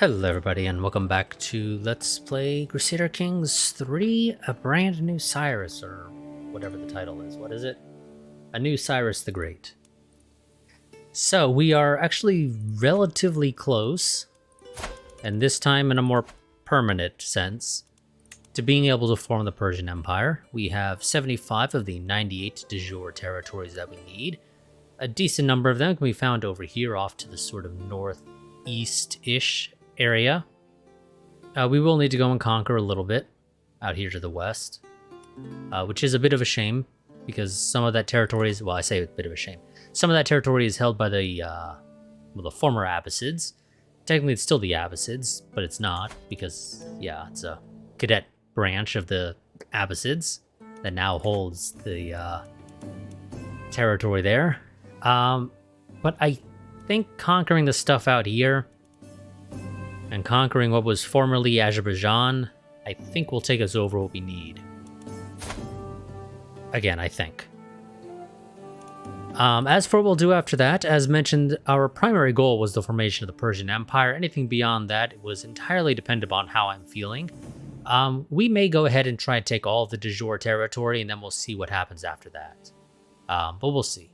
Hello everybody and welcome back to Let's Play Crusader Kings III, a brand new Cyrus, or whatever the title is. What is it? A new Cyrus the Great. So we are actually relatively close, and this time in a more permanent sense, to being able to form the Persian Empire. We have 75 of the 98 de jure territories that we need. A decent number of them can be found over here off to the sort of northeast-ish area. We will need to go and conquer a little bit out here to the west, which is a bit of a shame because some of that territory is, well, I say a bit of a shame. Some of that territory is held by the former Abbasids. Technically, it's still the Abbasids, but it's not because, yeah, it's a cadet branch of the Abbasids that now holds the territory there. But I think conquering the stuff out here and conquering what was formerly Azerbaijan, I think will take us over what we need. Again, I think. As for what we'll do after that, as mentioned, our primary goal was the formation of the Persian Empire. Anything beyond that was entirely dependent upon how I'm feeling. We may go ahead and try and take all of the de jure territory, and then we'll see what happens after that. But we'll see.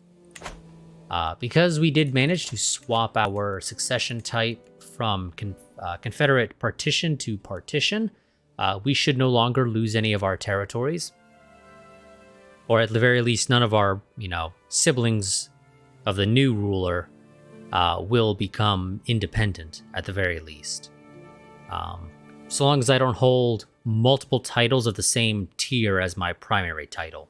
Because we did manage to swap our succession type from Confederate partition to partition, we should no longer lose any of our territories. Or at the very least, none of our, siblings of the new ruler will become independent, at the very least. So long as I don't hold multiple titles of the same tier as my primary title.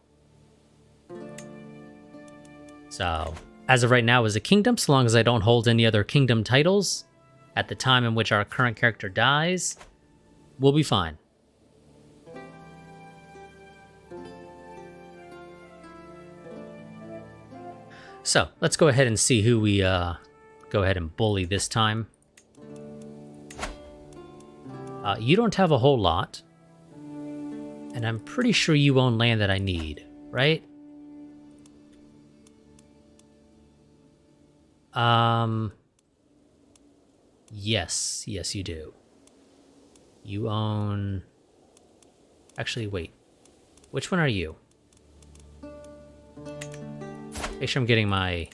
So, as of right now, as a kingdom, so long as I don't hold any other kingdom titles at the time in which our current character dies, we'll be fine. So, let's go ahead and see who we go ahead and bully this time. You don't have a whole lot, and I'm pretty sure you own land that I need, right? Yes, you do. You own... Actually, wait. Which one are you? Make sure I'm getting my...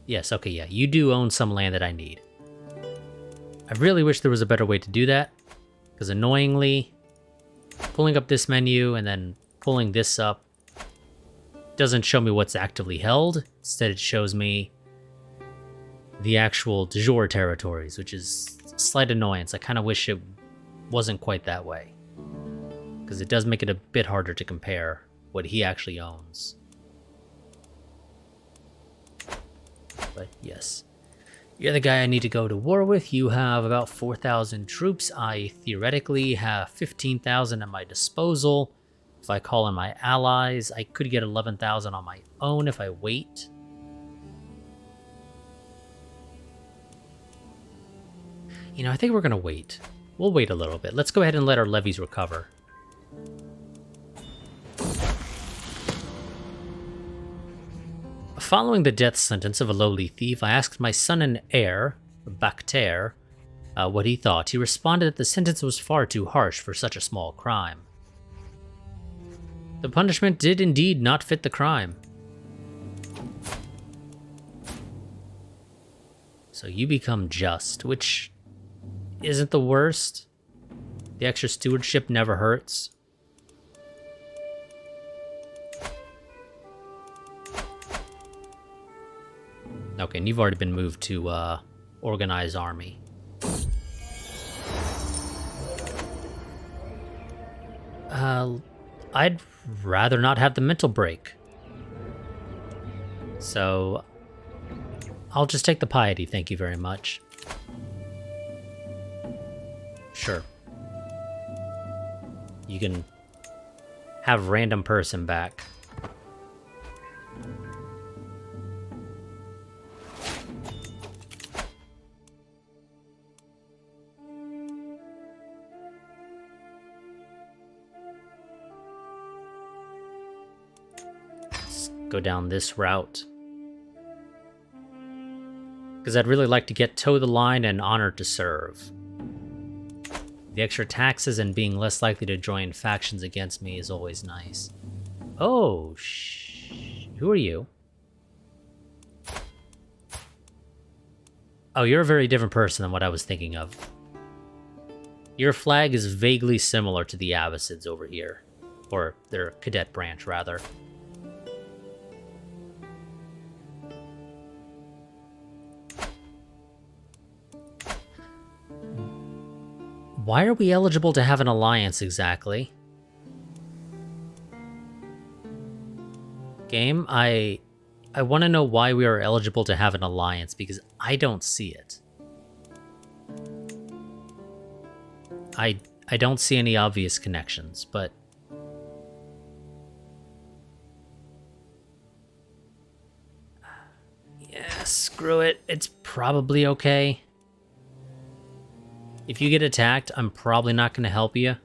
Yes, okay, yeah. You do own some land that I need. I really wish there was a better way to do that, because annoyingly, pulling up this menu and then pulling this up doesn't show me what's actively held. Instead, it shows me the actual de jure territories, which is a slight annoyance. I kind of wish it wasn't quite that way, because it does make it a bit harder to compare what he actually owns. But yes, you're the guy I need to go to war with. You have about 4,000 troops. I theoretically have 15,000 at my disposal. If I call in my allies, I could get 11,000 on my own if I wait. I think we're going to wait. We'll wait a little bit. Let's go ahead and let our levies recover. Following the death sentence of a lowly thief, I asked my son and heir, Bakhter, what he thought. He responded that the sentence was far too harsh for such a small crime. The punishment did indeed not fit the crime. So you become just, which isn't the worst. The extra stewardship never hurts. Okay, and you've already been moved to organized army. I'd rather not have the mental break. So I'll just take the piety, thank you very much. Sure. You can have random person back. Let's go down this route. Because I'd really like to get toe the line and honor to serve. The extra taxes and being less likely to join factions against me is always nice. Oh, who are you? Oh, you're a very different person than what I was thinking of. Your flag is vaguely similar to the Abbasids over here. Or their cadet branch, rather. Why are we eligible to have an alliance exactly? Game, I want to know why we are eligible to have an alliance, because I don't see it. I don't see any obvious connections, but... yeah, screw it. It's probably okay. If you get attacked, I'm probably not going to help you.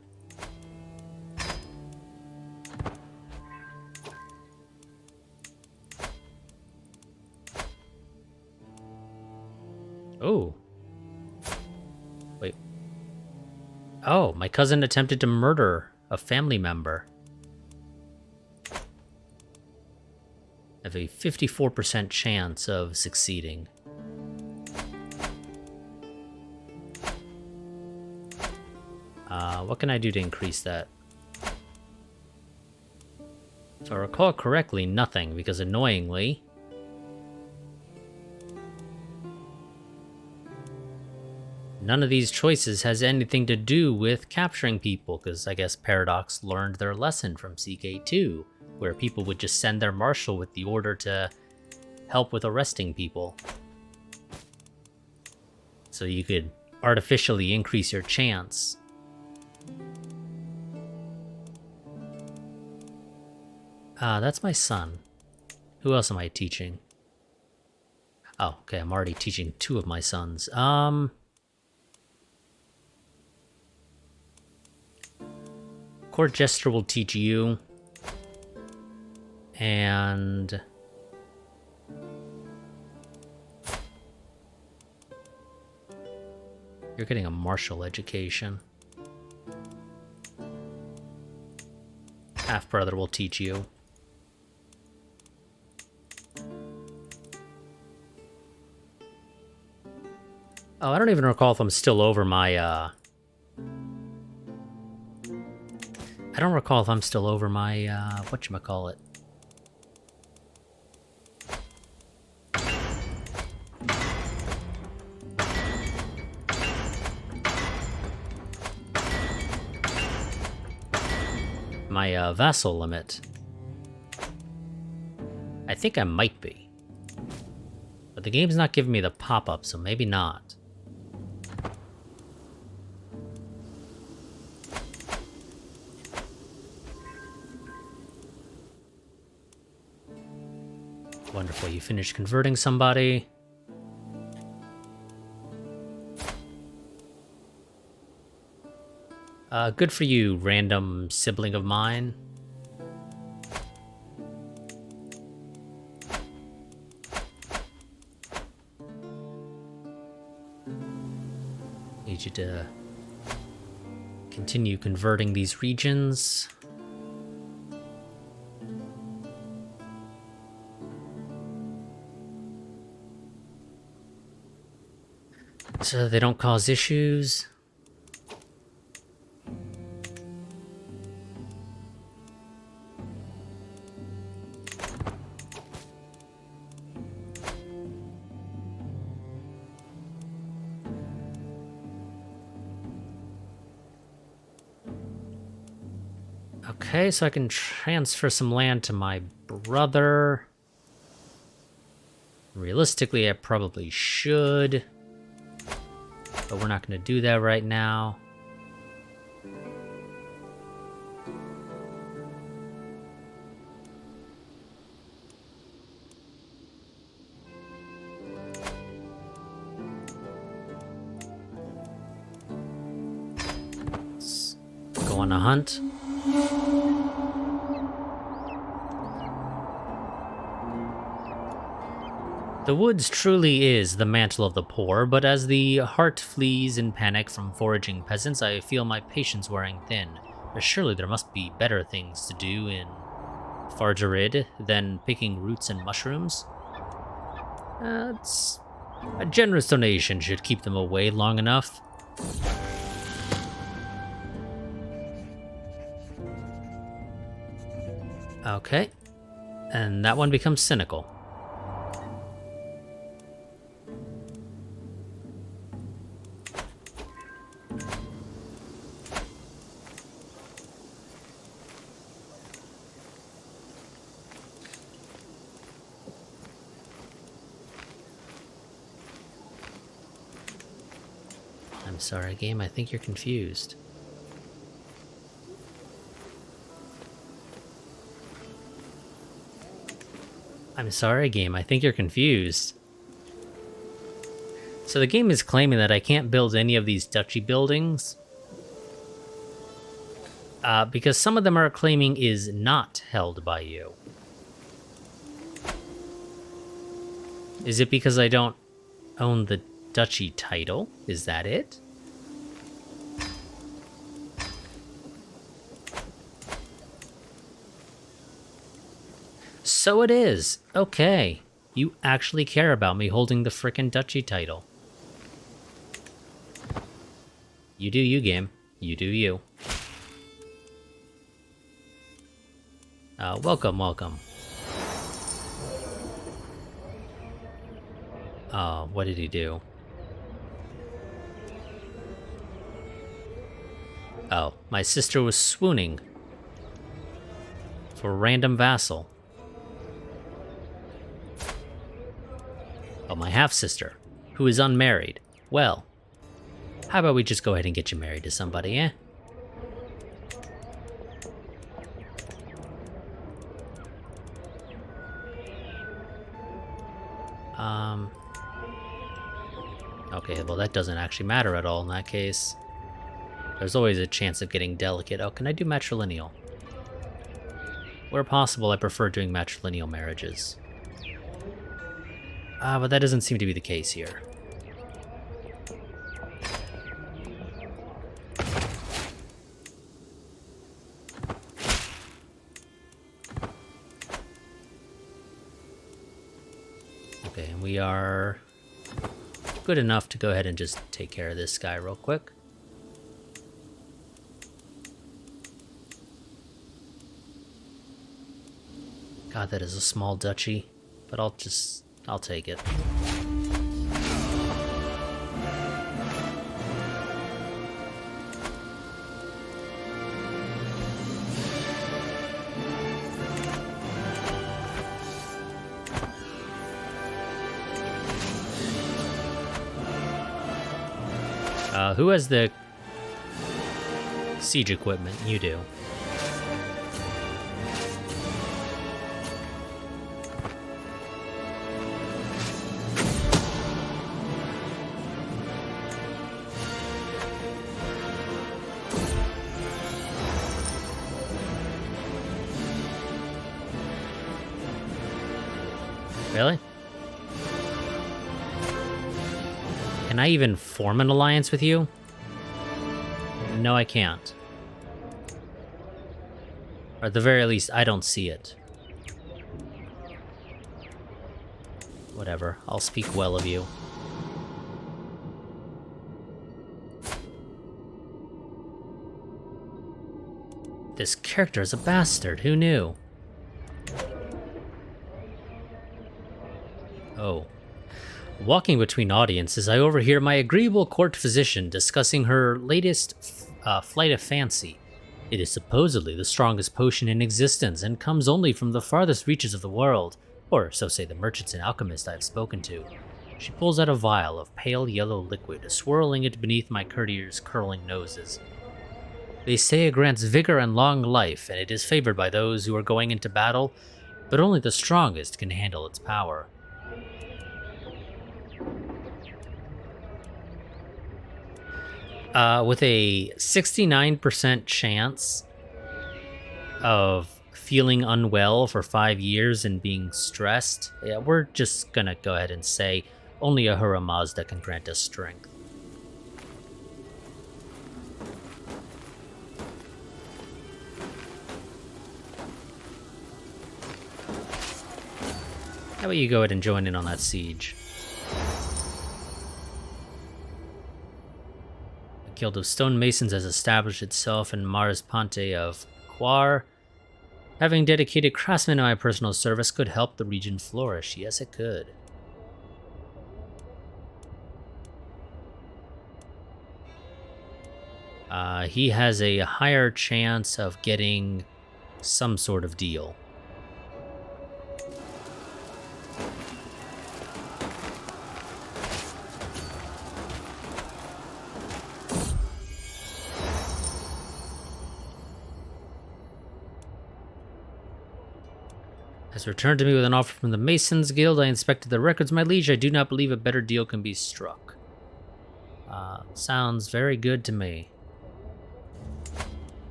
Oh. Wait. Oh, my cousin attempted to murder a family member. I have a 54% chance of succeeding. What can I do to increase that? If I recall correctly, nothing, because annoyingly... none of these choices has anything to do with capturing people, because I guess Paradox learned their lesson from CK2, where people would just send their marshal with the order to help with arresting people. So you could artificially increase your chance. That's my son. Who else am I teaching? Oh, okay, I'm already teaching 2 of my sons. Court Jester will teach you. And... you're getting a martial education. Half-brother will teach you. Oh, I don't even recall if I'm still over my, I don't recall if I'm still over my, whatchamacallit. My, vassal limit. I think I might be. But the game's not giving me the pop-up, so maybe not. Wonderful, you finished converting somebody. Good for you, random sibling of mine. Need you to continue converting these regions. So they don't cause issues. Okay, so I can transfer some land to my brother. Realistically, I probably should. But we're not going to do that right now. Let's go on a hunt. The woods truly is the mantle of the poor, but as the heart flees in panic from foraging peasants, I feel my patience wearing thin. Surely there must be better things to do in Fargerid than picking roots and mushrooms. It's a generous donation should keep them away long enough. Okay. And that one becomes cynical. I'm sorry, game, I think you're confused. I'm sorry, game, I think you're confused. So the game is claiming that I can't build any of these duchy buildings. Because some of them are claiming is not held by you. Is it because I don't own the duchy title? Is that it? So it is. Okay. You actually care about me holding the frickin' duchy title. You do you, game. You do you. Welcome, welcome. What did he do? Oh, my sister was swooning. For a random vassal. Oh, my half-sister, who is unmarried. Well, how about we just go ahead and get you married to somebody, eh? Okay, well that doesn't actually matter at all in that case. There's always a chance of getting delicate. Oh, can I do matrilineal? Where possible, I prefer doing matrilineal marriages. But that doesn't seem to be the case here. Okay, and we are good enough to go ahead and just take care of this guy real quick. God, that is a small duchy, but I'll take it. Who has the siege equipment? You do. Really? Can I even form an alliance with you? No, I can't. Or at the very least, I don't see it. Whatever, I'll speak well of you. This character is a bastard, who knew? Oh. Walking between audiences, I overhear my agreeable court physician discussing her latest flight of fancy. It is supposedly the strongest potion in existence and comes only from the farthest reaches of the world, or so say the merchants and alchemists I have spoken to. She pulls out a vial of pale yellow liquid, swirling it beneath my courtiers' curling noses. They say it grants vigor and long life, and it is favored by those who are going into battle, but only the strongest can handle its power. With a 69% chance of feeling unwell for 5 years and being stressed, yeah, we're just gonna go ahead and say only Ahura Mazda can grant us strength. How about you go ahead and join in on that siege? The Guild of Stonemasons has established itself in Mars Ponte of Quar. Having dedicated craftsmen to my personal service could help the region flourish. Yes, it could. He has a higher chance of getting some sort of deal. Has returned to me with an offer from the Masons Guild. I inspected the records, my liege. I do not believe a better deal can be struck. Sounds very good to me.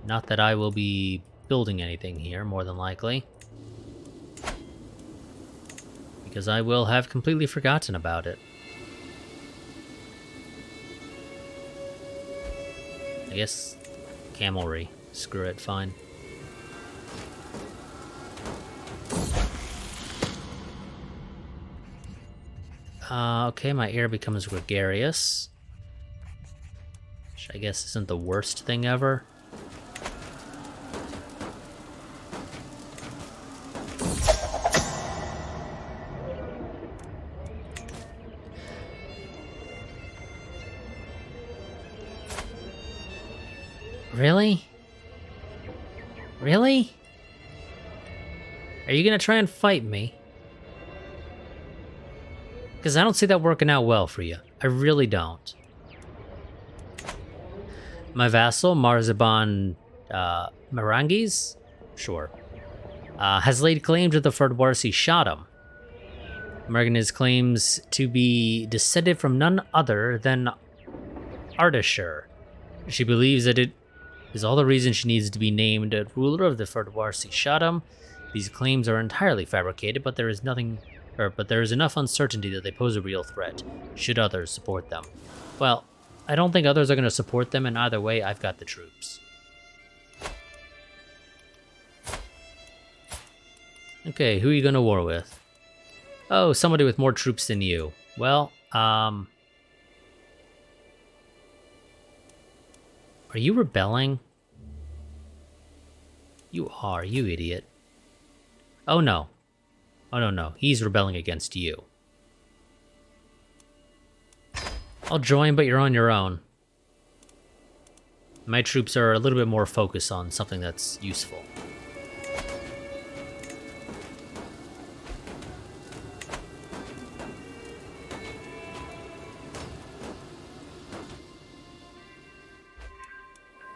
Not that I will be building anything here, more than likely. Because I will have completely forgotten about it. I guess camelry. Screw it, fine. Okay, my heir becomes gregarious. Which I guess isn't the worst thing ever. Really? Really? Are you gonna try and fight me? Because I don't see that working out well for you. I really don't. My vassal, Marzaban Marangis? Sure. Has laid claim to the Ferdwarsi Shaddam. Marangis claims to be descended from none other than Ardashir. She believes that it is all the reason she needs to be named ruler of the Ferdwarsi Shaddam. These claims are entirely fabricated, but there is enough uncertainty that they pose a real threat, should others support them. Well, I don't think others are going to support them, and either way, I've got the troops. Okay, who are you going to war with? Oh, somebody with more troops than you. Well, are you rebelling? You are, you idiot. Oh, no. Oh, no. He's rebelling against you. I'll join, but you're on your own. My troops are a little bit more focused on something that's useful.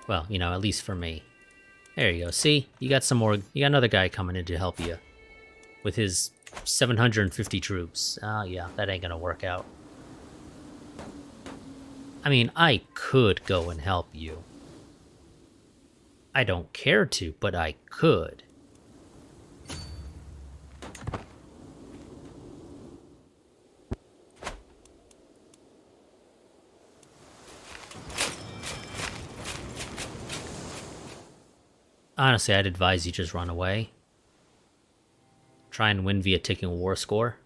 Well, you know, at least for me. There you go. See? You got some more. You got another guy coming in to help you. With his 750 troops. Yeah, that ain't gonna work out. I mean, I could go and help you. I don't care to, but I could. Honestly, I'd advise you just run away. Try and win via taking a war score.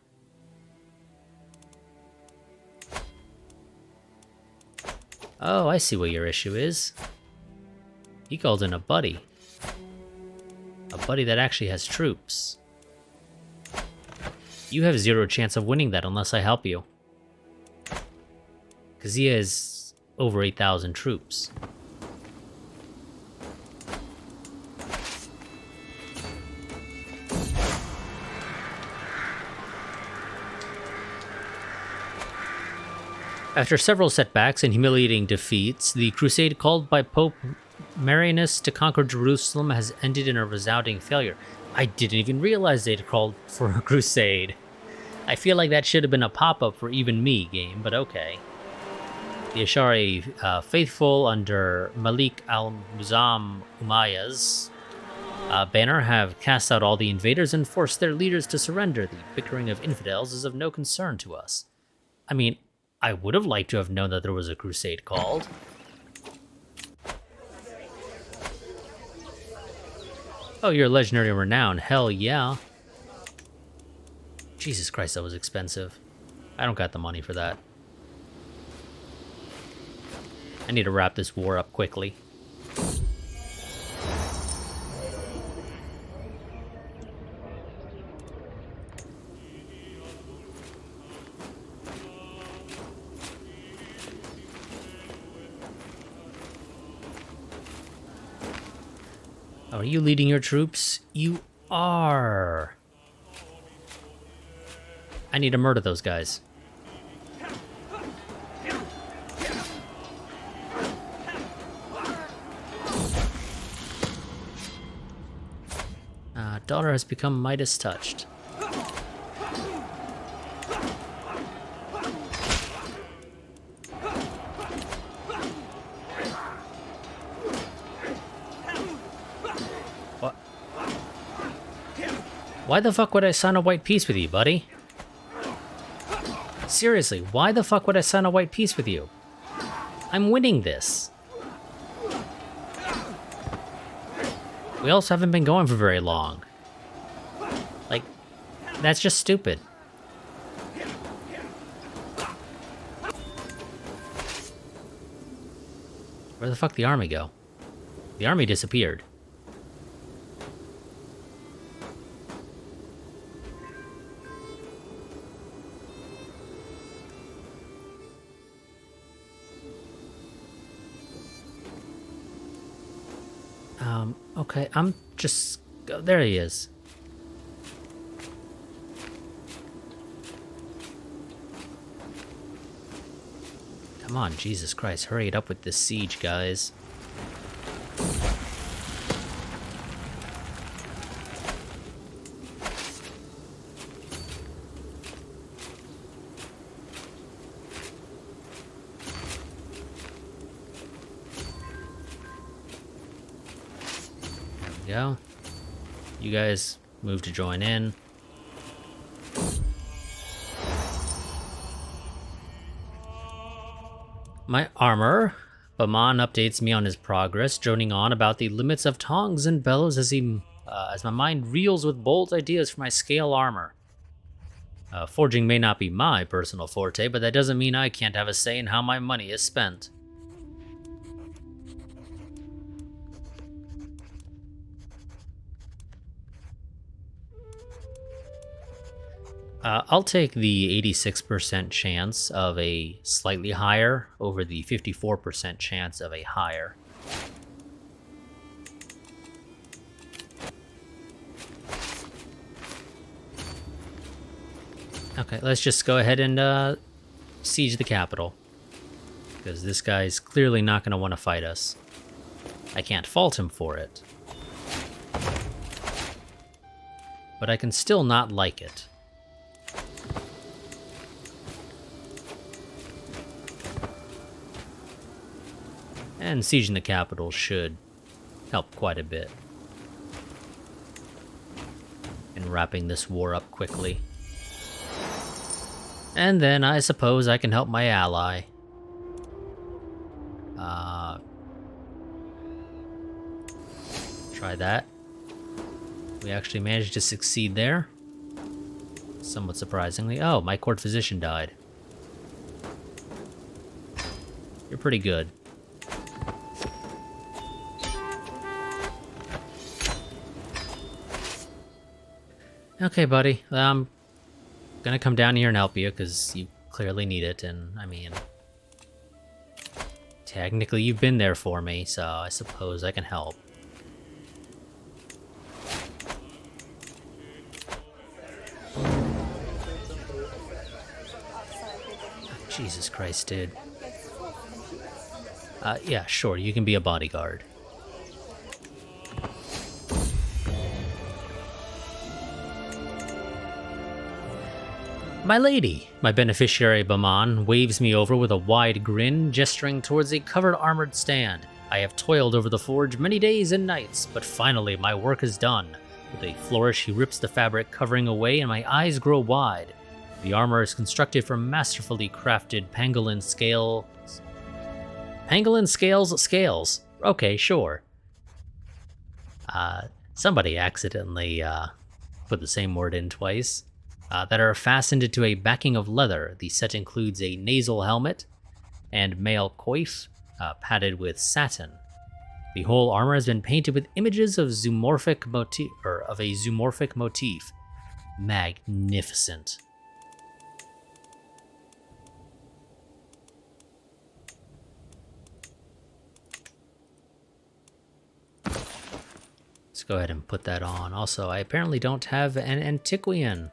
Oh, I see what your issue is. He called in a buddy. A buddy that actually has troops. You have 0 chance of winning that unless I help you. Because he has over 8,000 troops. After several setbacks and humiliating defeats, the crusade called by Pope Marianus to conquer Jerusalem has ended in a resounding failure. I didn't even realize they'd called for a crusade. I feel like that should have been a pop-up for even me, game, but okay. The Ashari faithful under Malik al-Muzam Umayyas Banner have cast out all the invaders and forced their leaders to surrender. The bickering of infidels is of no concern to us. I mean, I would have liked to have known that there was a crusade called. Oh, you're legendary renown. Hell yeah. Jesus Christ, that was expensive. I don't got the money for that. I need to wrap this war up quickly. Oh, are you leading your troops? You are. I need to murder those guys. Daughter has become Midas touched. What? Why the fuck would I sign a white peace with you, buddy? Seriously, why the fuck would I sign a white peace with you? I'm winning this. We also haven't been going for very long. Like, that's just stupid. Where the fuck did the army go? The army disappeared. Okay, I'm just... Oh, there he is. Come on, Jesus Christ, hurry it up with this siege, guys. Go. You guys move to join in. My armor. Baman updates me on his progress, droning on about the limits of tongs and bellows as my mind reels with bold ideas for my scale armor. Forging may not be my personal forte, but that doesn't mean I can't have a say in how my money is spent. I'll take the 86% chance of a slightly higher over the 54% chance of a higher. Okay, let's just go ahead and siege the capital. Because this guy's clearly not going to want to fight us. I can't fault him for it. But I can still not like it. And sieging the capital should help quite a bit in wrapping this war up quickly. And then I suppose I can help my ally. Try that. We actually managed to succeed there. Somewhat surprisingly. Oh, my court physician died. You're pretty good. Okay, buddy. I'm gonna come down here and help you, because you clearly need it, and, I mean... Technically, you've been there for me, so I suppose I can help. Jesus Christ, dude. Yeah, sure, you can be a bodyguard. My lady! My beneficiary Baman waves me over with a wide grin, gesturing towards a covered armored stand. I have toiled over the forge many days and nights, but finally my work is done. With a flourish, he rips the fabric covering away, and my eyes grow wide. The armor is constructed from masterfully crafted pangolin scales. Pangolin scales. Okay, sure. Somebody accidentally put the same word in twice. That are fastened into a backing of leather. The set includes a nasal helmet and mail coif, padded with satin. The whole armor has been painted with images of a zoomorphic motif. Magnificent. Let's go ahead and put that on. Also, I apparently don't have an antiquian.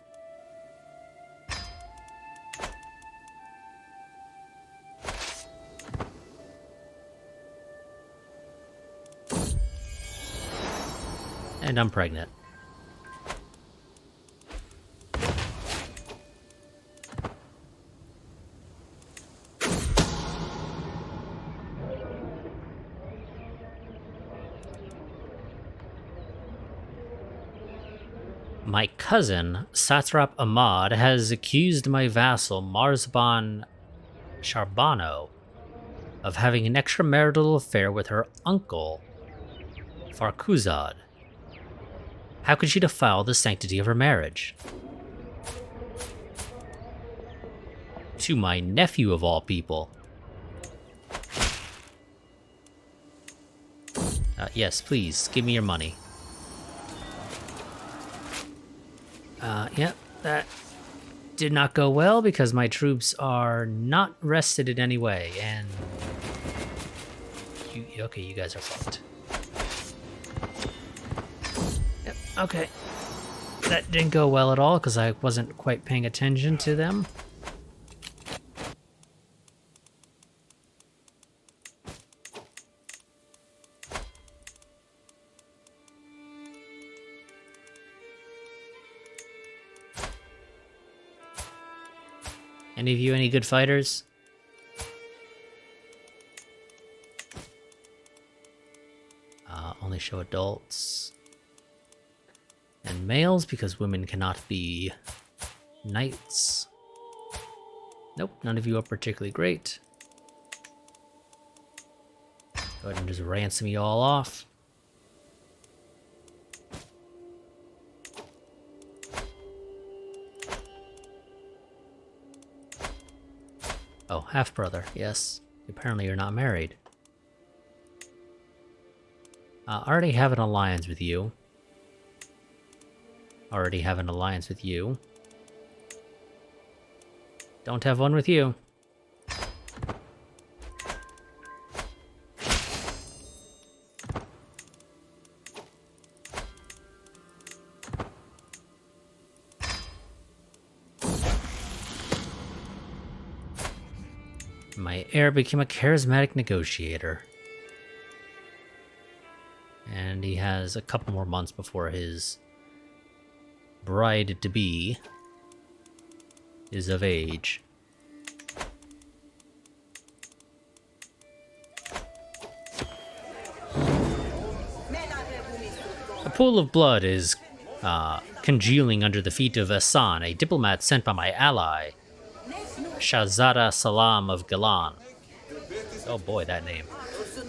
And I'm pregnant. My cousin, Satrap Ahmad, has accused my vassal, Marzban Sharbano, of having an extramarital affair with her uncle, Farkhuzad. How could she defile the sanctity of her marriage? To my nephew, of all people. Yes, please, give me your money. Yep, that did not go well because my troops are not rested in any way, and... Okay, you guys are fucked. Yep, okay. That didn't go well at all because I wasn't quite paying attention to them. Any of you any good fighters? Only show adults and males because women cannot be knights. Nope, none of you are particularly great. Go ahead and just ransom you all off. Oh, half-brother, yes. Apparently you're not married. Already have an alliance with you. Already have an alliance with you. Don't have one with you. My heir became a charismatic negotiator. And he has a couple more months before his bride-to-be is of age. A pool of blood is congealing under the feet of Hassan, a diplomat sent by my ally, Shahzada Salam of Gilan. Oh boy, that name.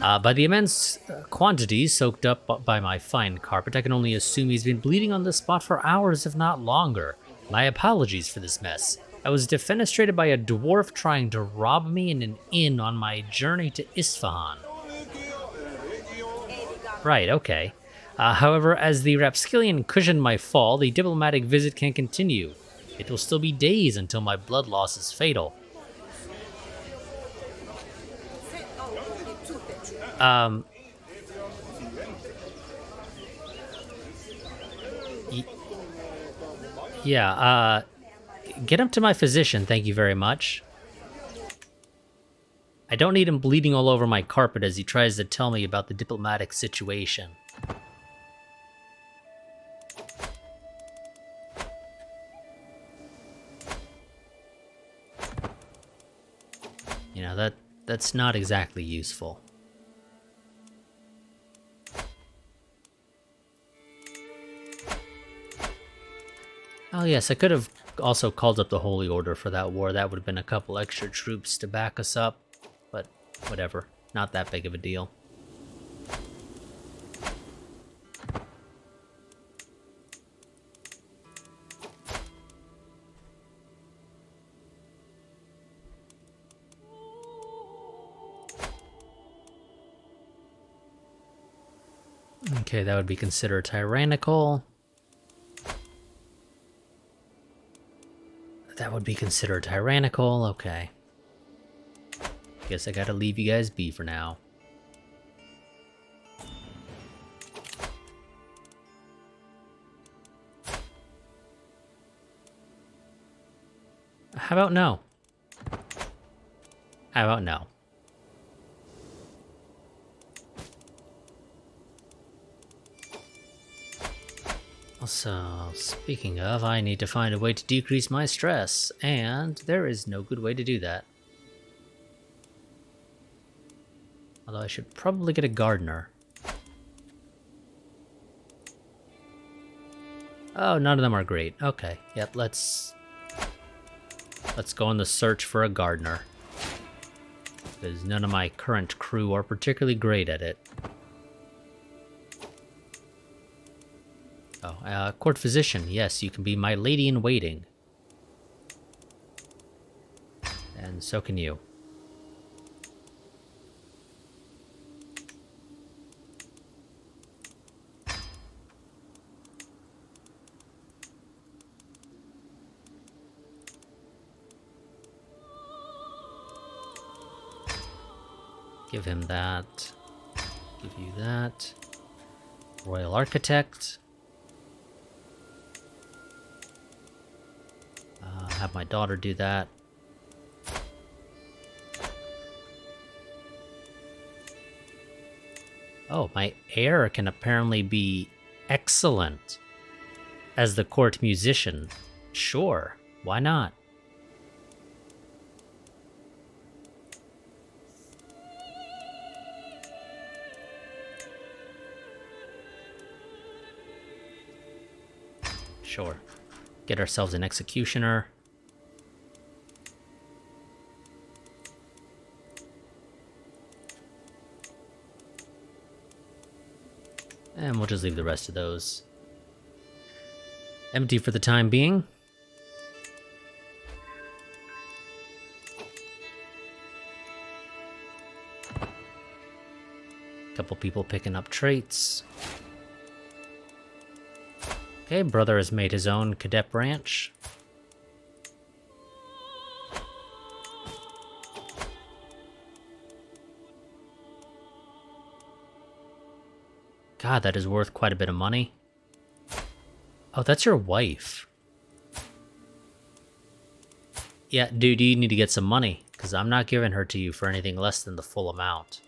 By the immense quantities soaked up by my fine carpet, I can only assume he's been bleeding on the spot for hours, if not longer. My apologies for this mess. I was defenestrated by a dwarf trying to rob me in an inn on my journey to Isfahan. Right, okay. However, as the Rapskillian cushioned my fall, the diplomatic visit can continue. It will still be days until my blood loss is fatal. Get him to my physician, thank you very much. I don't need him bleeding all over my carpet as he tries to tell me about the diplomatic situation. You know, that's not exactly useful. Oh yes, I could have also called up the Holy Order for that war. That would have been a couple extra troops to back us up. But whatever, not that big of a deal. Okay, that would be considered tyrannical. That would be considered tyrannical, okay. Guess I gotta leave you guys be for now. How about no? How about no? Also, speaking of, I need to find a way to decrease my stress, and there is no good way to do that. Although I should probably get a gardener. Oh, none of them are great. Okay, yep, let's go on the search for a gardener. Because none of my current crew are particularly great at it. Oh, court physician. Yes, you can be my lady-in-waiting. And so can you. Give him that. Give you that. Royal Architect. Have my daughter do that. Oh, my heir can apparently be excellent as the court musician. Sure, why not? Sure. Get ourselves an executioner. And we'll just leave the rest of those empty for the time being. Couple people picking up traits. Okay, brother has made his own cadet branch. God, that is worth quite a bit of money. Oh, that's your wife. Yeah, dude, you need to get some money, because I'm not giving her to you for anything less than the full amount.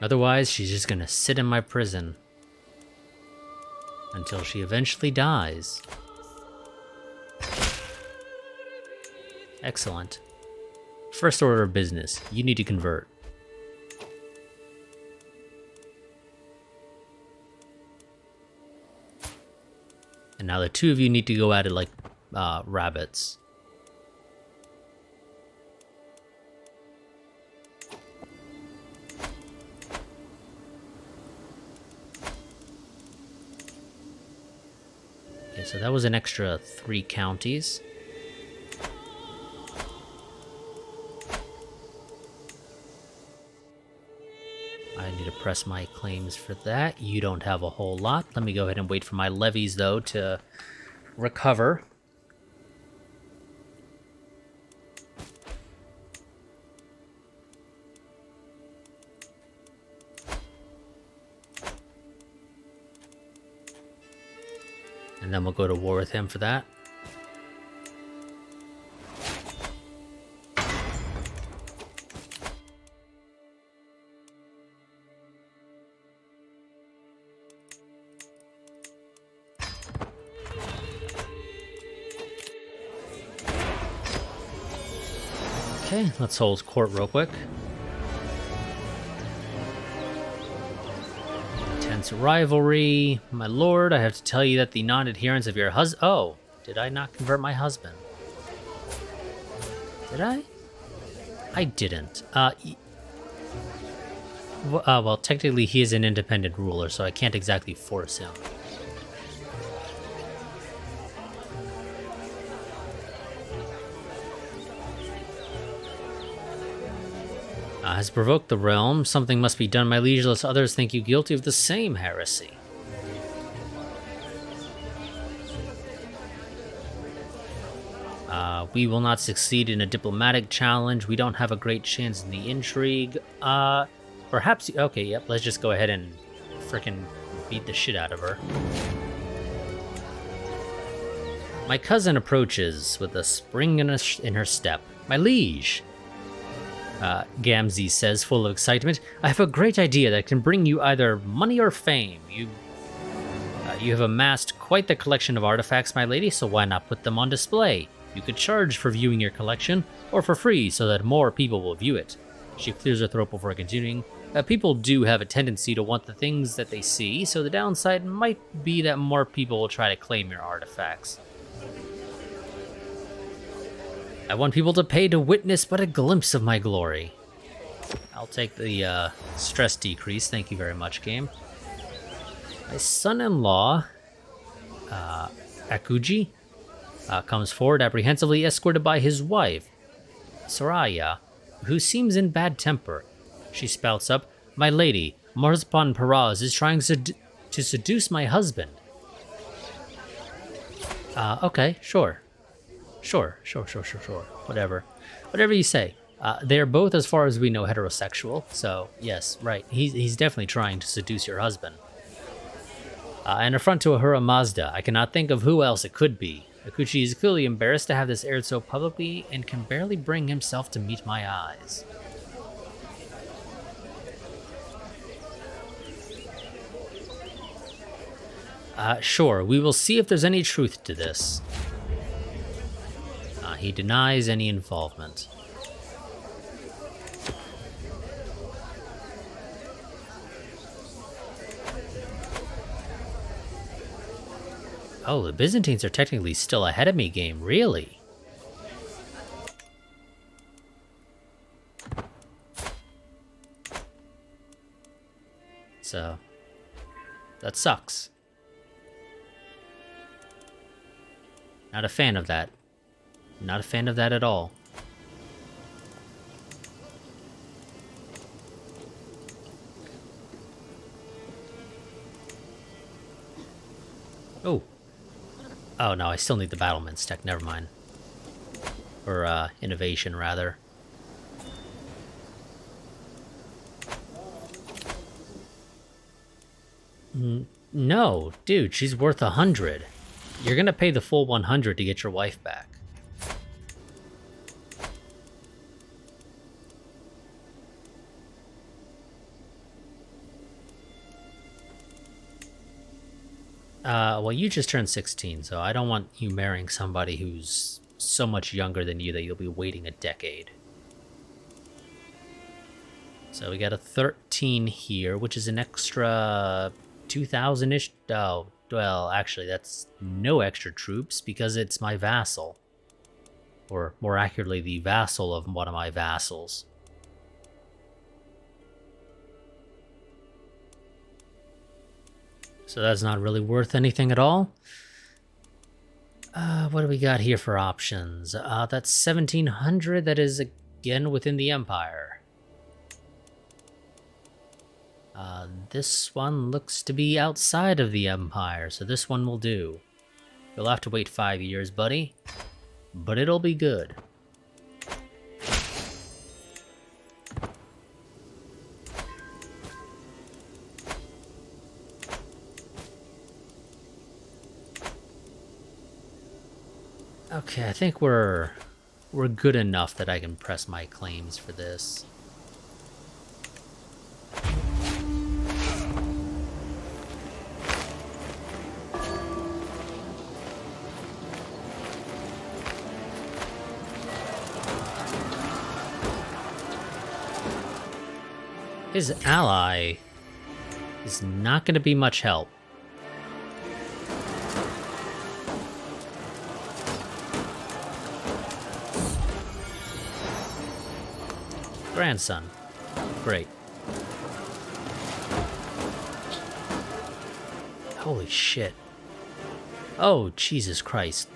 Otherwise, she's just gonna sit in my prison until she eventually dies. Excellent. First order of business, you need to convert. And now the two of you need to go at it like rabbits. Okay, so that was an extra 3 counties. I need to press my claims for that. You don't have a whole lot. Let me go ahead and wait for my levies, though, to recover. And then we'll go to war with him for that. Okay, let's hold court real quick. Intense rivalry. My lord, I have to tell you that the non-adherence of your husband... Oh, did I not convert my husband? Did I? I didn't. Well, technically he is an independent ruler, so I can't exactly force him. Has provoked the realm. Something must be done, my liege, lest others think you guilty of the same heresy. We will not succeed in a diplomatic challenge. We don't have a great chance in the intrigue. Perhaps... Okay, yep, let's just go ahead and frickin' beat the shit out of her. My cousin approaches with a spring in her step. My liege, Gamzee says, full of excitement, I have a great idea that can bring you either money or fame. You have amassed quite the collection of artifacts, my lady, so why not put them on display? You could charge for viewing your collection, or for free so that more people will view it. She clears her throat before continuing. People do have a tendency to want the things that they see, so the downside might be that more people will try to claim your artifacts. I want people to pay to witness but a glimpse of my glory. I'll take the stress decrease, thank you very much, game. My son-in-law, Akuji, comes forward apprehensively, escorted by his wife, Soraya, who seems in bad temper. She spouts up, my lady, Marzpan Peraz is trying to seduce my husband. Okay, sure. Sure. Whatever you say. They're both, as far as we know, heterosexual, so yes, right. He's definitely trying to seduce your husband. An affront to Ahura Mazda. I cannot think of who else it could be. Akuchi is clearly embarrassed to have this aired so publicly and can barely bring himself to meet my eyes. Sure, we will see if there's any truth to this. He denies any involvement. Oh, the Byzantines are technically still ahead of me, game. Really? So, that sucks. Not a fan of that. Not a fan of that at all. Oh. Oh, no, I still need the battlements tech. Never mind. Or, innovation, rather. No, dude, she's worth 100. You're gonna pay the full 100 to get your wife back. Well, you just turned 16, so I don't want you marrying somebody who's so much younger than you that you'll be waiting a decade. So we got a 13 here, which is an extra 2,000-ish. Oh, well, actually, that's no extra troops because it's my vassal. Or, more accurately, the vassal of one of my vassals. So that's not really worth anything at all. What do we got here for options? That's 1,700. That is, again, within the Empire. This one looks to be outside of the Empire, so this one will do. You'll have to wait 5 years, buddy. But it'll be good. Okay, I think we're good enough that I can press my claims for this. His ally is not going to be much help. Grandson. Great. Holy shit. Oh, Jesus Christ.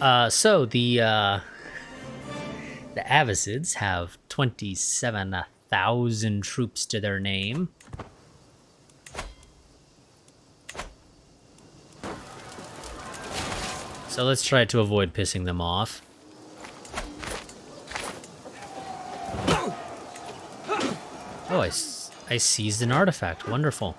So the Abbasids have 27,000 troops to their name. So let's try to avoid pissing them off. Oh, I seized an artifact. Wonderful.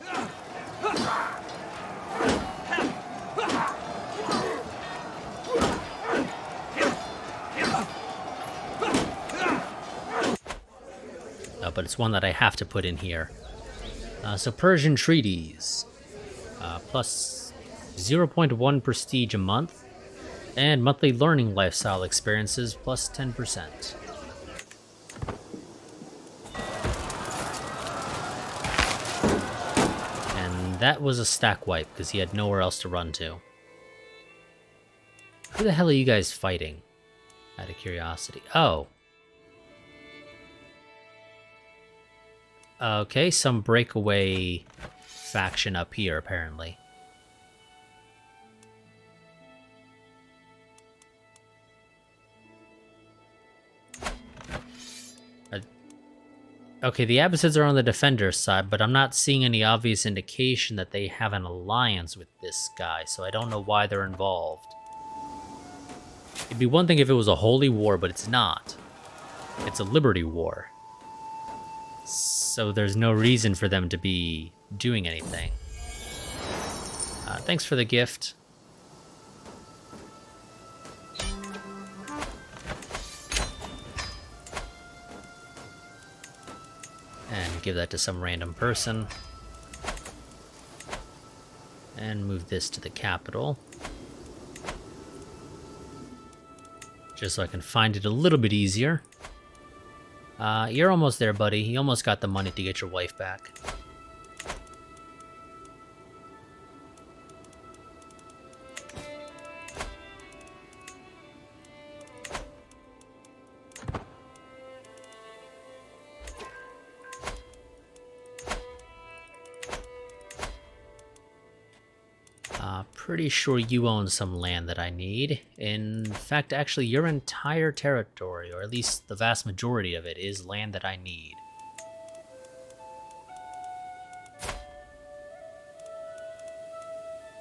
But it's one that I have to put in here. So Persian treaties. Plus 0.1 prestige a month. And monthly learning lifestyle experiences plus 10%. And that was a stack wipe because he had nowhere else to run to. Who the hell are you guys fighting? Out of curiosity. Oh. Okay, some breakaway faction up here, apparently. Okay, the Abbasids are on the defender's side, but I'm not seeing any obvious indication that they have an alliance with this guy, so I don't know why they're involved. It'd be one thing if it was a holy war, but it's not. It's a liberty war. So there's no reason for them to be doing anything. Thanks for the gift. And give that to some random person. And move this to the capital. Just so I can find it a little bit easier. You're almost there, buddy. You almost got the money to get your wife back. Pretty sure you own some land that I need. In fact, actually, your entire territory, or at least the vast majority of it, is land that I need.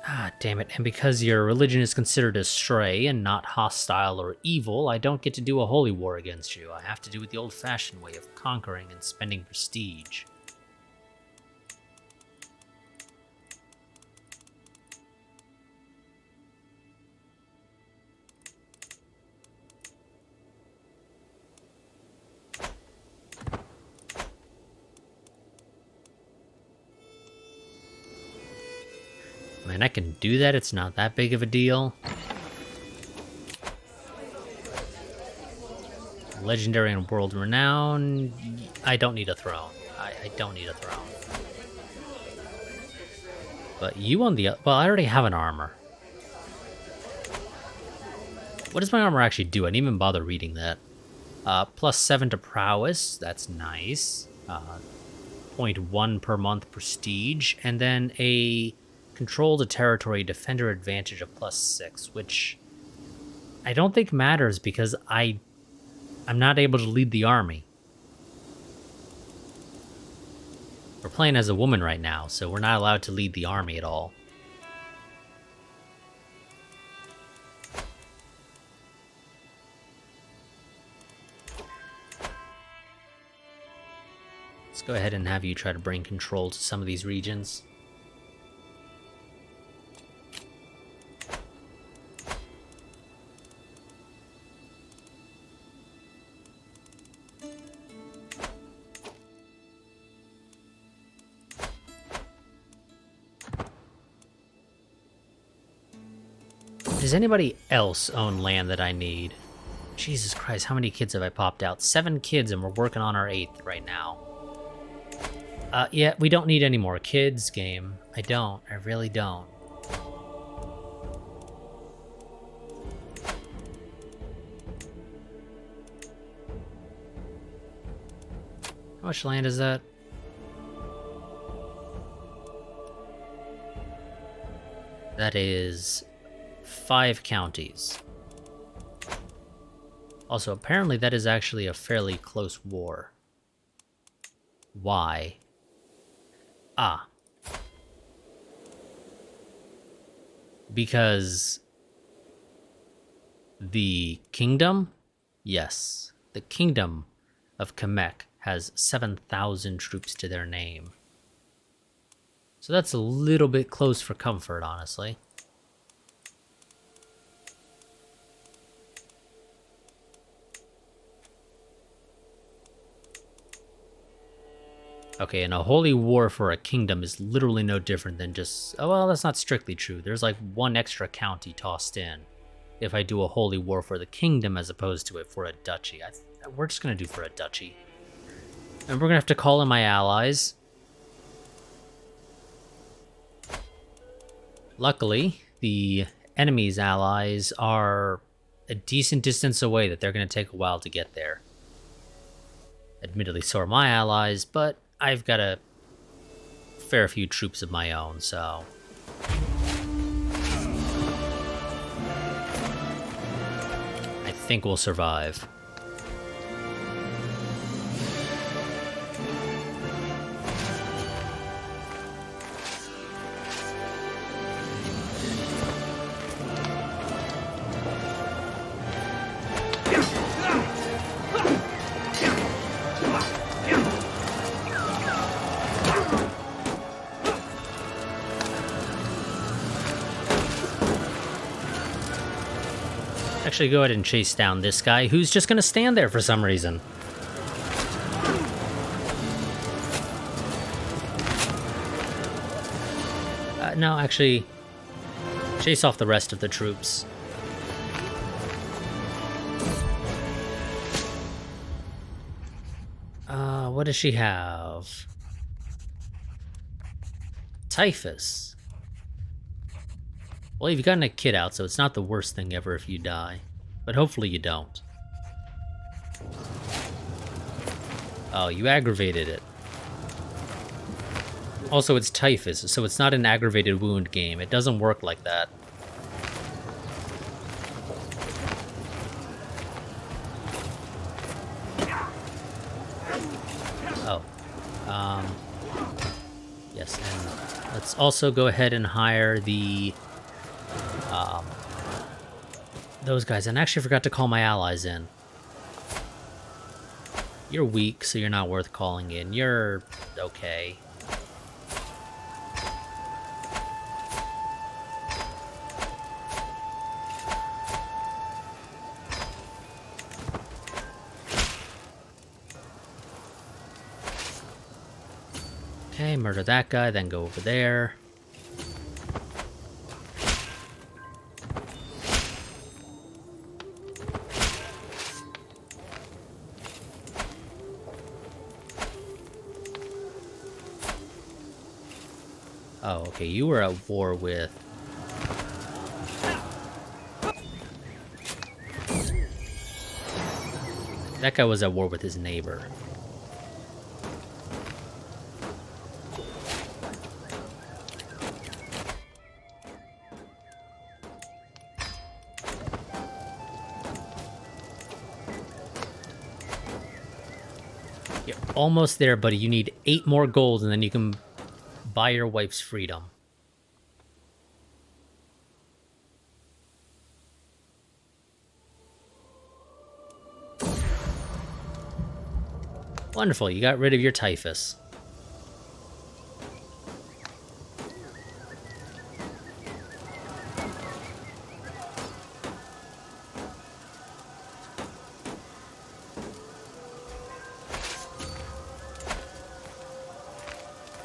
Ah, damn it. And because your religion is considered a stray and not hostile or evil, I don't get to do a holy war against you. I have to do it the old-fashioned way of conquering and spending prestige. I can do that, it's not that big of a deal. Legendary and world renowned. I don't need a throne. I don't need a throne. But you on the... Well, I already have an armor. What does my armor actually do? I didn't even bother reading that. Plus 7 to prowess. That's nice. 0.1 per month prestige. And then a... Control the territory defender advantage of plus 6, which I don't think matters because I'm not able to lead the army. We're playing as a woman right now, so we're not allowed to lead the army at all. Let's go ahead and have you try to bring control to some of these regions. Does anybody else own land that I need? Jesus Christ, how many kids have I popped out? 7 kids, and we're working on our 8th right now. Yeah, we don't need any more kids, game. I don't. I really don't. How much land is that? That is 5 counties. Also, apparently that is actually a fairly close war. Why? Ah. Because the kingdom? Yes. The kingdom of Kamek has 7,000 troops to their name. So that's a little bit close for comfort, honestly. Okay, and a holy war for a kingdom is literally no different than just... Oh, well, that's not strictly true. There's like 1 extra county tossed in if I do a holy war for the kingdom as opposed to it for a duchy. We're just going to do for a duchy. And we're going to have to call in my allies. Luckily, the enemy's allies are a decent distance away that they're going to take a while to get there. Admittedly, so are my allies, but I've got a fair few troops of my own, so... I think we'll survive. Actually, go ahead and chase down this guy who's just going to stand there for some reason. No, actually, chase off the rest of the troops. What does she have? Typhus. Well, you've gotten a kid out, so it's not the worst thing ever if you die. But hopefully you don't. Oh, you aggravated it. Also, it's typhus, so it's not an aggravated wound game. It doesn't work like that. Oh. Yes, and let's also go ahead and hire the... those guys, and I actually forgot to call my allies in. You're weak, so you're not worth calling in. You're okay. Okay, murder that guy, then go over there. Oh, okay, you were at war with... That guy was at war with his neighbor. You're almost there, buddy. You need 8 more gold, and then you can buy your wife's freedom. Wonderful, you got rid of your typhus.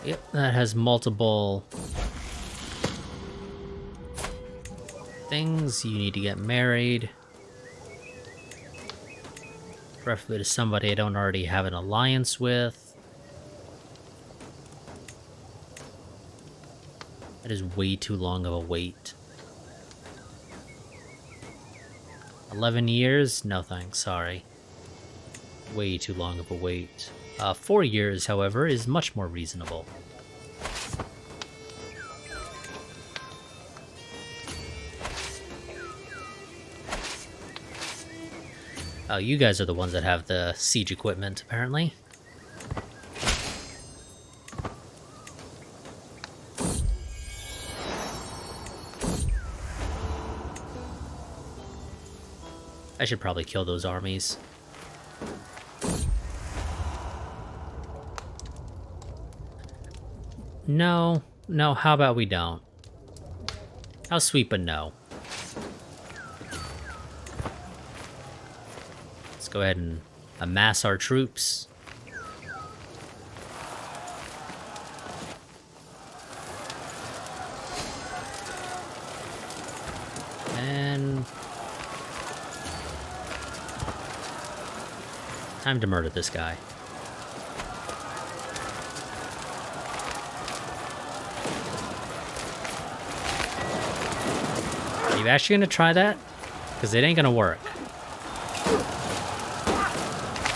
Yep, that has multiple things. You need to get married. Preferably to somebody I don't already have an alliance with. That is way too long of a wait. 11 years? No thanks, sorry. Way too long of a wait. 4 years, however, is much more reasonable. Oh, you guys are the ones that have the siege equipment, apparently. I should probably kill those armies. No, how about we don't? How sweet, but no. Let's go ahead and amass our troops. And time to murder this guy. Are you actually gonna try that? Because it ain't gonna work.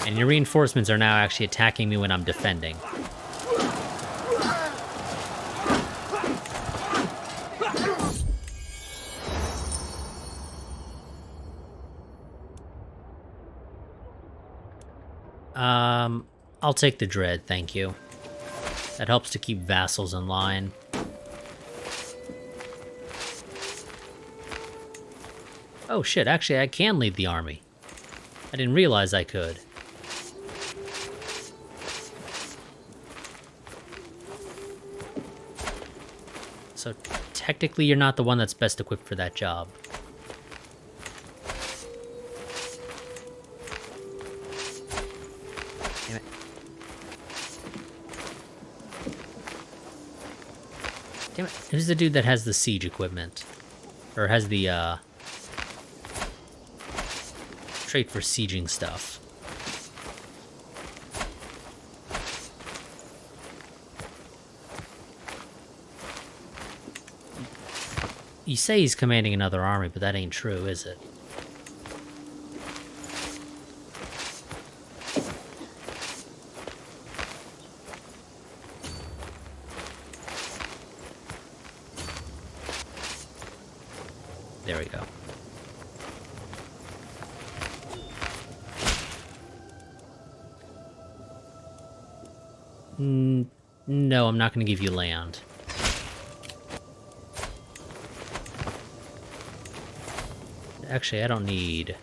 And your reinforcements are now actually attacking me when I'm defending. I'll take the dread, thank you. That helps to keep vassals in line. Oh shit, actually I can lead the army. I didn't realize I could. So technically you're not the one that's best equipped for that job. Damn it. Damn it. Who's the dude that has the siege equipment? Or has the, trait for sieging stuff? You say he's commanding another army, but that ain't true, is it? There we go. No, I'm not going to give you land. Actually, I don't need...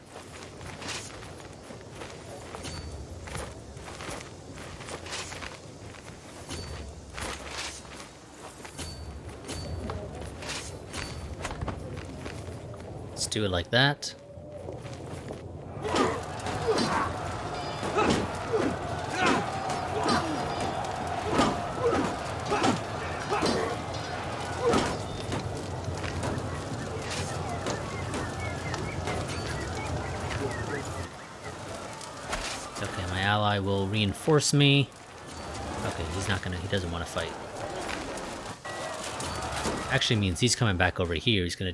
Let's do it like that. Okay, my ally will reinforce me. Okay, he's not gonna, he doesn't want to fight. Actually means he's coming back over here. He's gonna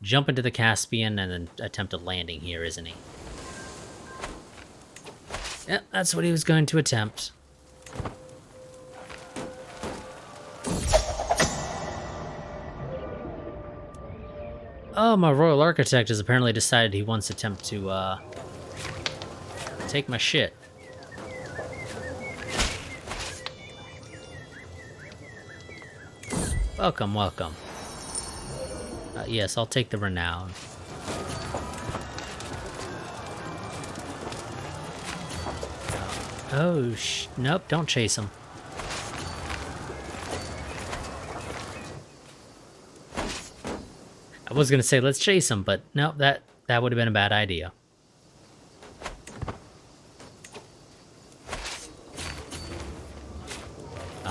jump into the Caspian and then attempt a landing here, isn't he? Yep, that's what he was going to attempt. Oh, my Royal Architect has apparently decided he wants to attempt to, take my shit. Welcome, welcome. Yes, I'll take the renown. Oh, nope, don't chase him. I was gonna say, let's chase him, but no, that would have been a bad idea.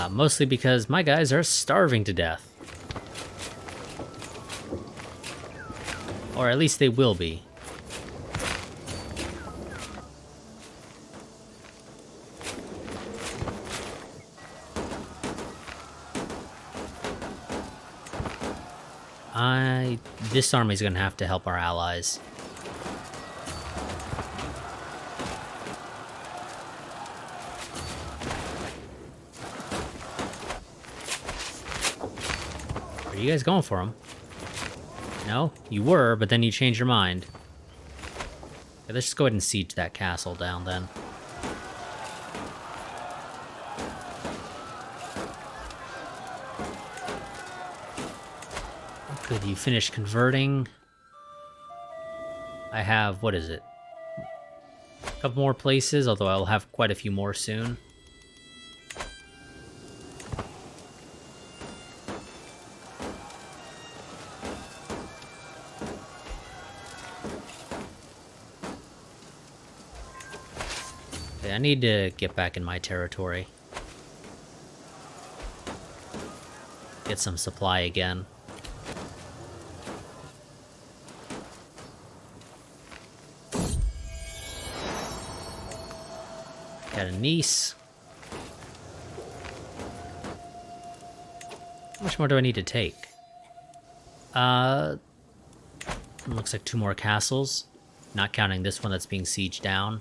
Mostly because my guys are starving to death. Or at least they will be. This army's gonna have to help our allies. Are you guys going for him? No? You were, but then you changed your mind. Okay, let's just go ahead and siege that castle down then. Good, you finished converting. I have, what is it? A couple more places, although I'll have quite a few more soon. Okay, I need to get back in my territory. Get some supply again. Got a niece. How much more do I need to take? Looks like 2 more castles. Not counting this one that's being sieged down.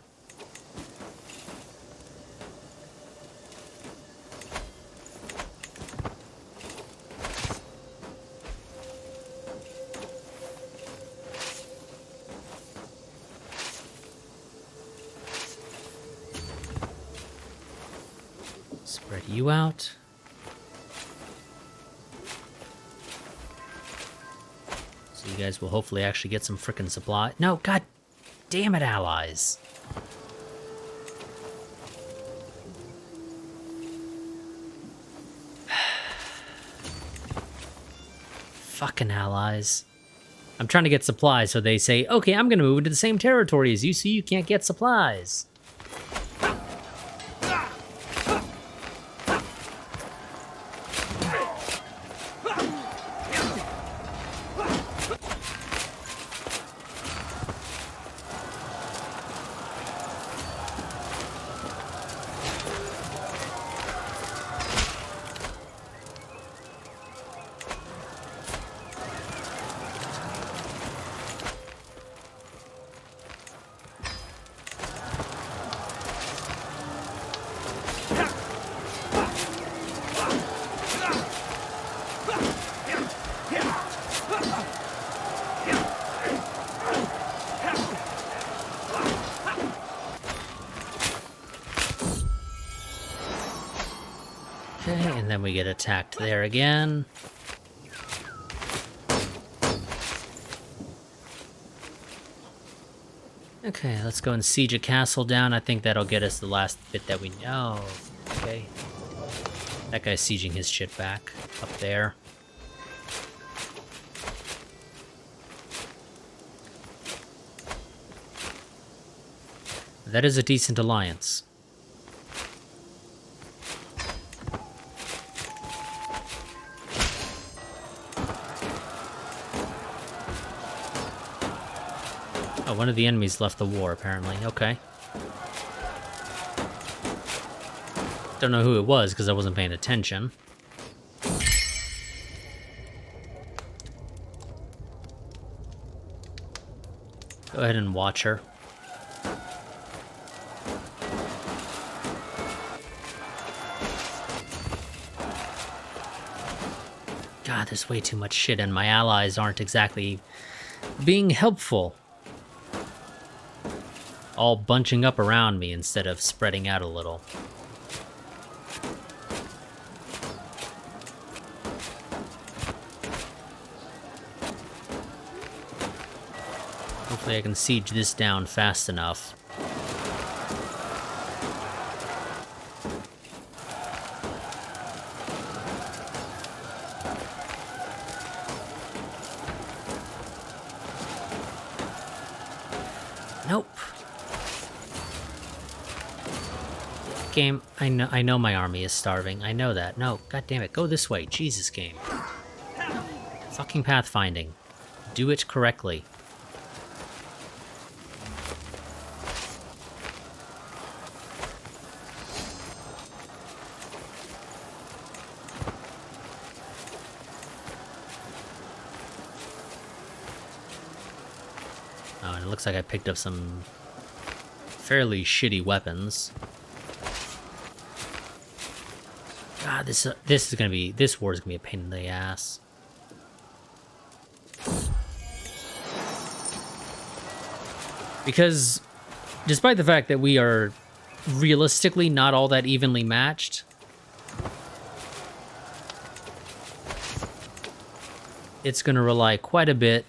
Spread you out. So you guys will hopefully actually get some frickin' supply. No, god damn it, allies. Fucking allies. I'm trying to get supplies, so they say, okay, I'm gonna move into the same territory as you, so you can't get supplies. Okay, and then we get attacked there again. Okay, let's go and siege a castle down. I think that'll get us the last bit that we know. Okay. That guy's sieging his shit back up there. That is a decent alliance. Oh, one of the enemies left the war, apparently. Okay. Don't know who it was, because I wasn't paying attention. Go ahead and watch her. God, there's way too much shit, and my allies aren't exactly being helpful. All bunching up around me instead of spreading out a little. Hopefully I can siege this down fast enough. Nope. Game, I know my army is starving. I know that. No, god damn it, go this way. Jesus, game. Fucking pathfinding. Do it correctly. Oh, and it looks like I picked up some fairly shitty weapons. God, this war is gonna be a pain in the ass. Because despite the fact that we are realistically not all that evenly matched, it's gonna rely quite a bit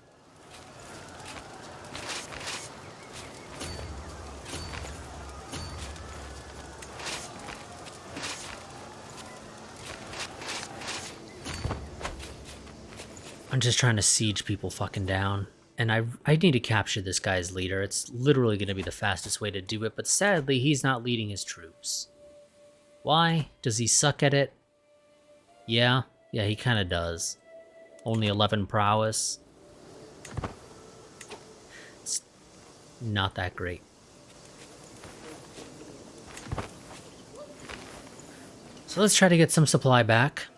I'm just trying to siege people fucking down. And I need to capture this guy's leader. It's literally going to be the fastest way to do it, but sadly, he's not leading his troops. Why? Does he suck at it? Yeah, he kind of does. Only 11 prowess. It's not that great. So let's try to get some supply back.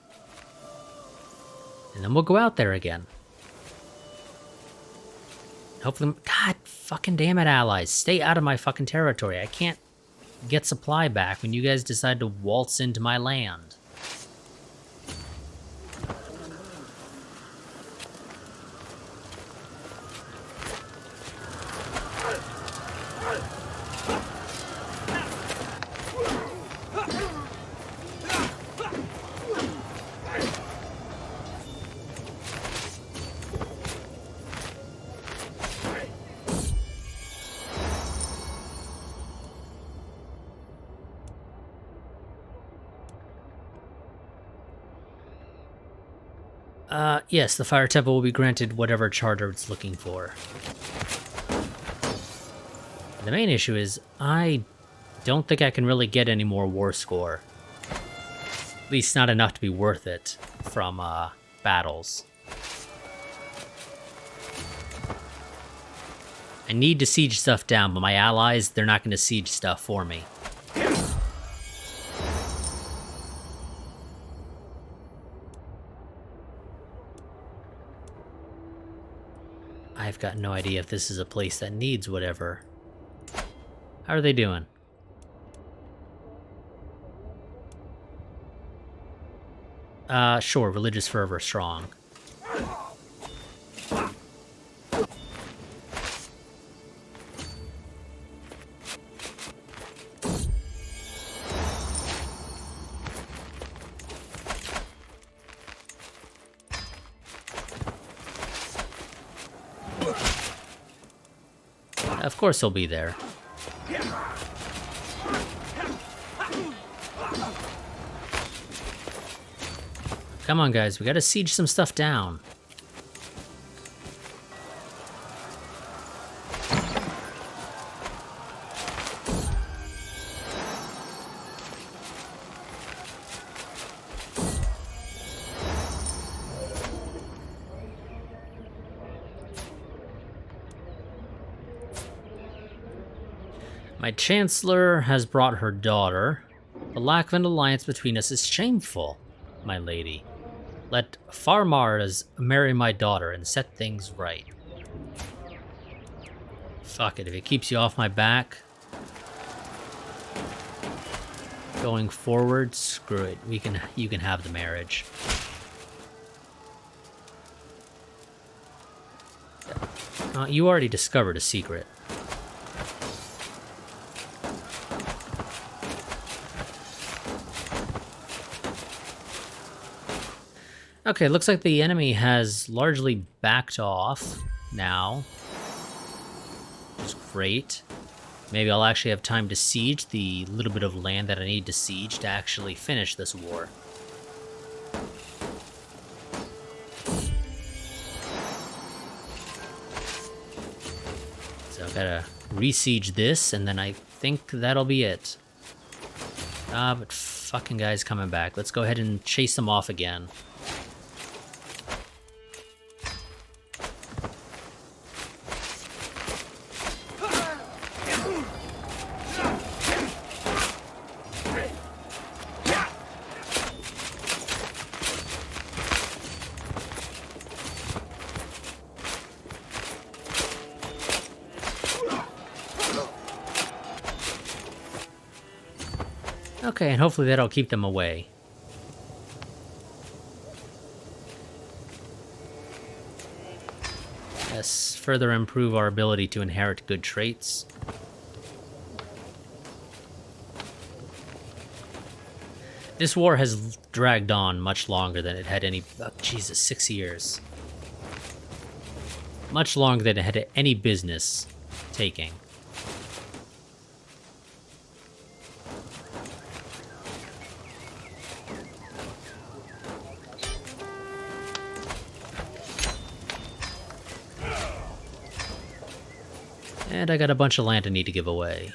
And then we'll go out there again. Hopefully, God fucking damn it, allies. Stay out of my fucking territory. I can't get supply back when you guys decide to waltz into my land. Yes, the Fire Temple will be granted whatever charter it's looking for. The main issue is, I don't think I can really get any more war score. At least not enough to be worth it from, battles. I need to siege stuff down, but my allies, they're not going to siege stuff for me. I've got no idea if this is a place that needs whatever. How are they doing? Sure, religious fervor strong. Of course he'll be there. Come on, guys. We gotta siege some stuff down. My Chancellor has brought her daughter. The lack of an alliance between us is shameful, my lady. Let Farmars marry my daughter and set things right. Fuck it, if it keeps you off my back going forward, screw it. You can have the marriage. You already discovered a secret. Okay, looks like the enemy has largely backed off now. Which is great. Maybe I'll actually have time to siege the little bit of land that I need to siege to actually finish this war. So I've gotta re-siege this, and then I think that'll be it. But fucking guy's coming back. Let's go ahead and chase them off again. Okay, and hopefully that'll keep them away. Yes, further improve our ability to inherit good traits. This war has dragged on much longer than it had any... Oh, Jesus, 6 years. Much longer than it had any business taking. And I got a bunch of land I need to give away.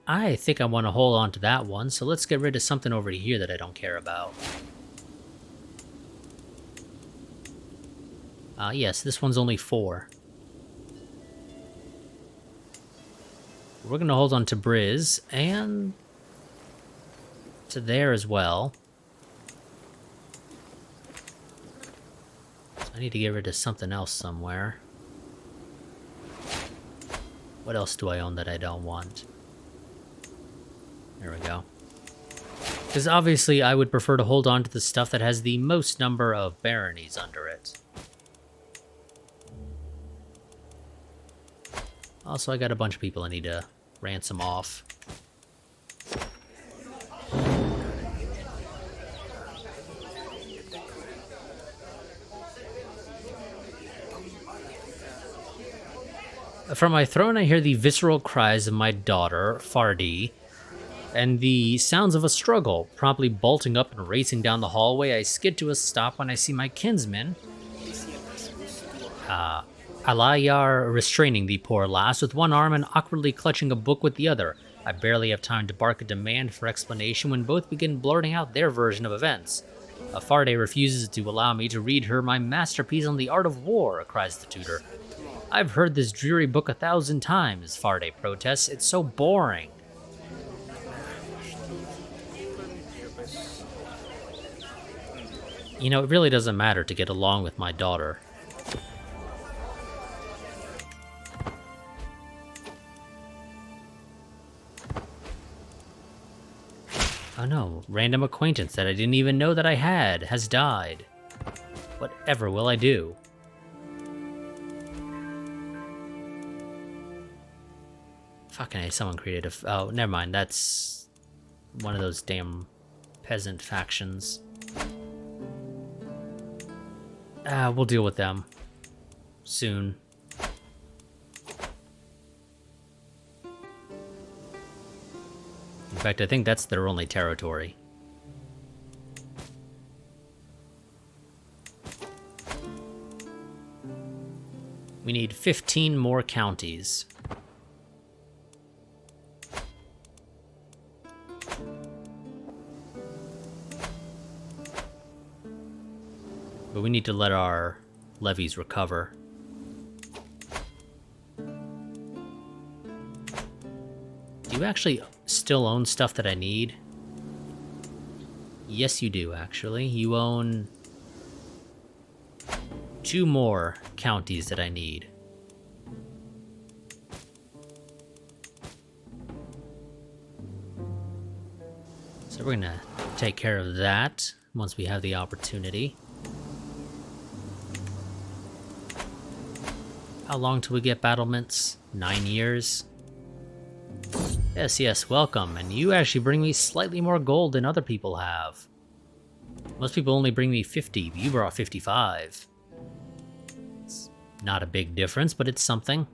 I think I want to hold on to that one, so let's get rid of something over here that I don't care about. Yes, this one's only 4. We're going to hold on to Briz, and to there as well. So I need to get rid of something else somewhere. What else do I own that I don't want? There we go. Because obviously I would prefer to hold on to the stuff that has the most number of baronies under it. Also, I got a bunch of people I need to ransom off. From my throne I hear the visceral cries of my daughter, Fardi, and the sounds of a struggle. Promptly bolting up and racing down the hallway, I skid to a stop when I see my kinsman, Alayar, restraining the poor lass with one arm and awkwardly clutching a book with the other. I barely have time to bark a demand for explanation when both begin blurting out their version of events. Fardi refuses to allow me to read her my masterpiece on the art of war, cries the tutor. I've heard this dreary book 1,000 times, Fardi protests. It's so boring. You know, it really doesn't matter to get along with my daughter. Oh no, random acquaintance that I didn't even know that I had has died. Whatever will I do? Fucking A, someone created a... Oh, never mind, that's one of those damn peasant factions. We'll deal with them soon. In fact, I think that's their only territory. We need 15 more counties. But we need to let our levies recover. Do you actually still own stuff that I need? Yes, you do, actually. You own 2 more counties that I need. So we're gonna take care of that once we have the opportunity. How long till we get battlements? 9 years? Yes, yes, welcome. And you actually bring me slightly more gold than other people have. Most people only bring me 50, but you brought 55. It's not a big difference, but it's something.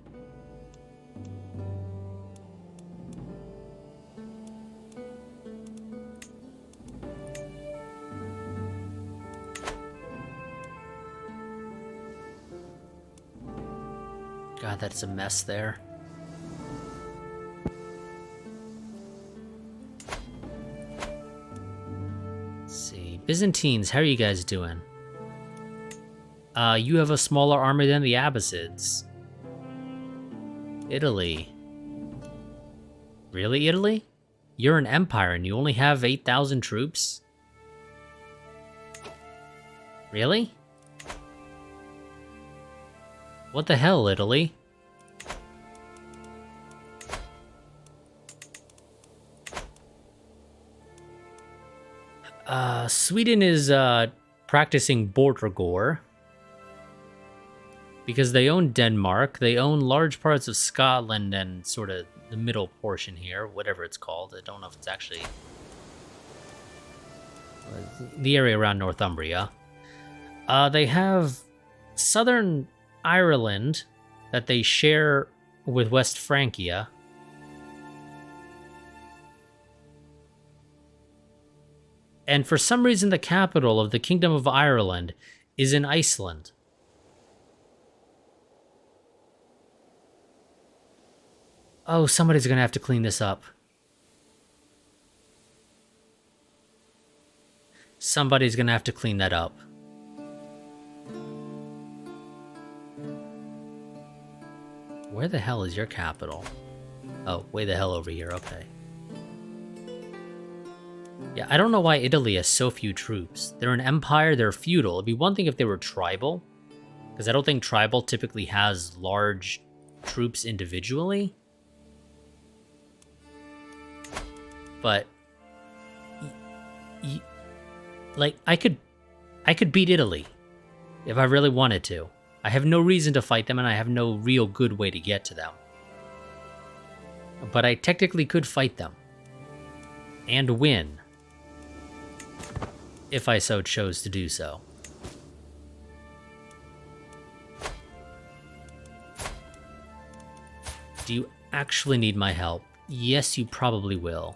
God, that's a mess there. Let's see. Byzantines, how are you guys doing? You have a smaller army than the Abbasids. Italy. Really, Italy? You're an empire and you only have 8,000 troops? Really? What the hell, Italy? Sweden is practicing border gore. Because they own Denmark, they own large parts of Scotland and sort of the middle portion here, whatever it's called. I don't know if it's actually the area around Northumbria. They have southern Ireland that they share with West Francia. And for some reason, the capital of the Kingdom of Ireland is in Iceland. Oh, somebody's going to have to clean this up. Somebody's going to have to clean that up. Where the hell is your capital? Oh, way the hell over here, okay. Yeah, I don't know why Italy has so few troops. They're an empire, they're feudal. It'd be one thing if they were tribal, because I don't think tribal typically has large troops individually. But like I could beat Italy if I really wanted to. I have no reason to fight them and I have no real good way to get to them. But I technically could fight them and win if I so chose to do so. Do you actually need my help? Yes, you probably will.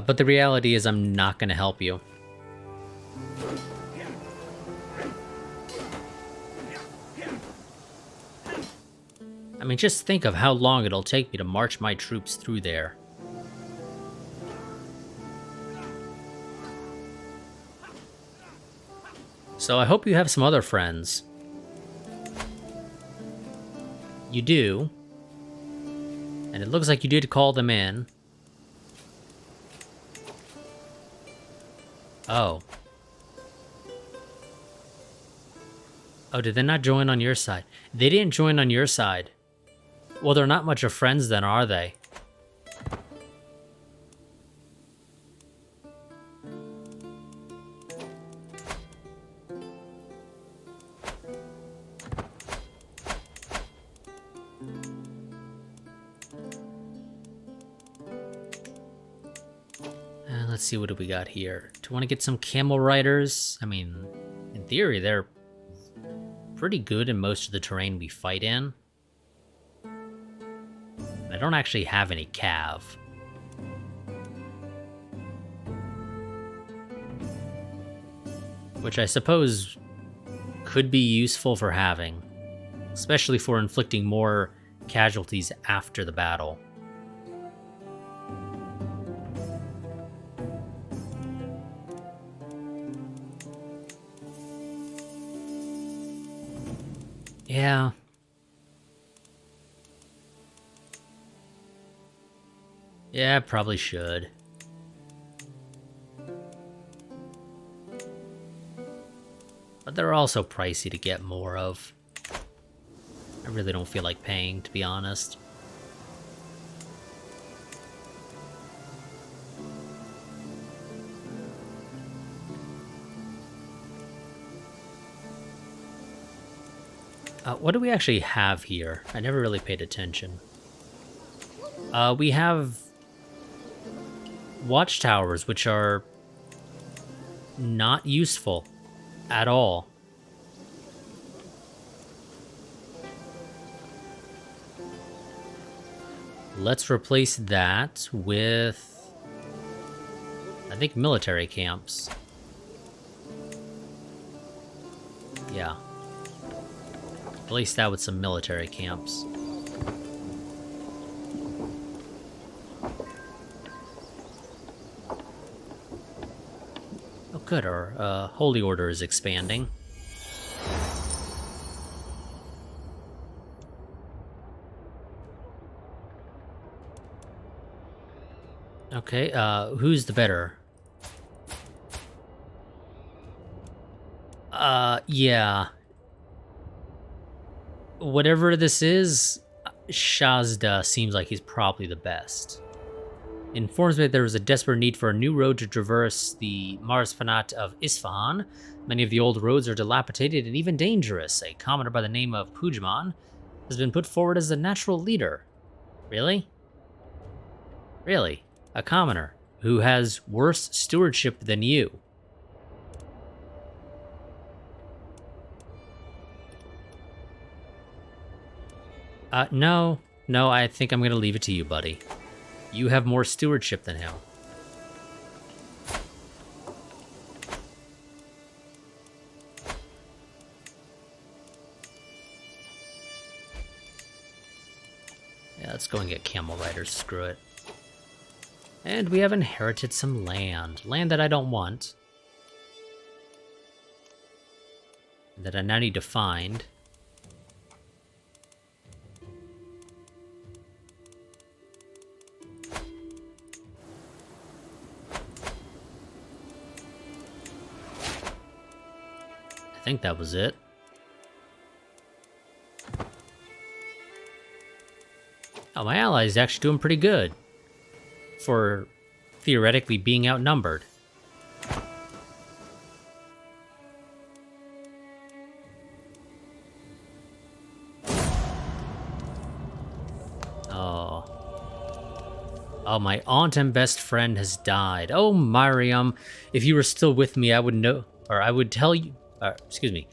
But the reality is I'm not going to help you. I mean, just think of how long it'll take me to march my troops through there. So I hope you have some other friends. You do. And it looks like you did call them in. Oh. Oh, did they not join on your side? They didn't join on your side. Well, they're not much of friends then, are they? Let's see, what do we got here? Do you want to get some camel riders? I mean, in theory, they're pretty good in most of the terrain we fight in. I don't actually have any cav. Which I suppose could be useful for having, especially for inflicting more casualties after the battle. Yeah. Yeah, I probably should. But they're also pricey to get more of. I really don't feel like paying, to be honest. What do we actually have here? I never really paid attention. We have watchtowers, which are not useful at all. Let's replace that with, I think, military camps. Yeah. Replace that with some military camps. Oh, good. Our Holy Order is expanding. Okay, who's the better? Yeah. Whatever this is, Shazda seems like he's probably the best. Informs me that there was a desperate need for a new road to traverse the Marsfanat of Isfahan. Many of the old roads are dilapidated and even dangerous. A commoner by the name of Pujman has been put forward as the natural leader. Really? Really? A commoner who has worse stewardship than you. No. No, I think I'm going to leave it to you, buddy. You have more stewardship than him. Yeah, let's go and get camel riders, screw it. And we have inherited some land. Land that I don't want. That I now need to find. I think that was it. Oh, my ally is actually doing pretty good. For theoretically being outnumbered. Oh. Oh, my aunt and best friend has died. Oh, Mariam, if you were still with me, I would know, or I would tell you, excuse me.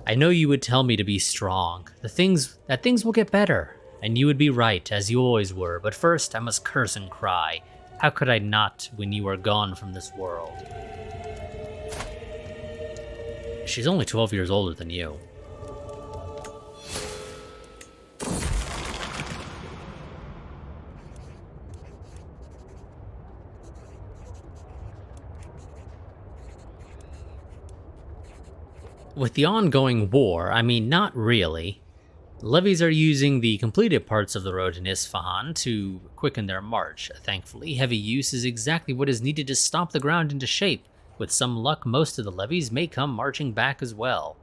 I know you would tell me to be strong. Things will get better. And you would be right, as you always were. But first, I must curse and cry. How could I not when you are gone from this world? She's only 12 years older than you. With the ongoing war, I mean, not really. Levies are using the completed parts of the road in Isfahan to quicken their march. Thankfully, heavy use is exactly what is needed to stomp the ground into shape. With some luck, most of the levies may come marching back as well.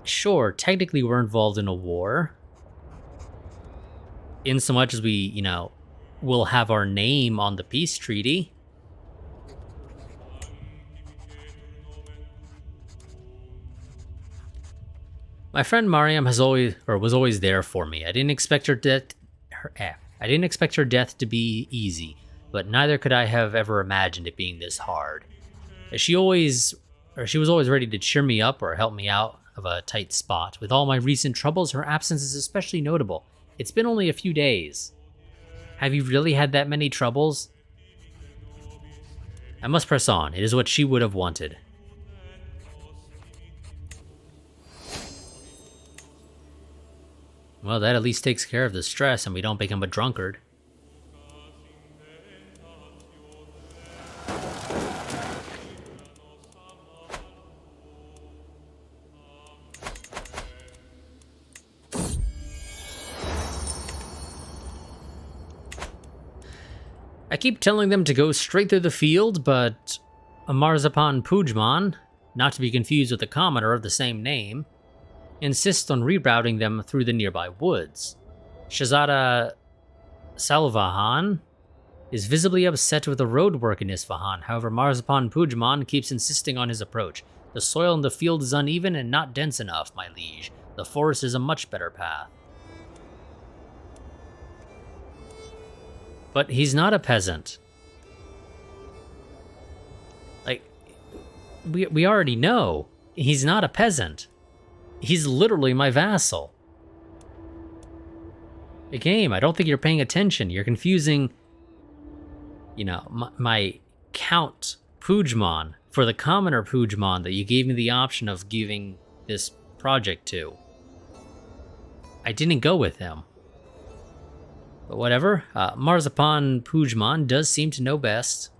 Sure, technically we're involved in a war. In so much as we, will have our name on the peace treaty. My friend Mariam was always there for me. I didn't expect her death to be easy, but neither could I have ever imagined it being this hard. She was always ready to cheer me up or help me out of a tight spot. With all my recent troubles, her absence is especially notable. It's been only a few days. Have you really had that many troubles? I must press on. It is what she would have wanted. Well, that at least takes care of the stress and we don't become a drunkard. I keep telling them to go straight through the field, but Marzapan Pujman, not to be confused with a commoner of the same name, insists on rerouting them through the nearby woods. Shahzada Salvahan is visibly upset with the road work in Isfahan. However, Marzapan Pujman keeps insisting on his approach. The soil in the field is uneven and not dense enough, my liege. The forest is a much better path. But he's not a peasant. Like, we already know. He's not a peasant. He's literally my vassal. The game, I don't think you're paying attention. You're confusing, my Count Pujman for the commoner Pujman that you gave me the option of giving this project to. I didn't go with him. But whatever, Marzapan Pujman does seem to know best.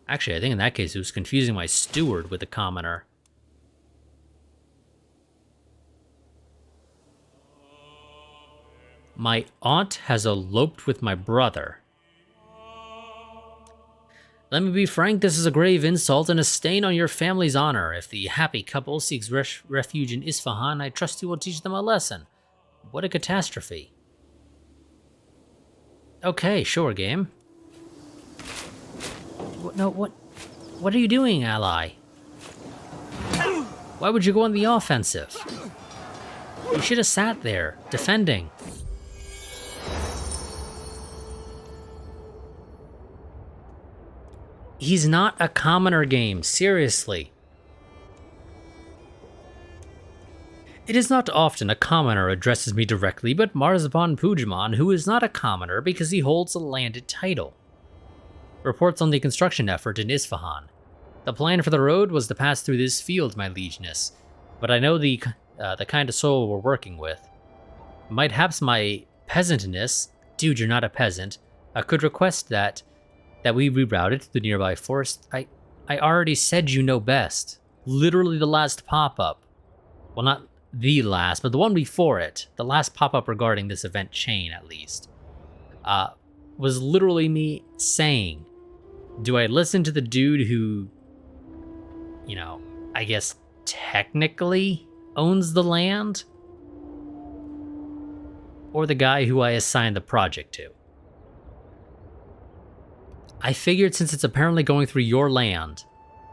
Actually, I think in that case it was confusing my steward with the commoner. My aunt has eloped with my brother. Let me be frank, this is a grave insult and a stain on your family's honor. If the happy couple seeks refuge in Isfahan, I trust you will teach them a lesson. What a catastrophe. Okay, sure, game. What are you doing, ally? Why would you go on the offensive? You should have sat there, defending. He's not a commoner, game, seriously. It is not often a commoner addresses me directly, but Marzaban Pujman, who is not a commoner because he holds a landed title, reports on the construction effort in Isfahan. The plan for the road was to pass through this field, my liegeness, but I know the kind of soil we're working with. Might-haps my peasantness, dude, you're not a peasant, could request that we reroute it to the nearby forest. I already said you know best. Literally the last pop-up. Well, not the last, but the one before it. The last pop-up regarding this event chain, at least. Was literally me saying, do I listen to the dude who, you know, I guess technically owns the land? Or the guy who I assigned the project to? I figured since it's apparently going through your land,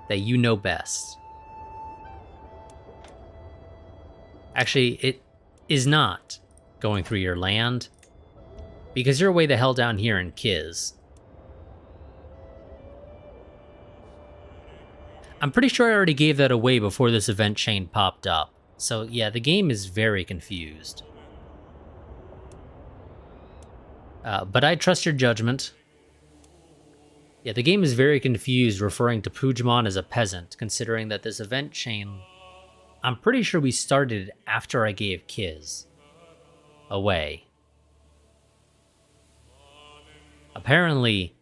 that you know best. Actually, it is not going through your land, because you're way the hell down here in Kiz. I'm pretty sure I already gave that away before this event chain popped up, so yeah, the game is very confused. But I trust your judgment. Yeah, the game is very confused referring to Pujman as a peasant, considering that this event chain, I'm pretty sure we started after I gave Kiz away. Apparently,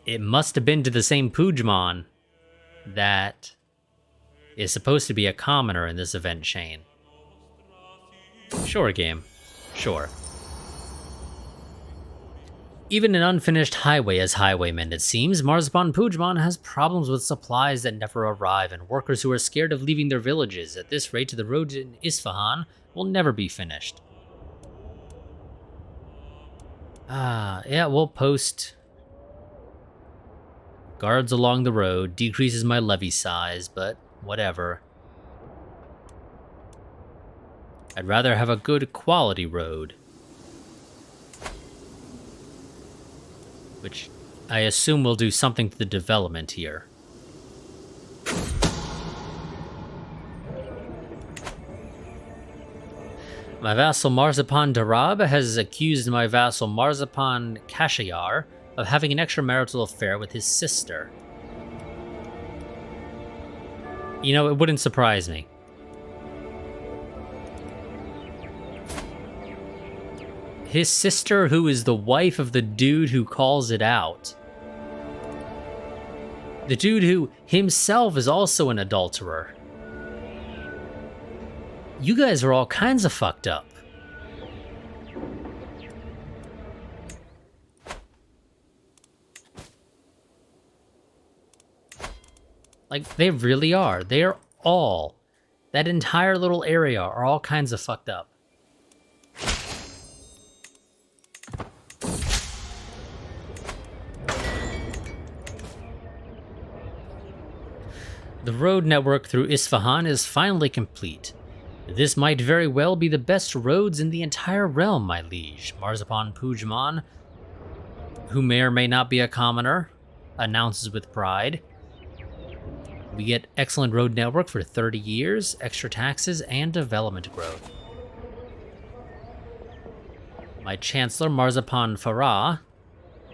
it must have been to the same Pujman that is supposed to be a commoner in this event chain. Sure, game. Sure. Even an unfinished highway has highwaymen, it seems. Marzaban Pujman has problems with supplies that never arrive and workers who are scared of leaving their villages. At this rate, the road in Isfahan will never be finished. Yeah, we'll post guards along the road. Decreases my levy size, but whatever. I'd rather have a good quality road. Which I assume will do something to the development here. My vassal Marzapan Darab has accused my vassal Marzapan Kashayar of having an extramarital affair with his sister. You know, it wouldn't surprise me. His sister, who is the wife of the dude who calls it out. The dude who himself is also an adulterer. You guys are all kinds of fucked up. Like, they really are. They're all, that entire little area are all kinds of fucked up. The road network through Isfahan is finally complete. This might very well be the best roads in the entire realm, my liege. Marzaban Pujman, who may or may not be a commoner, announces with pride. We get excellent road network for 30 years, extra taxes, and development growth. My Chancellor, Marzapan Farah,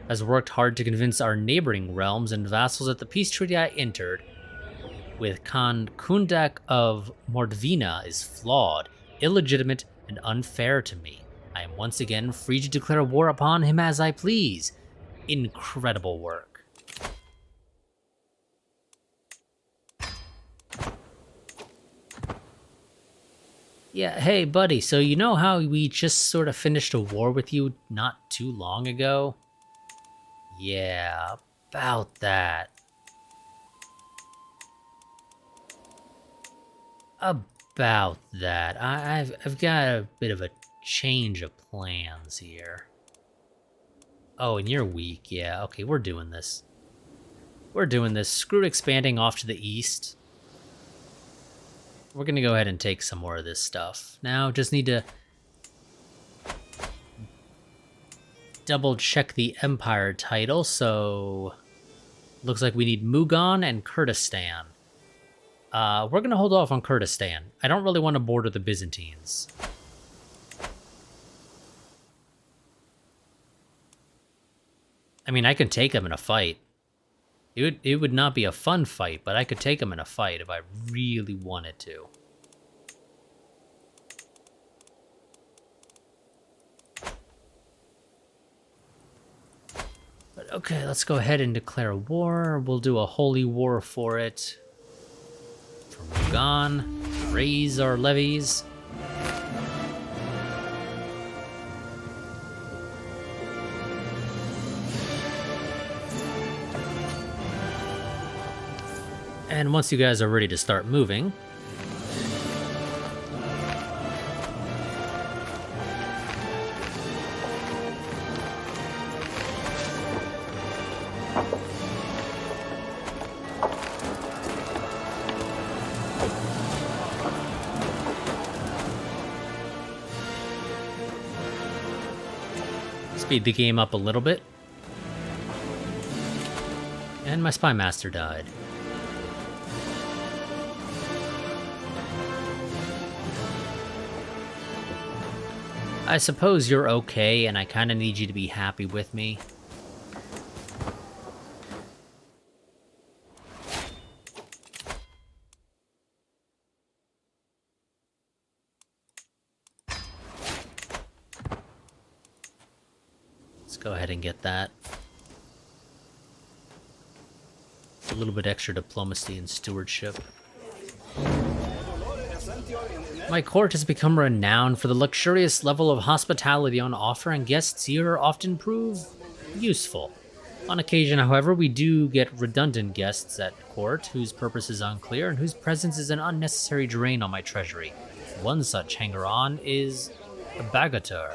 has worked hard to convince our neighboring realms and vassals that the peace treaty I entered with Khan Kundak of Mordvina is flawed, illegitimate, and unfair to me. I am once again free to declare war upon him as I please. Incredible work. Yeah, hey buddy, so you know how we just sort of finished a war with you not too long ago? Yeah, about that? About that. I've got a bit of a change of plans here. Oh, and you're weak. Yeah, okay, we're doing this. We're doing this. Screw expanding off to the east. We're gonna go ahead and take some more of this stuff. Now, just need to double check the Empire title, so looks like we need Mughal and Kurdistan. We're gonna hold off on Kurdistan. I don't really want to border the Byzantines. I mean, I can take them in a fight. It would not be a fun fight, but I could take them in a fight if I really wanted to. But okay, let's go ahead and declare war. We'll do a holy war for it. For Mughal, raise our levies. And once you guys are ready to start moving, speed the game up a little bit. And my spy master died. I suppose you're okay, and I kind of need you to be happy with me. Let's go ahead and get that. A little bit extra diplomacy and stewardship. My court has become renowned for the luxurious level of hospitality on offer, and guests here often prove useful. On occasion, however, we do get redundant guests at court whose purpose is unclear and whose presence is an unnecessary drain on my treasury. One such hanger-on is a Bagatur,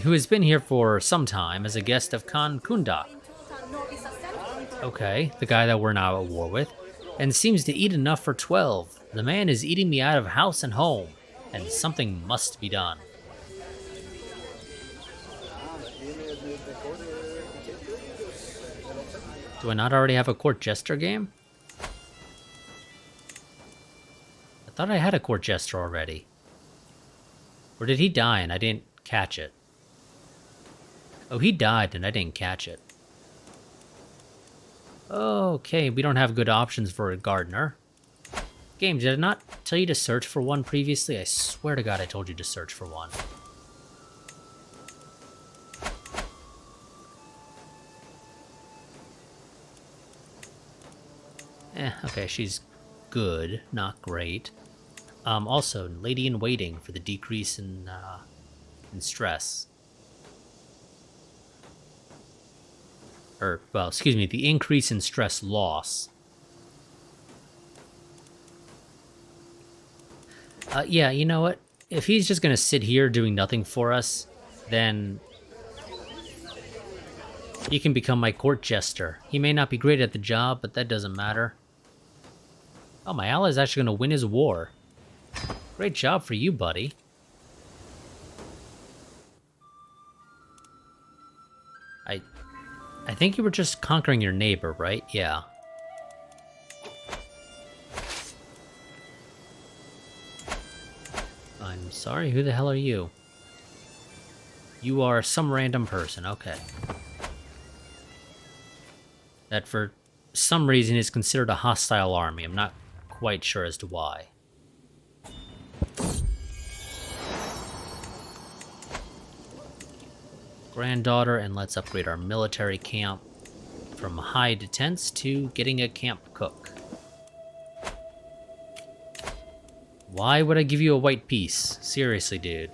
who has been here for some time as a guest of Khan Kundak. Okay, the guy that we're now at war with, and seems to eat enough for 12. The man is eating me out of house and home, and something must be done. Do I not already have a court jester game? I thought I had a court jester already. Or did he die and I didn't catch it? Oh, he died and I didn't catch it. Okay, we don't have good options for a gardener. Game, did I not tell you to search for one previously? I swear to God I told you to search for one. Okay, she's good, not great. Also, Lady in Waiting for the decrease in stress. Well, excuse me, the increase in stress loss. Yeah, you know what? If he's just gonna sit here doing nothing for us, then he can become my court jester. He may not be great at the job, but that doesn't matter. Oh, my ally is actually gonna win his war. Great job for you, buddy. I think you were just conquering your neighbor, right? Yeah. I'm sorry, who the hell are you? You are some random person, okay. That for some reason is considered a hostile army. I'm not quite sure as to why. Granddaughter, and let's upgrade our military camp from high detents to getting a camp cook. Why would I give you a white piece? Seriously, dude.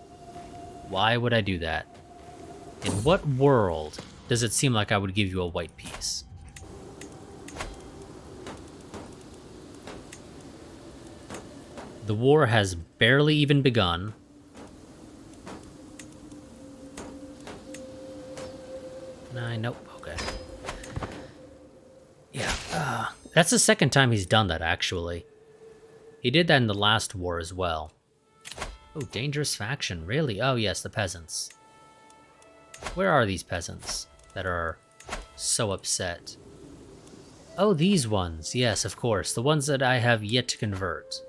Why would I do that? In what world does it seem like I would give you a white piece? The war has barely even begun. Nope, okay. Yeah, that's the second time he's done that, actually. He did that in the last war as well. Oh, dangerous faction, really? Oh yes, the peasants. Where are these peasants that are so upset? Oh, these ones. Yes, of course. The ones that I have yet to convert.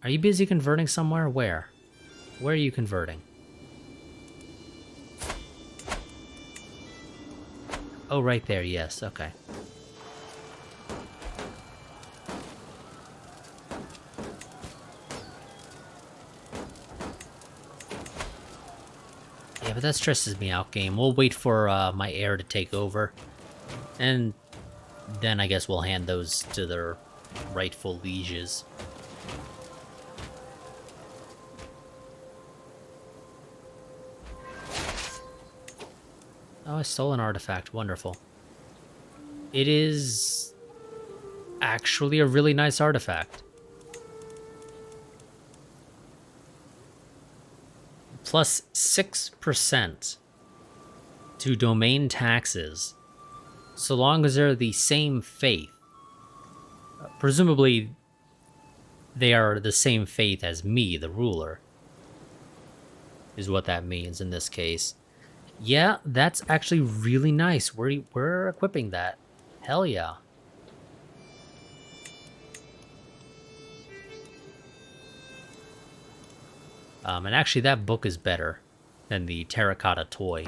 Are you busy converting somewhere? Where? Where are you converting? Oh, right there. Yes, okay. Yeah, but that stresses me out, game. We'll wait for my heir to take over. And then I guess we'll hand those to their rightful lieges. Oh, I stole an artifact. Wonderful. It is actually a really nice artifact. Plus 6% to domain taxes, so long as they're the same faith. Presumably, they are the same faith as me, the ruler, is what that means in this case. Yeah, that's actually really nice. We're equipping that. Hell yeah. And actually, that book is better than the terracotta toy.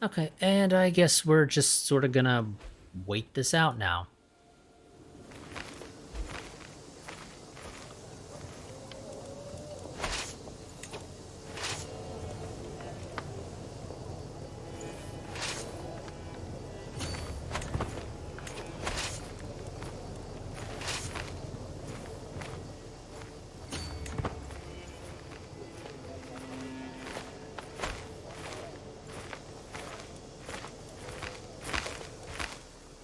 Okay, and I guess we're just sort of gonna wait this out now.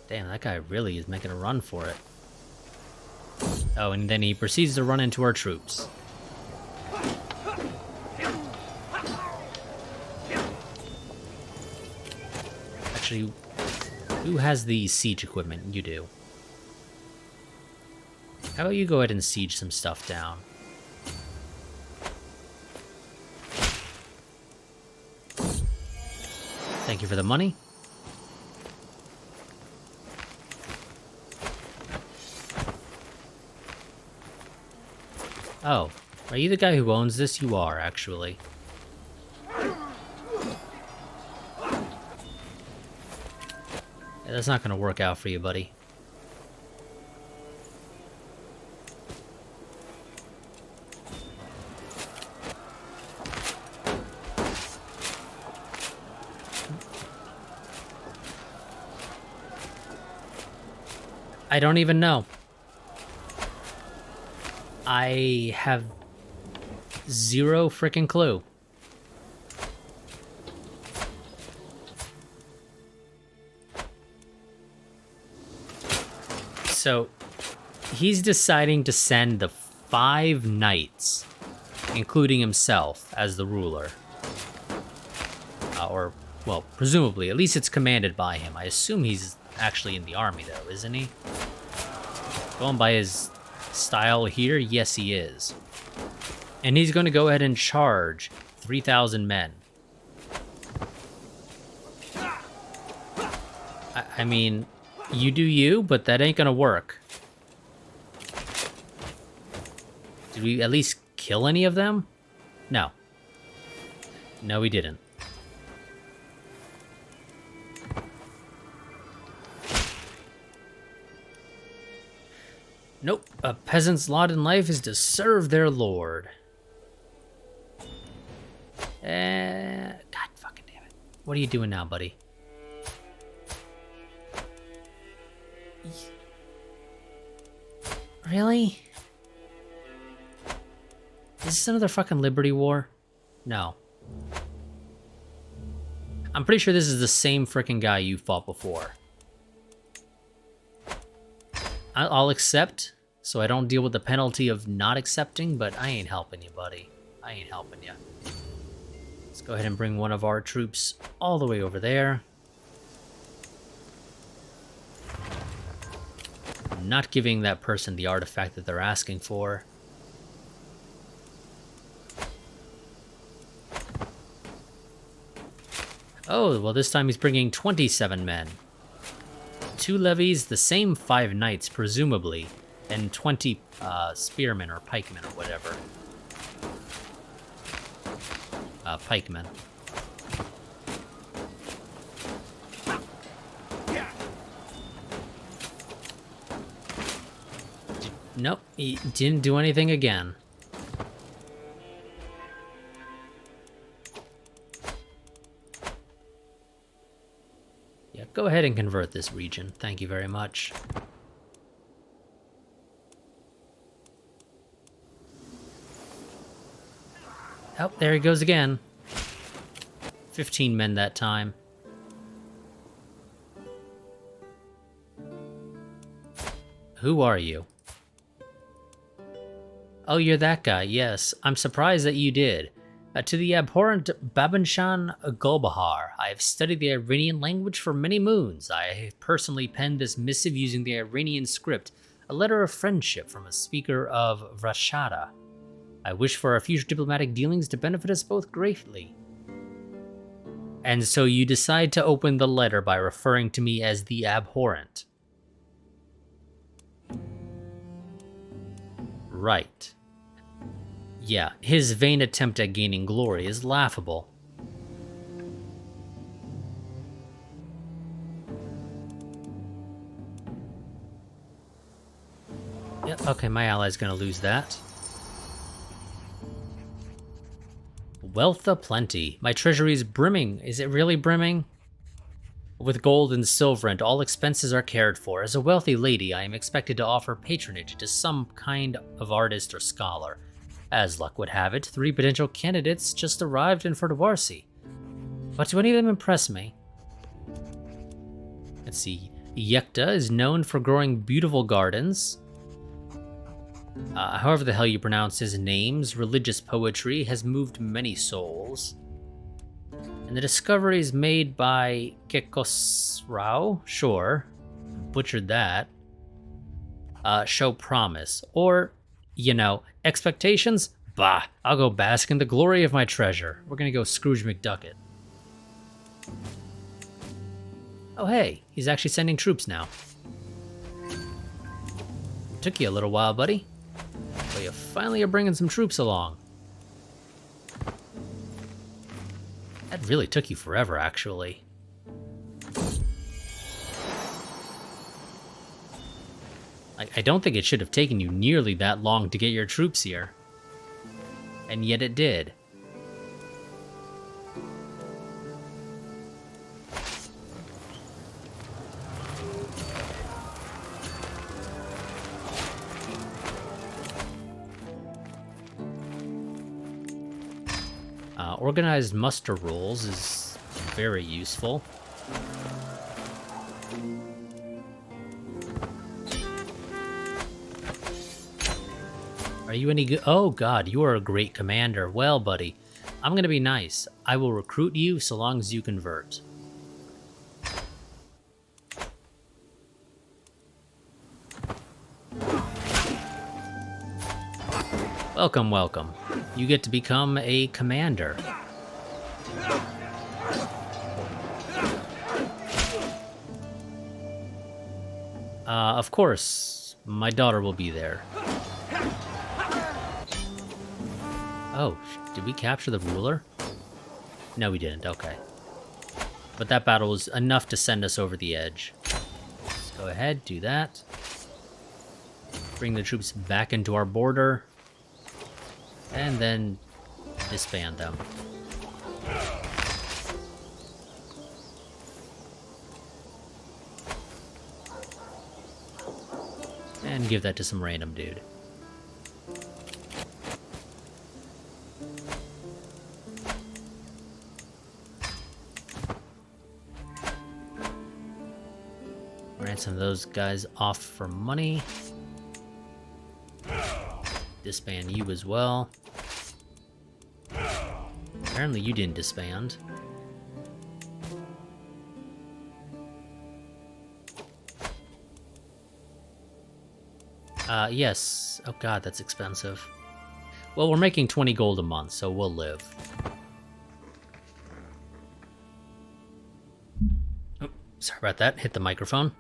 Damn, that guy really is making a run for it. Oh, and then he proceeds to run into our troops. Actually, who has the siege equipment? You do. How about you go ahead and siege some stuff down? Thank you for the money. Oh, are you the guy who owns this? You are, actually. Yeah, that's not gonna work out for you, buddy. I don't even know. I have zero freaking clue. So, he's deciding to send the 5 knights, including himself, as the ruler. Or, well, presumably, at least it's commanded by him. I assume he's actually in the army, though, isn't he? Going by his style here, yes he is. And he's going to go ahead and charge 3,000 men. I mean, you do you, but that ain't gonna work. Did we at least kill any of them? No. No, we didn't. Nope. A peasant's lot in life is to serve their lord. God fucking damn it. What are you doing now, buddy? Really? Is this another fucking Liberty War? No. I'm pretty sure this is the same frickin' guy you fought before. I'll accept, so I don't deal with the penalty of not accepting, but I ain't helping you, buddy. I ain't helping you. Let's go ahead and bring one of our troops all the way over there. I'm not giving that person the artifact that they're asking for. Oh, well, this time he's bringing 27 men. 2 levies, the same 5 knights, presumably, and 20 spearmen or pikemen or whatever. Pikemen. Nope, he didn't do anything again. Yeah, go ahead and convert this region. Thank you very much. Oh, there he goes again. 15 men that time. Who are you? Oh, you're that guy, yes. I'm surprised that you did. To the abhorrent Babanshan Gulbahar, I have studied the Iranian language for many moons. I have personally penned this missive using the Iranian script, a letter of friendship from a speaker of Vrashada. I wish for our future diplomatic dealings to benefit us both greatly. And so you decide to open the letter by referring to me as the abhorrent. Right. Yeah, his vain attempt at gaining glory is laughable. Yeah, okay, my ally's gonna lose that. Wealth aplenty. My treasury is brimming. Is it really brimming? With gold and silver, and all expenses are cared for. As a wealthy lady, I am expected to offer patronage to some kind of artist or scholar. As luck would have it, 3 potential candidates just arrived in Fordovarsi. But do any of them impress me? Let's see. Yekta is known for growing beautiful gardens. However the hell you pronounce his name's religious poetry has moved many souls. And the discoveries made by Kekosrao, sure, butchered that, show promise. Or, you know, expectations? Bah, I'll go bask in the glory of my treasure. We're gonna go Scrooge McDuck it. Oh hey, he's actually sending troops now. Took you a little while, buddy. But you finally are bringing some troops along. That really took you forever, actually. I don't think it should have taken you nearly that long to get your troops here. And yet it did. Organized muster rules is very useful. Are you any good? Oh god, you are a great commander. Well, buddy, I'm gonna be nice. I will recruit you so long as you convert. Welcome, welcome. You get to become a commander. Of course, my daughter will be there. Oh, did we capture the ruler? No, we didn't, okay. But that battle was enough to send us over the edge. Let's go ahead, do that. Bring the troops back into our border. And then disband them. And give that to some random dude. Ransom those guys off for money. Disband you as well. Apparently you didn't disband. Yes. Oh god, that's expensive. Well, we're making 20 gold a month, so we'll live. Oh, sorry about that. Hit the microphone.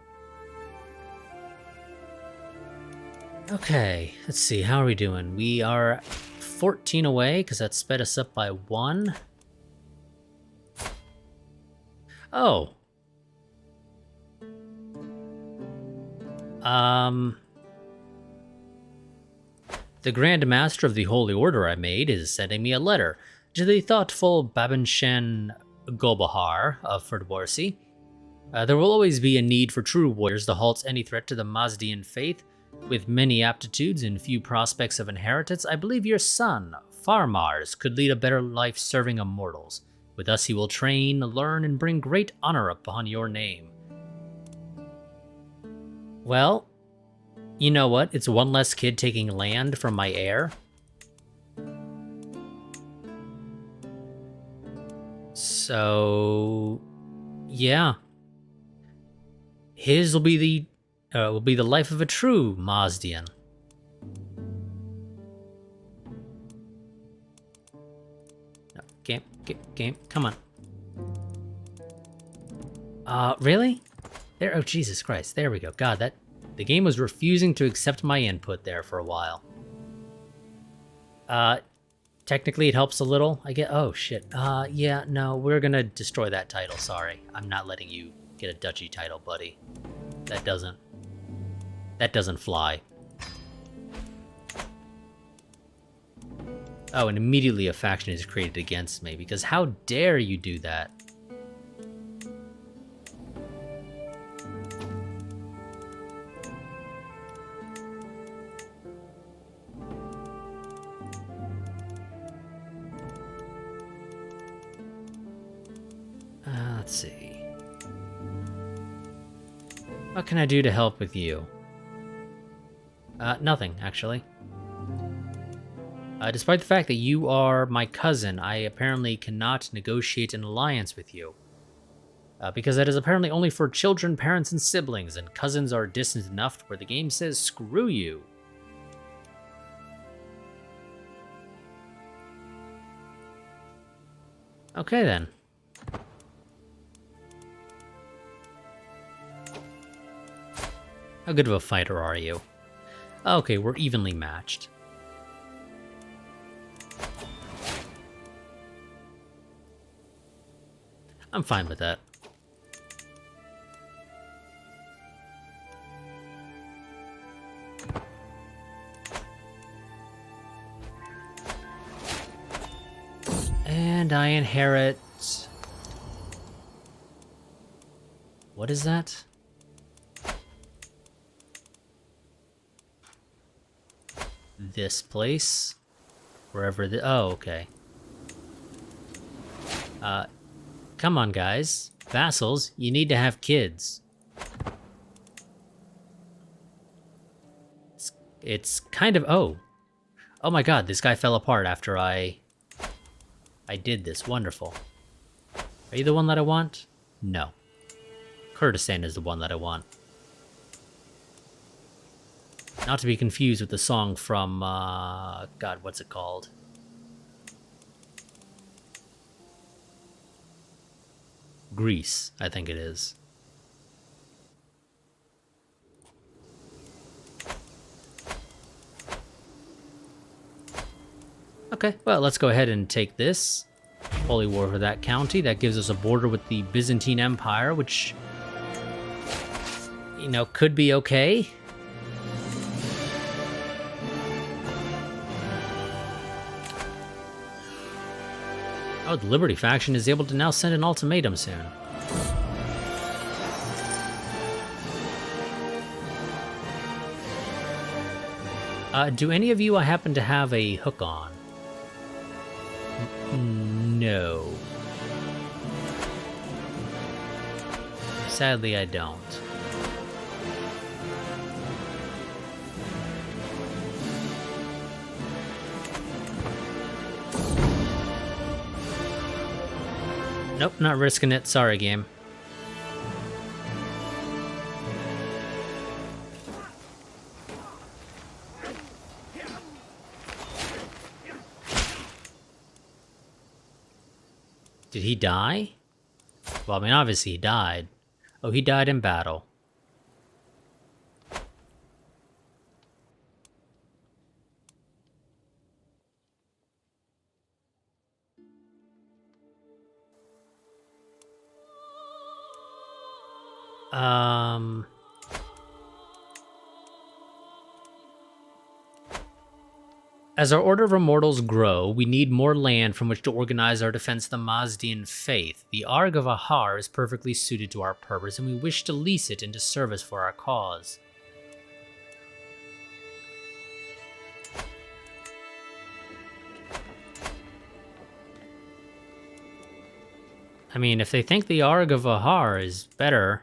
Okay, let's see. How are we doing? We are 14 away, because that sped us up by 1. Oh. The Grand Master of the Holy Order I made is sending me a letter to the thoughtful Babanshan Gobahar of Ferdwarsi. There will always be a need for true warriors to halt any threat to the Mazdian faith. With many aptitudes and few prospects of inheritance, I believe your son, Farmars, could lead a better life serving immortals. With us he will train, learn, and bring great honor upon your name. Well, you know what? It's one less kid taking land from my heir. So, yeah. His will be the life of a true Mazdian. No, game, come on. Really? There, oh Jesus Christ, there we go. God, the game was refusing to accept my input there for a while. Technically it helps a little. Oh shit. Yeah, no, we're gonna destroy that title, sorry. I'm not letting you get a duchy title, buddy. That doesn't fly. Oh, and immediately a faction is created against me, because how dare you do that? Let's see. What can I do to help with you? Nothing, actually. Despite the fact that you are my cousin, I apparently cannot negotiate an alliance with you. Because that is apparently only for children, parents, and siblings, and cousins are distant enough where the game says, screw you. Okay, then. How good of a fighter are you? Okay, we're evenly matched. I'm fine with that. And I inherit... What is that? This place? Wherever the... Oh, okay. Come on, guys. Vassals, you need to have kids. It's kind of... Oh. Oh my god, this guy fell apart after I did this. Wonderful. Are you the one that I want? No. Kurdistan is the one that I want. Not to be confused with the song from, God, what's it called? Greece, I think it is. Okay, well, let's go ahead and take this. Holy War for that county. That gives us a border with the Byzantine Empire, which, you know, could be okay. Oh, the Liberty faction is able to now send an ultimatum soon. Do any of you happen to have a hook on? No. Sadly, I don't. Nope, not risking it. Sorry, game. Did he die? Well, I mean, obviously he died. Oh, he died in battle. As our Order of Immortals grow, we need more land from which to organize our defense of the Mazdian faith. The Arg of Ahar is perfectly suited to our purpose, and we wish to lease it into service for our cause. I mean, if they think the Arg of Ahar is better,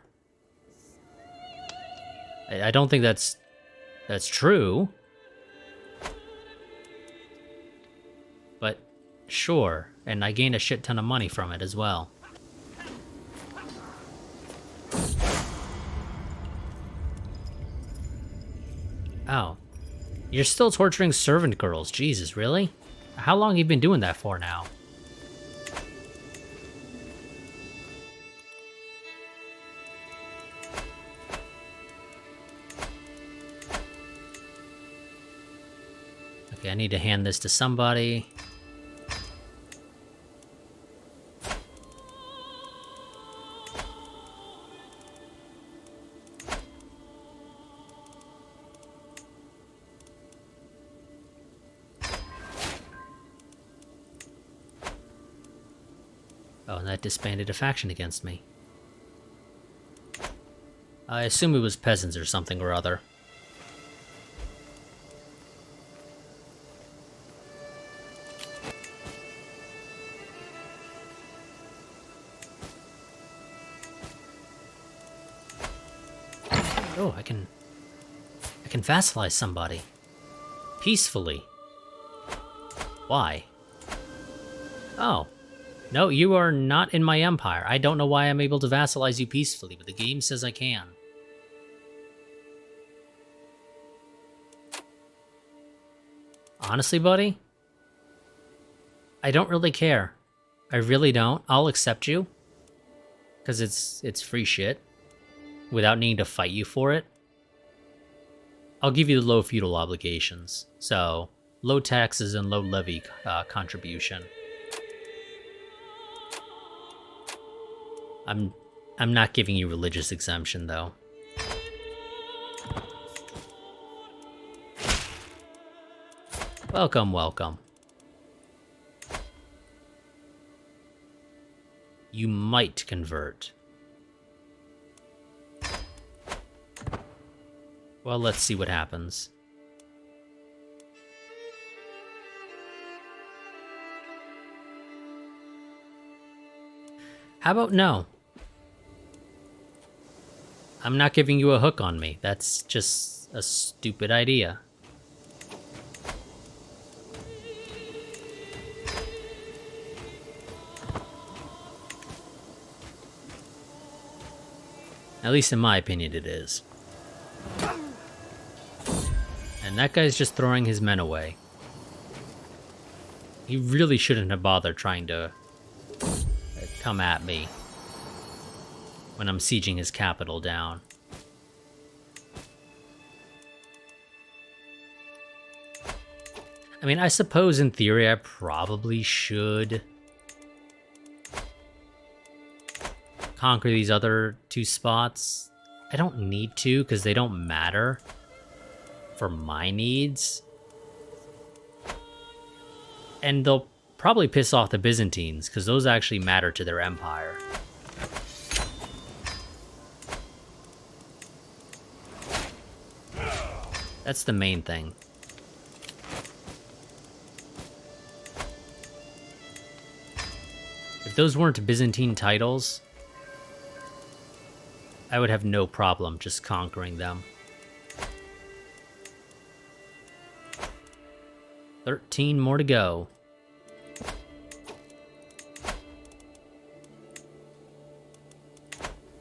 I don't think that's true. But sure, and I gained a shit ton of money from it as well. Oh. You're still torturing servant girls. Jesus, really? How long have you been doing that for now? Okay, I need to hand this to somebody. Oh, and that disbanded a faction against me. I assume it was peasants or something or other. Oh, I can vassalize somebody. Peacefully. Why? Oh. No, you are not in my empire. I don't know why I'm able to vassalize you peacefully, but the game says I can. Honestly, buddy, I don't really care. I really don't. I'll accept you. Because it's free shit. Without needing to fight you for it. I'll give you the low feudal obligations. So, low taxes and low levy contribution. I'm not giving you religious exemption, though. Welcome, welcome. You might convert. Well, let's see what happens. How about no? I'm not giving you a hook on me. That's just a stupid idea. At least in my opinion it is. And that guy's just throwing his men away. He really shouldn't have bothered trying to come at me when I'm sieging his capital down. I mean, I suppose in theory I probably should conquer these other two spots. I don't need to because they don't matter for my needs. And they'll probably piss off the Byzantines, because those actually matter to their empire. That's the main thing. If those weren't Byzantine titles, I would have no problem just conquering them. 13 more to go.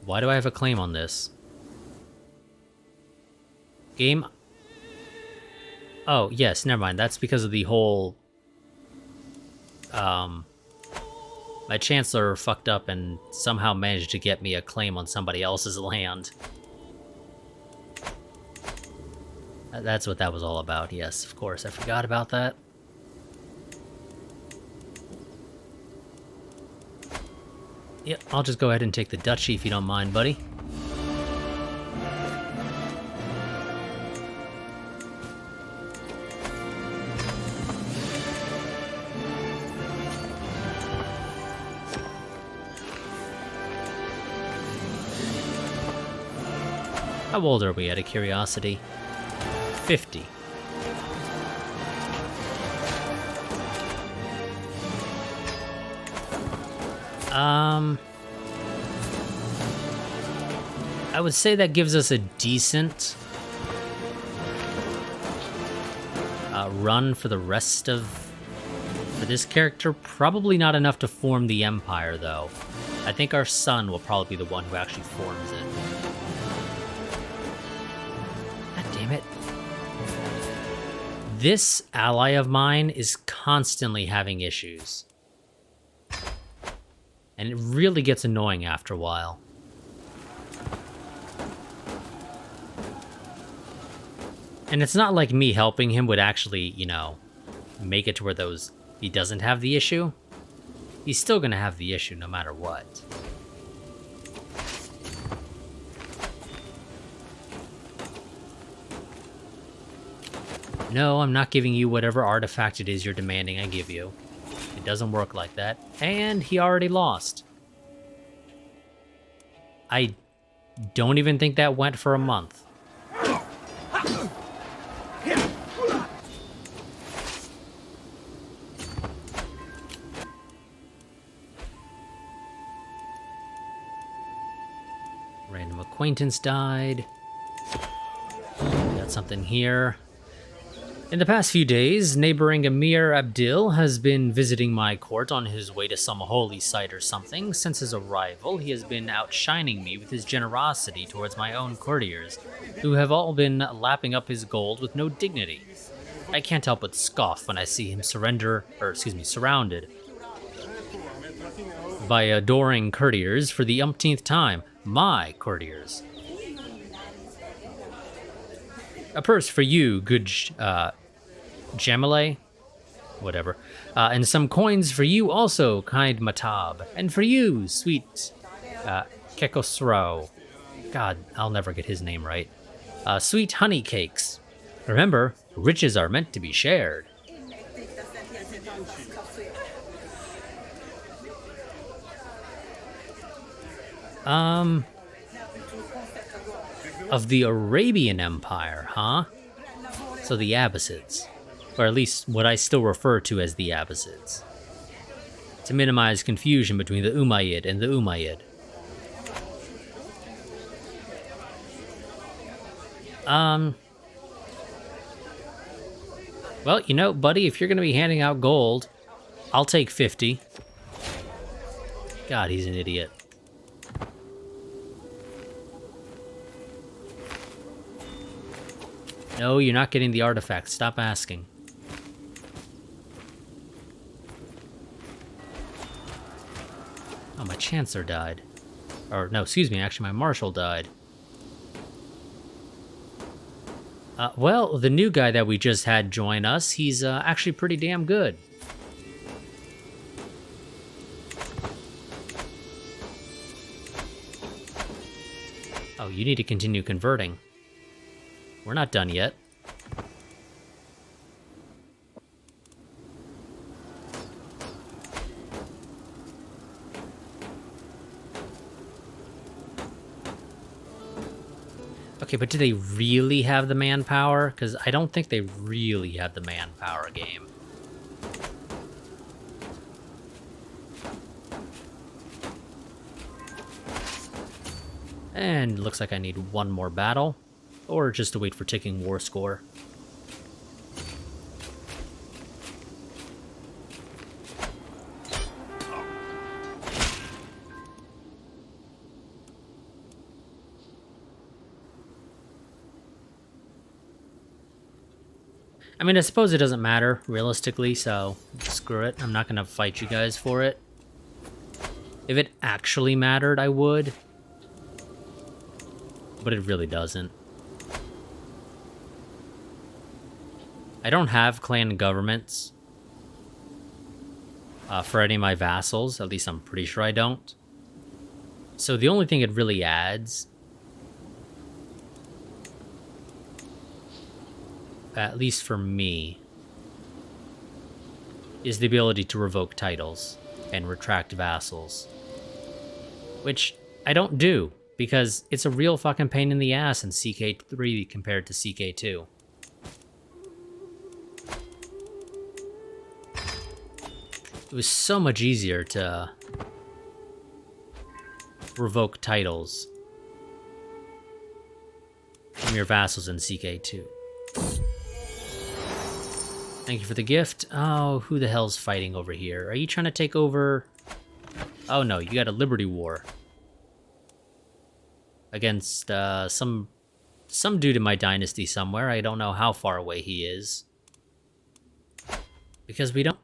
Why do I have a claim on this? Game... Oh, yes, never mind. That's because of the whole... my chancellor fucked up and somehow managed to get me a claim on somebody else's land. That's what that was all about. Yes, of course. I forgot about that. Yep, I'll just go ahead and take the duchy if you don't mind, buddy. How old are we, out of curiosity? 50. I would say that gives us a decent run for the rest of... for this character. Probably not enough to form the Empire, though. I think our son will probably be the one who actually forms it. Damn it. This ally of mine is constantly having issues. And it really gets annoying after a while. And it's not like me helping him would actually, you know, make it to where he doesn't have the issue. He's still gonna have the issue no matter what. No, I'm not giving you whatever artifact it is you're demanding I give you. It doesn't work like that. And he already lost. I don't even think that went for a month. Random acquaintance died. Got something here. In the past few days, neighboring Emir Abdil has been visiting my court on his way to some holy site or something. Since his arrival, he has been outshining me with his generosity towards my own courtiers, who have all been lapping up his gold with no dignity. I can't help but scoff when I see him surrounded by adoring courtiers for the umpteenth time. My courtiers. A purse for you, good Jamile? Whatever. And some coins for you also, kind Matab. And for you, sweet Kekosro. God, I'll never get his name right. Sweet honey cakes. Remember, riches are meant to be shared. Of the Arabian Empire, huh? So the Abbasids. Or at least what I still refer to as the Abbasids. To minimize confusion between the Umayyad and the Umayyad. Well, you know, buddy, if you're going to be handing out gold, I'll take 50. God, he's an idiot. No, you're not getting the artifact. Stop asking. Oh, my Chancellor died. Or, no, excuse me, actually my Marshal died. Well, the new guy that we just had join us, he's actually pretty damn good. Oh, you need to continue converting. We're not done yet. Okay, but do they really have the manpower? Because I don't think they really have the manpower game. And looks like I need one more battle, or just to wait for ticking war score. I mean, I suppose it doesn't matter, realistically, so screw it. I'm not going to fight you guys for it. If it actually mattered, I would. But it really doesn't. I don't have clan governments for any of my vassals. At least I'm pretty sure I don't. So the only thing it really adds, at least for me, is the ability to revoke titles and retract vassals. Which I don't do, because it's a real fucking pain in the ass in CK3 compared to CK2. It was so much easier to revoke titles from your vassals in CK2. Thank you for the gift. Oh, who the hell's fighting over here? Are you trying to take over? Oh no, you got a Liberty War. Against some dude in my dynasty somewhere. I don't know how far away he is. Because we don't...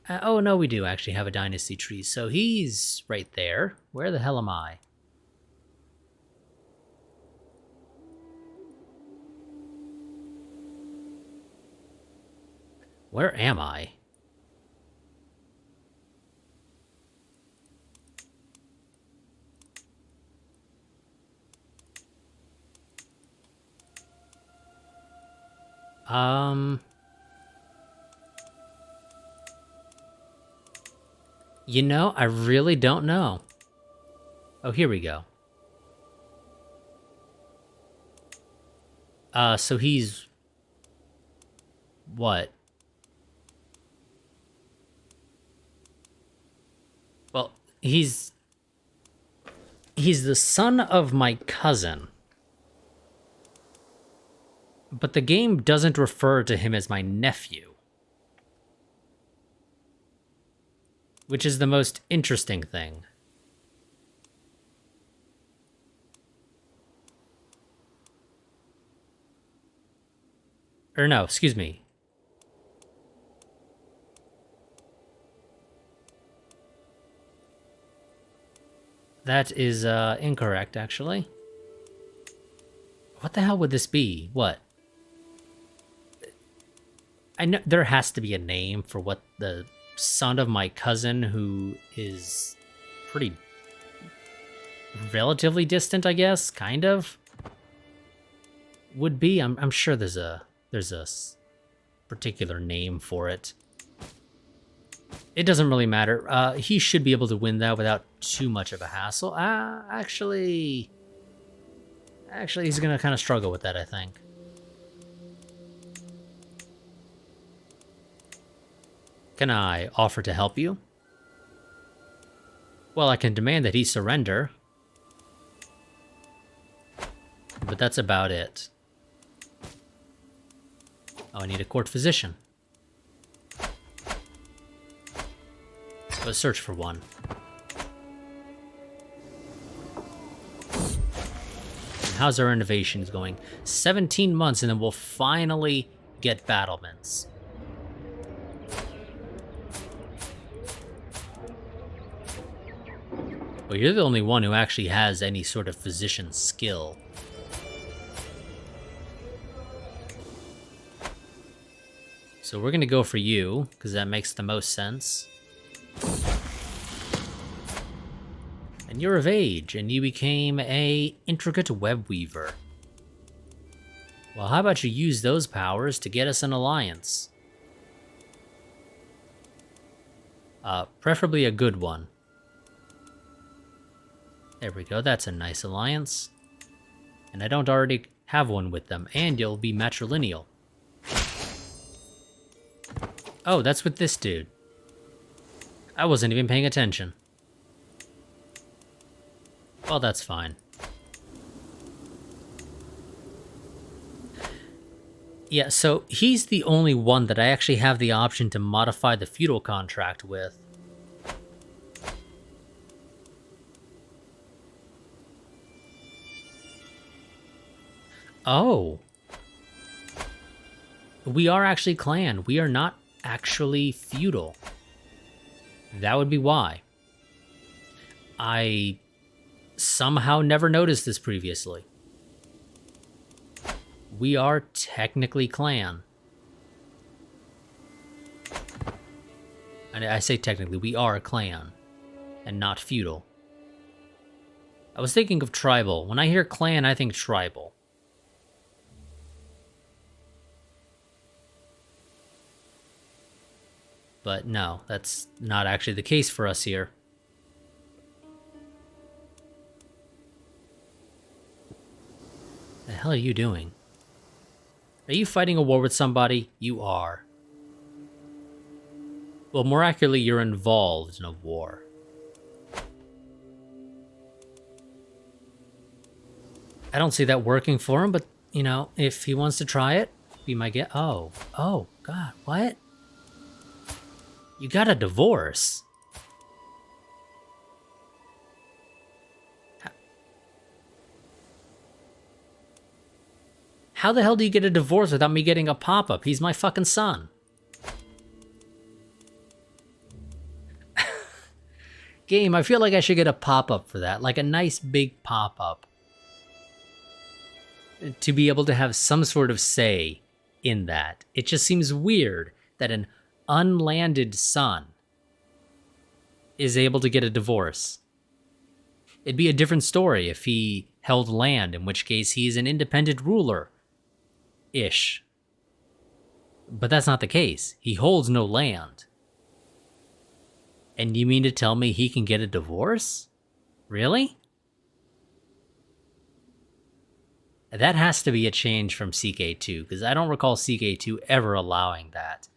oh no, we do actually have a dynasty tree. So he's right there. Where the hell am I? Where am I? You know, I really don't know. Oh, here we go. So he's... what? Well, he's the son of my cousin. But the game doesn't refer to him as my nephew. Which is the most interesting thing. Or no, excuse me. That is incorrect, actually. What the hell would this be? What? I know there has to be a name for what the son of my cousin, who is pretty relatively distant, I guess, kind of, would be. I'm sure there's a particular name for it. It doesn't really matter. He should be able to win that without too much of a hassle. Actually, he's gonna kind of struggle with that, I think. Can I offer to help you? Well, I can demand that he surrender. But that's about it. Oh, I need a court physician. Let's go search for one. And how's our innovations going? 17 months and then we'll finally get battlements. Well, you're the only one who actually has any sort of physician skill. So we're going to go for you, because that makes the most sense. And you're of age, and you became a intricate web weaver. Well, how about you use those powers to get us an alliance? Preferably a good one. There we go, that's a nice alliance. And I don't have one with them, and you'll be matrilineal. Oh, that's with this dude. I wasn't even paying attention. Well, that's fine. Yeah, so he's the only one that I actually have the option to modify the feudal contract with. Oh. We are actually clan. We are not actually feudal. That would be why. I somehow never noticed this previously. We are technically clan. And I say technically, we are a clan, and not feudal. I was thinking of tribal. When I hear clan, I think tribal. But no, that's not actually the case for us here. The hell are you doing? Are you fighting a war with somebody? You are. Well, more accurately, you're involved in a war. I don't see that working for him, but, you know, if he wants to try it, be my guess. Oh, God, what? You got a divorce. How the hell do you get a divorce without me getting a pop-up? He's my fucking son. Game, I feel like I should get a pop-up for that. Like a nice big pop-up. To be able to have some sort of say in that. It just seems weird that an unlanded son is able to get a divorce. It'd be a different story if he held land, in which case he's an independent ruler-ish. But that's not the case. He holds no land. And you mean to tell me he can get a divorce? Really? That has to be a change from CK2, because I don't recall CK2 ever allowing that.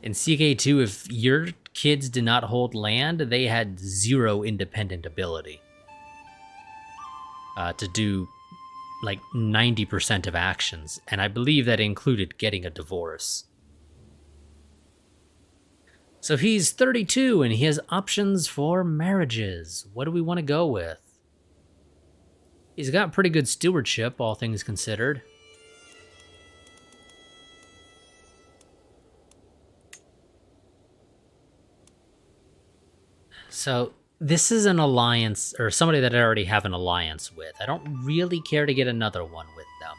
In CK2, if your kids did not hold land, they had zero independent ability to do like 90% of actions, and I believe that included getting a divorce. So he's 32 and he has options for marriages. What do we want to go with? He's got pretty good stewardship, all things considered. So this is an alliance, or somebody that I already have an alliance with. I don't really care to get another one with them.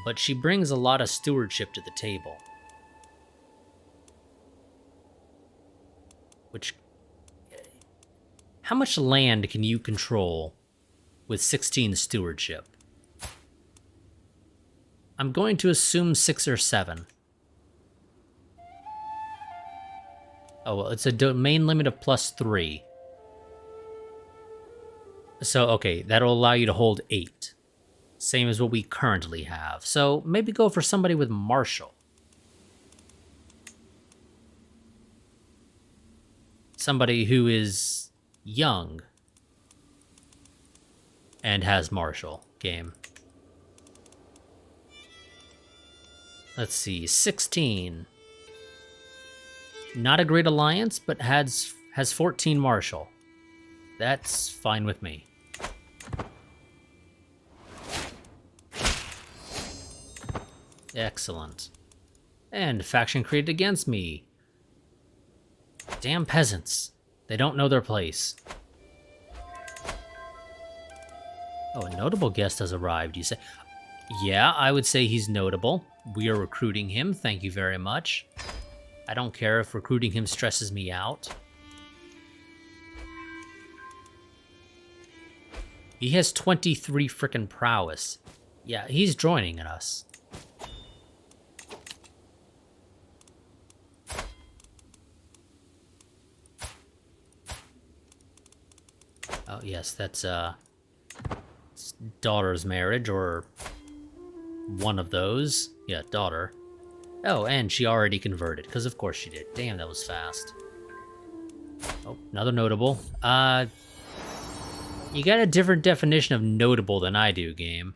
But she brings a lot of stewardship to the table. Which... how much land can you control with 16 stewardship? I'm going to assume 6 or 7. Oh, well, it's a domain limit of +3. So, okay, that'll allow you to hold 8. Same as what we currently have. So, maybe go for somebody with martial. Somebody who is young and has martial game. Let's see, 16. Not a great alliance, but has 14 martial. That's fine with me. Excellent. And faction created against me. Damn peasants. They don't know their place. Oh, a notable guest has arrived, you say? Yeah, I would say he's notable. We are recruiting him, thank you very much. I don't care if recruiting him stresses me out. He has 23 frickin' prowess. Yeah, he's joining us. Oh, yes, that's daughter's marriage, or one of those. Yeah, daughter. Oh, and she already converted, because of course she did. Damn, that was fast. Oh, another notable. You got a different definition of notable than I do, game.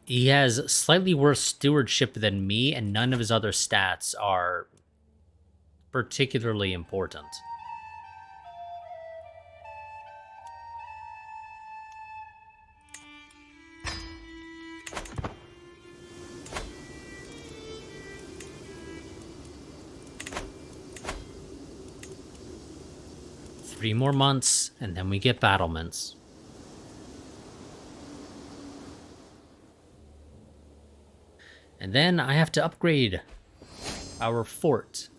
He has slightly worse stewardship than me, and none of his other stats are particularly important. Three more months, and then we get battlements. And then I have to upgrade our fort.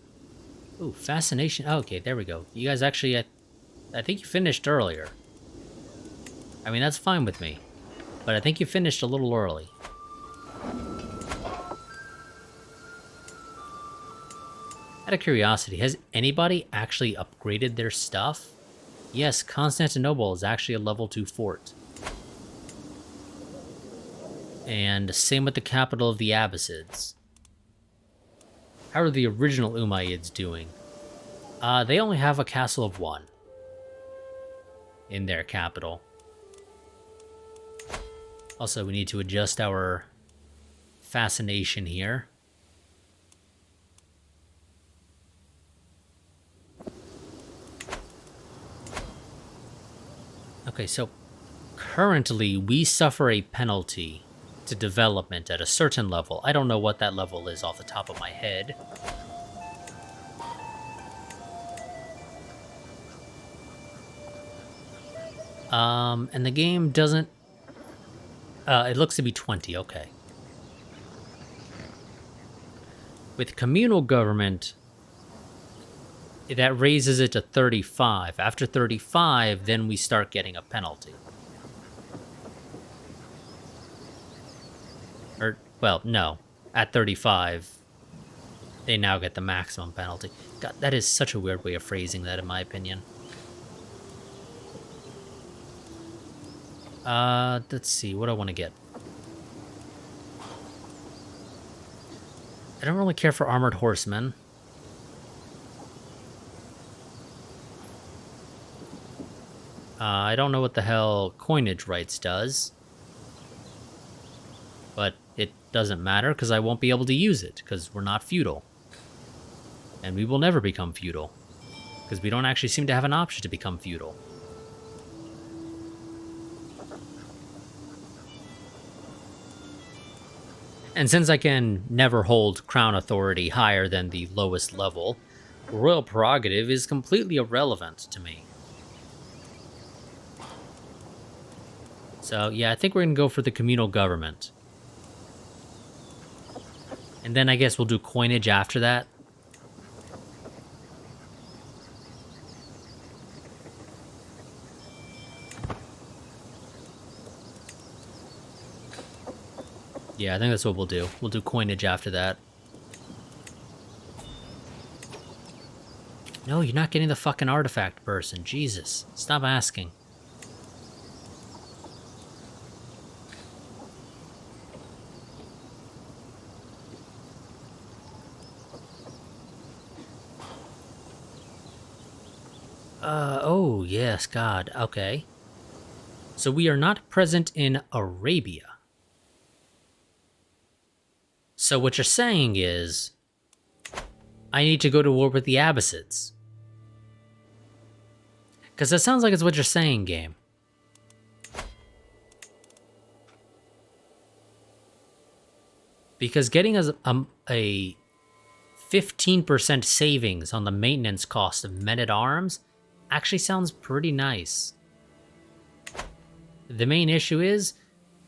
Ooh, fascination. Oh, okay, there we go. You guys actually, I think you finished earlier. I mean, that's fine with me. But I think you finished a little early. Out of curiosity, has anybody actually upgraded their stuff? Yes, Constantinople is actually a level 2 fort. And same with the capital of the Abbasids. How are the original Umayyads doing? They only have a castle of 1 in their capital. Also, we need to adjust our fascination here. Okay, so currently we suffer a penalty to development at a certain level. I don't know what that level is off the top of my head. And the game doesn't... it looks to be 20, okay. With communal government, that raises it to 35. After 35, then we start getting a penalty. Or, well, no. At 35, they now get the maximum penalty. God, that is such a weird way of phrasing that, in my opinion. Let's see, what do I want to get? I don't really care for armored horsemen. I don't know what the hell coinage rights does. But it doesn't matter, because I won't be able to use it, because we're not feudal. And we will never become feudal, because we don't actually seem to have an option to become feudal. And since I can never hold crown authority higher than the lowest level, royal prerogative is completely irrelevant to me. So yeah, I think we're going to go for the communal government. And then I guess we'll do coinage after that. Yeah, I think that's what we'll do. We'll do coinage after that. No, you're not getting the fucking artifact person. Jesus. Stop asking. Oh, yes, God. Okay. So we are not present in Arabia. So what you're saying is, I need to go to war with the Abbasids. Because that sounds like it's what you're saying, game. Because getting us a 15% savings on the maintenance cost of men-at-arms actually sounds pretty nice. The main issue is,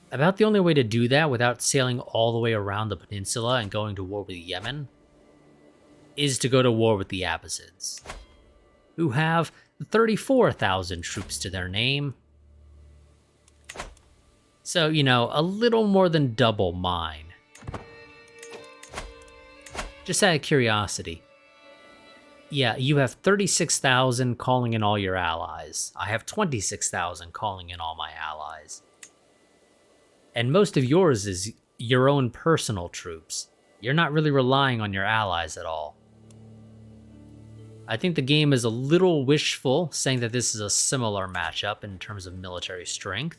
about the only way to do that without sailing all the way around the peninsula and going to war with Yemen is to go to war with the Abbasids, who have 34,000 troops to their name. So, you know, a little more than double mine. Just out of curiosity, Yeah, you have 36,000 calling in all your allies. I have 26,000 calling in all my allies. And most of yours is your own personal troops. You're not really relying on your allies at all. I think the game is a little wishful, saying that this is a similar matchup in terms of military strength.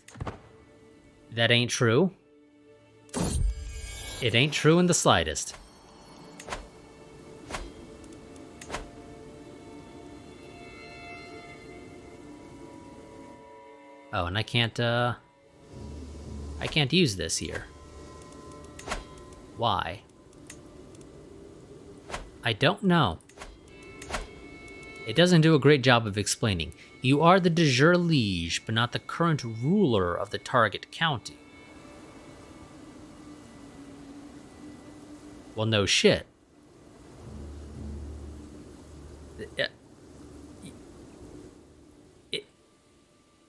That ain't true. It ain't true in the slightest. Oh, and I can't use this here. Why? I don't know. It doesn't do a great job of explaining. You are the de jure liege, but not the current ruler of the target county. Well, no shit.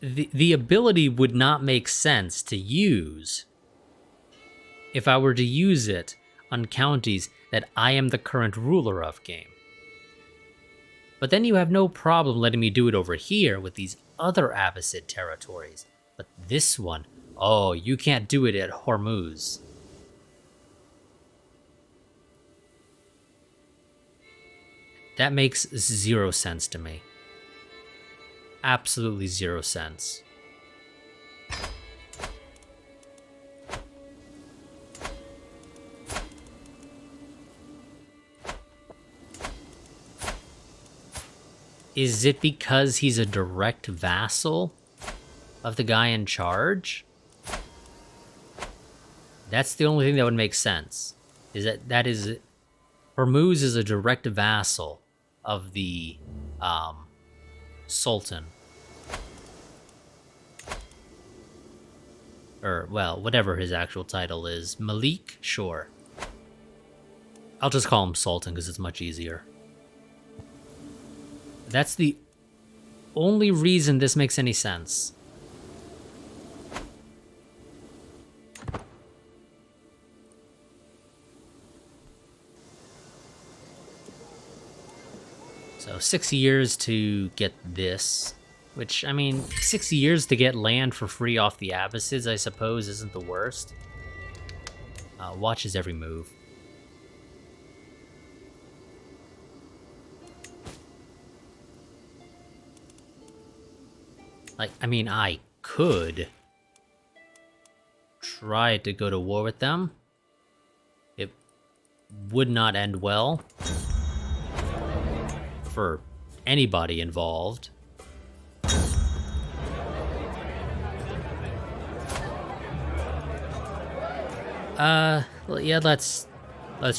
The ability would not make sense to use if I were to use it on counties that I am the current ruler of game. But then you have no problem letting me do it over here with these other Abbasid territories. But this one, oh, you can't do it at Hormuz. That makes 0 sense to me. Absolutely 0 sense. Is it because he's a direct vassal of the guy in charge? That's the only thing that would make sense. Is that is Hormuz is a direct vassal of the Sultan. Or, well, whatever his actual title is. Malik? Sure. I'll just call him Sultan because it's much easier. That's the only reason this makes any sense. So 6 years to get this, which, I mean, 6 years to get land for free off the Abbasids, I suppose, isn't the worst. Watches every move. Like, I mean, I could try to go to war with them. It would not end well for anybody involved. Well, yeah, let's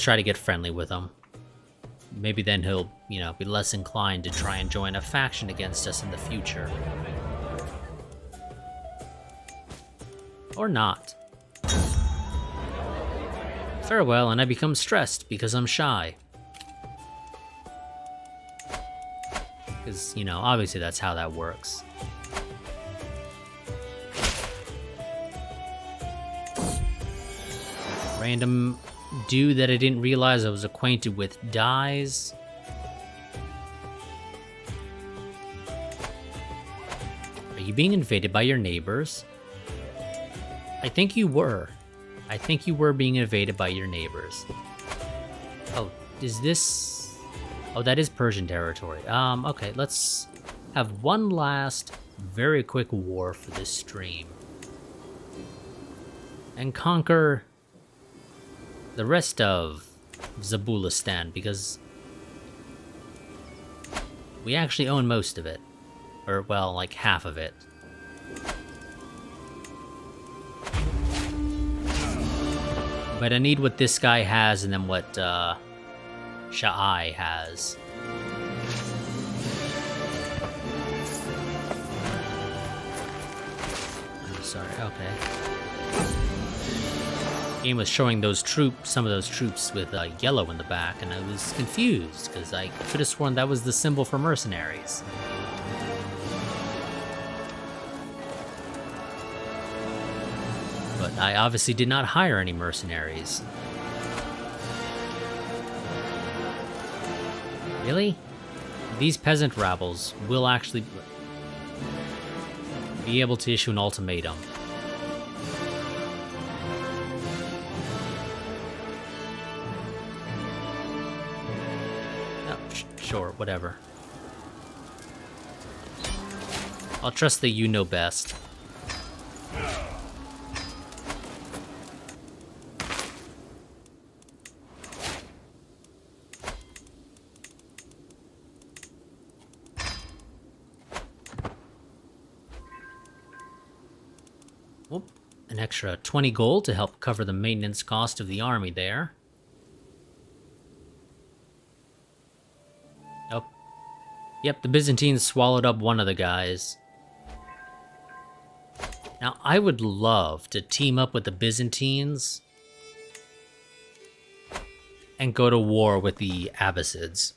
try to get friendly with him. Maybe then he'll, you know, be less inclined to try and join a faction against us in the future. Or not. Farewell, and I become stressed because I'm shy. Because, you know, obviously that's how that works. Random dude that I didn't realize I was acquainted with dies. Are you being invaded by your neighbors? I think you were. I think you were being invaded by your neighbors. Oh, is this... Oh, that is Persian territory. Okay, let's have one last very quick war for this stream. And conquer the rest of Zabulistan, because we actually own most of it. Or, well, like half of it. But I need what this guy has and then what Sha'ai has. I'm sorry, okay. Game was showing those troops, some of those troops with yellow in the back, and I was confused because I could have sworn that was the symbol for mercenaries. But I obviously did not hire any mercenaries. Really? these peasant rabbles will actually be able to issue an ultimatum. Oh, sure, whatever. I'll trust that you know best. Whoop. An extra 20 gold to help cover the maintenance cost of the army there. Oh. Yep, the Byzantines swallowed up one of the guys. Now, I would love to team up with the Byzantines and go to war with the Abbasids.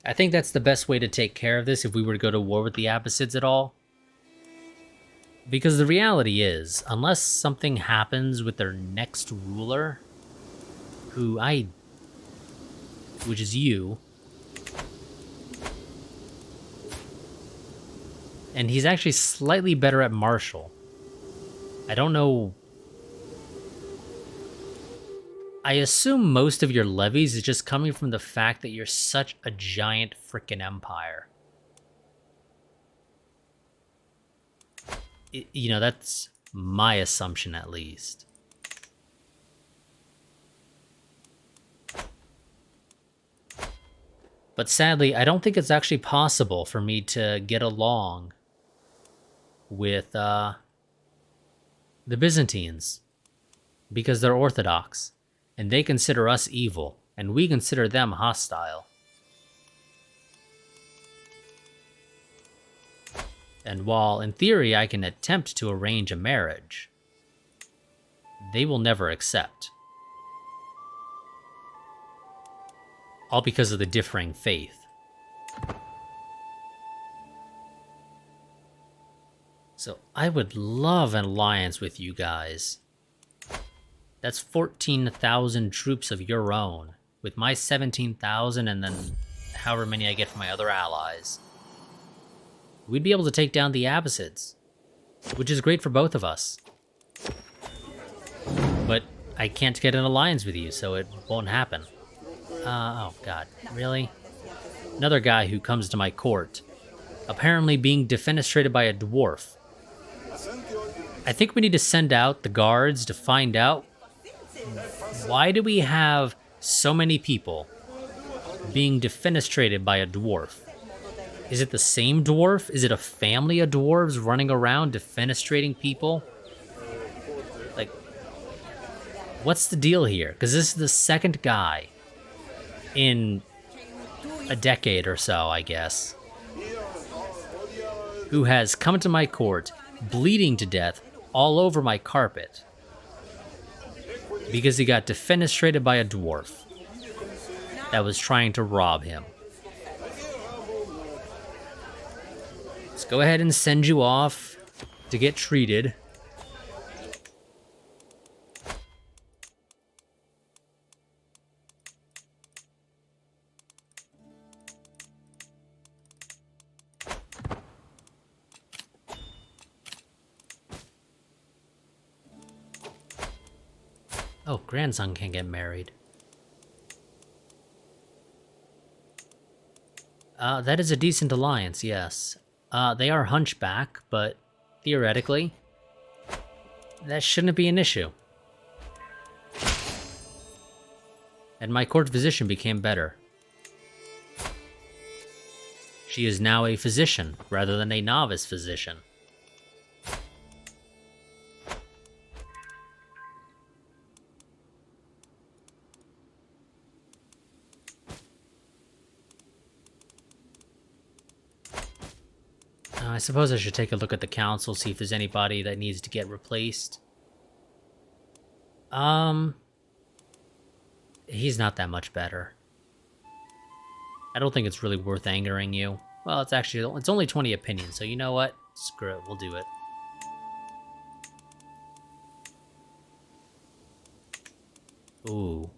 I think that's the best way to take care of this if we were to go to war with the Abbasids at all. Because the reality is, unless something happens with their next ruler, which is you, and he's actually slightly better at martial. I don't know. I assume most of your levies is just coming from the fact that you're such a giant frickin' empire. You know, that's my assumption at least. But sadly, I don't think it's actually possible for me to get along with the Byzantines, because they're Orthodox, and they consider us evil, and we consider them hostile. And while, in theory, I can attempt to arrange a marriage, they will never accept. All because of the differing faith. So I would love an alliance with you guys. That's 14,000 troops of your own, with my 17,000 and then however many I get from my other allies. We'd be able to take down the Abbasids, which is great for both of us. But I can't get an alliance with you, so it won't happen. Oh god, really? Another guy who comes to my court, apparently being defenestrated by a dwarf. I think we need to send out the guards to find out why do we have so many people being defenestrated by a dwarf? Is it the same dwarf? Is it a family of dwarves running around defenestrating people? Like, what's the deal here? Because this is the second guy in a decade or so, I guess, who has come to my court bleeding to death all over my carpet because he got defenestrated by a dwarf that was trying to rob him. Let's go ahead and send you off to get treated. Oh, grandson can get married. That is a decent alliance, yes. They are hunchback, but theoretically, that shouldn't be an issue. And my court physician became better. She is now a physician, rather than a novice physician. I suppose I should take a look at the council, see if there's anybody that needs to get replaced. He's not that much better. I don't think it's really worth angering you. Well, it's only 20 opinions, so you know what? Screw it, we'll do it. Ooh.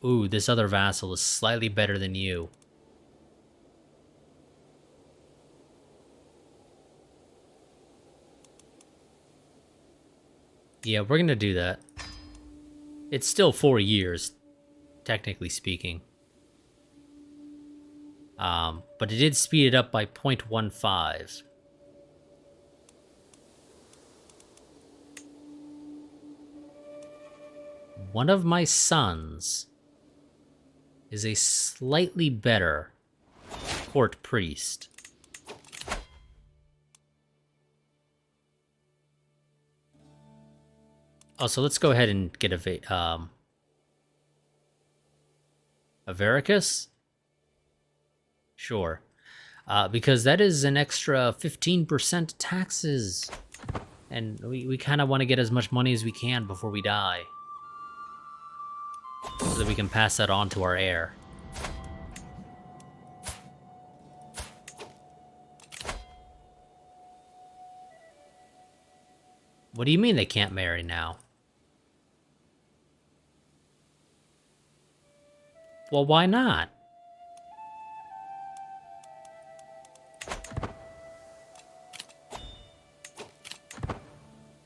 Ooh, this other vassal is slightly better than you. Yeah, we're gonna do that. It's still 4 years, technically speaking. But it did speed it up by 0.15. One of my sons is a slightly better court priest. Also, let's go ahead and get a Avaricus? Sure. Because that is an extra 15% taxes. And we kind of want to get as much money as we can before we die. So that we can pass that on to our heir. What do you mean they can't marry now? Well, why not?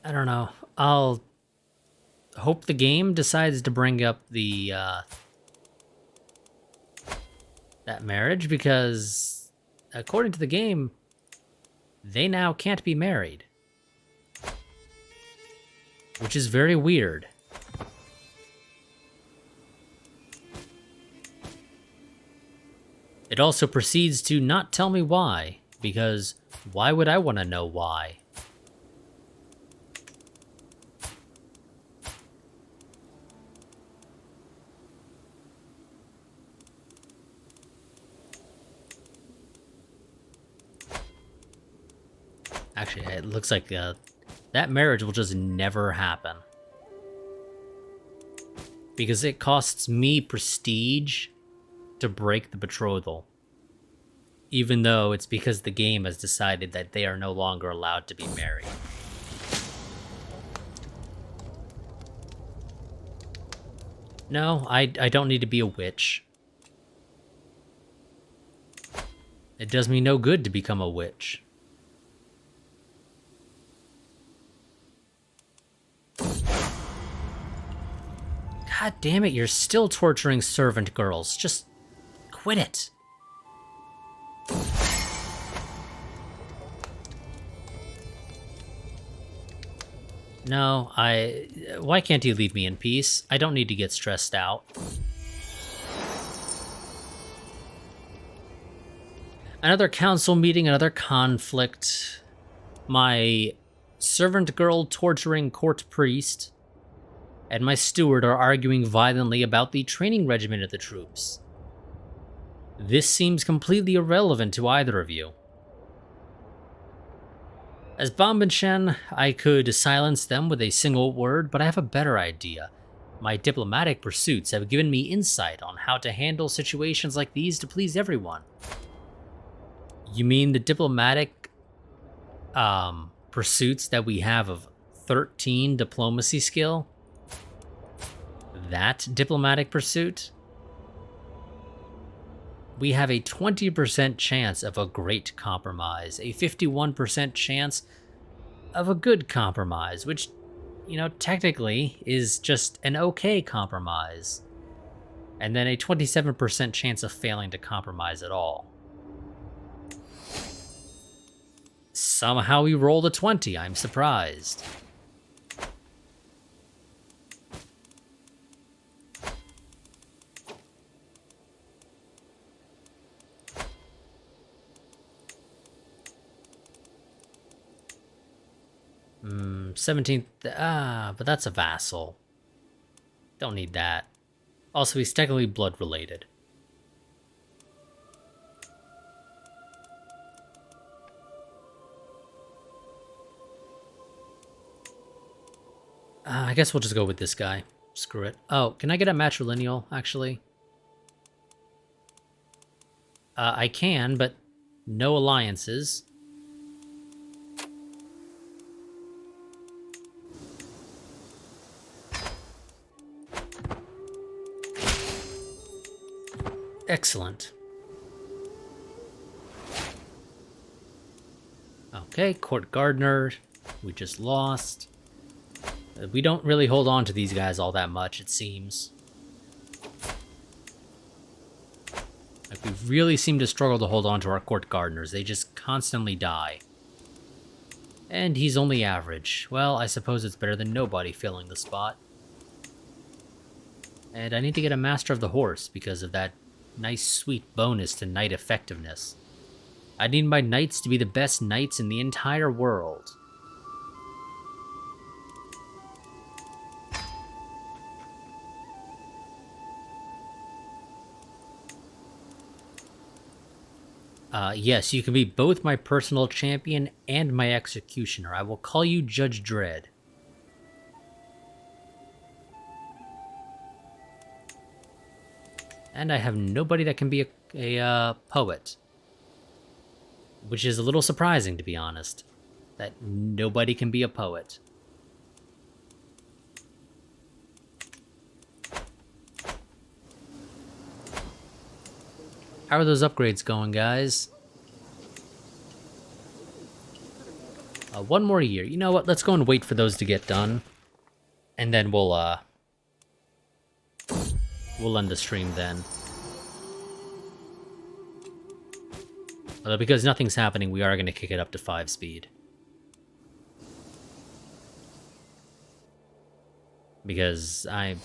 I don't know. I'll hope the game decides to bring up the that marriage, because according to the game, they now can't be married. Which is very weird. It also proceeds to not tell me why, because why would I want to know why? Actually, it looks like that marriage will just never happen. Because it costs me prestige to break the betrothal. Even though it's because the game has decided that they are no longer allowed to be married. No, I don't need to be a witch. It does me no good to become a witch. God damn it, you're still torturing servant girls. Just quit it. No, why can't you leave me in peace? I don't need to get stressed out. Another council meeting, another conflict. My servant girl torturing court priest and my steward are arguing violently about the training regimen of the troops. This seems completely irrelevant to either of you. As Bombenchen, I could silence them with a single word, but I have a better idea. My diplomatic pursuits have given me insight on how to handle situations like these to please everyone. You mean the diplomatic pursuits that we have of 13 diplomacy skill? That diplomatic pursuit? We have a 20% chance of a great compromise, a 51% chance of a good compromise, which, you know, technically is just an okay compromise, and then a 27% chance of failing to compromise at all. Somehow we rolled a 20, I'm surprised. Hmm, 17th, but that's a vassal. Don't need that. Also, he's technically blood related. I guess we'll just go with this guy. Screw it. Oh, can I get a matrilineal, actually? I can, but no alliances. Excellent. Okay, Court Gardener. We just lost. We don't really hold on to these guys all that much, it seems. Like, we really seem to struggle to hold on to our court gardeners. They just constantly die. And he's only average. Well, I suppose it's better than nobody filling the spot. And I need to get a Master of the Horse because of that nice sweet bonus to knight effectiveness. I need my knights to be the best knights in the entire world. Yes, you can be both my personal champion and my executioner. I will call you Judge Dredd. And I have nobody that can be a poet. Which is a little surprising, to be honest. That nobody can be a poet. How are those upgrades going, guys? One more year. You know what? Let's go and wait for those to get done. And then we'll end the stream then. Although because nothing's happening, we are going to kick it up to 5 speed. Because I'm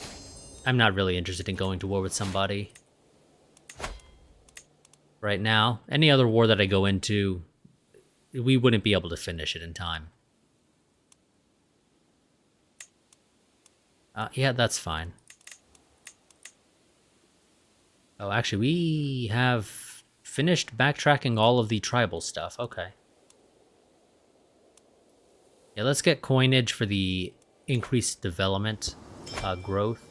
not really interested in going to war with somebody right now. Any other war that I go into, we wouldn't be able to finish it in time. Yeah, that's fine. Oh, actually, we have finished backtracking all of the tribal stuff. Okay. Yeah, let's get coinage for the increased development growth.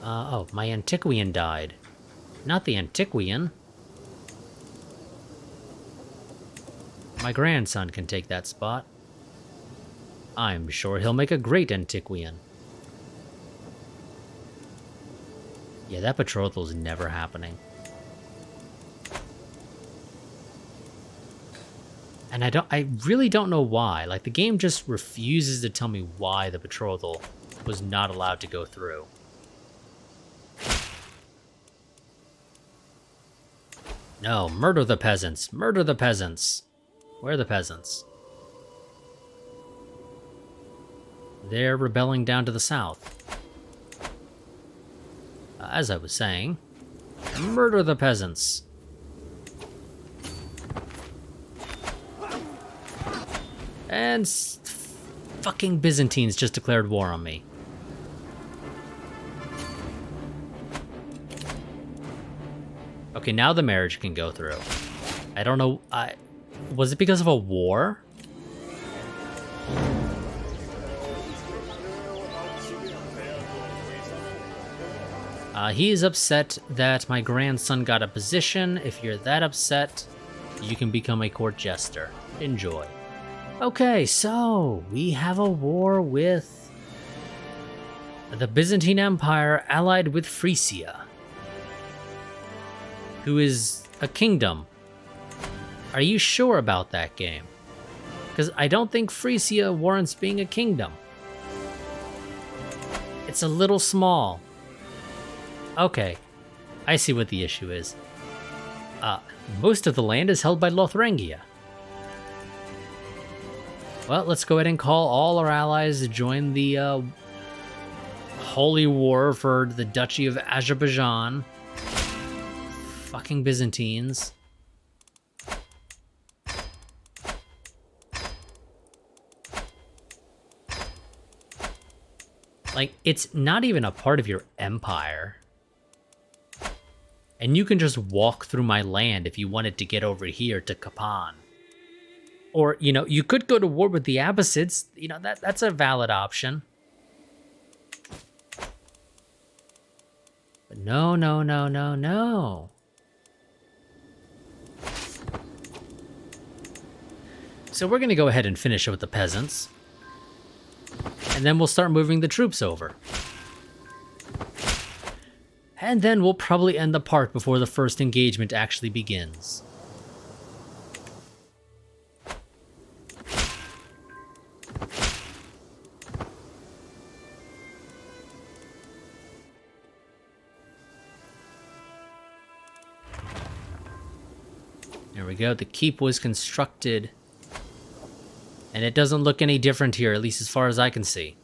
Oh, my Antiquian died. Not the Antiquian. My grandson can take that spot. I'm sure he'll make a great Antiquian. Yeah, that betrothal's never happening. And I really don't know why. Like, the game just refuses to tell me why the betrothal was not allowed to go through. No, murder the peasants! Murder the peasants! Where are the peasants? They're rebelling down to the south. As I was saying, murder the peasants! And fucking Byzantines just declared war on me. Okay, now the marriage can go through. I don't know, was it because of a war? He is upset that my grandson got a position. If you're that upset, you can become a court jester. Enjoy. Okay, so we have a war with the Byzantine Empire allied with Frisia, who is a kingdom. Are you sure about that game? Because I don't think Frisia warrants being a kingdom. It's a little small. Okay, I see what the issue is. Most of the land is held by Lothringia. Well, let's go ahead and call all our allies to join the holy war for the Duchy of Azerbaijan. Fucking Byzantines. Like, it's not even a part of your empire. And you can just walk through my land if you wanted to get over here to Kapan. Or, you know, you could go to war with the Abbasids. You know, that's a valid option. But no, no, no, no, no. So we're going to go ahead and finish with the peasants. And then we'll start moving the troops over. And then we'll probably end the part before the first engagement actually begins. There we go. The keep was constructed. And it doesn't look any different here, at least as far as I can see.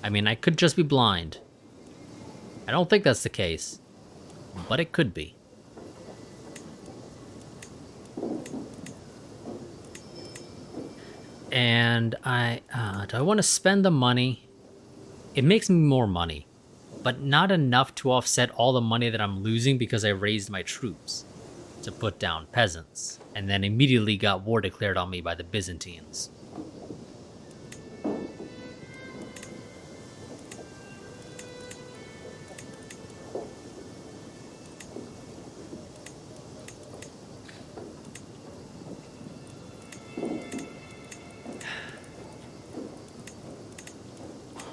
I mean, I could just be blind. I don't think that's the case, but it could be. And do I want to spend the money? It makes me more money, but not enough to offset all the money that I'm losing because I raised my troops to put down peasants, and then immediately got war declared on me by the Byzantines.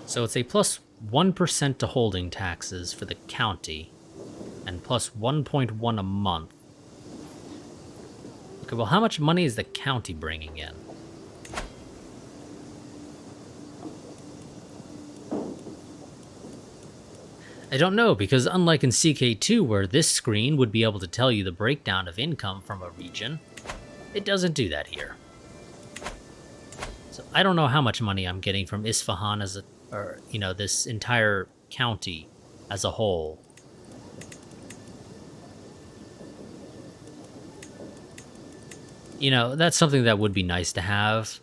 So it's a plus 1% to holding taxes for the county, and plus 1.1 a month. Okay, well, how much money is the county bringing in? I don't know, because unlike in CK2, where this screen would be able to tell you the breakdown of income from a region, it doesn't do that here. So I don't know how much money I'm getting from Isfahan as a, or, you know, this entire county as a whole. You know, that's something that would be nice to have.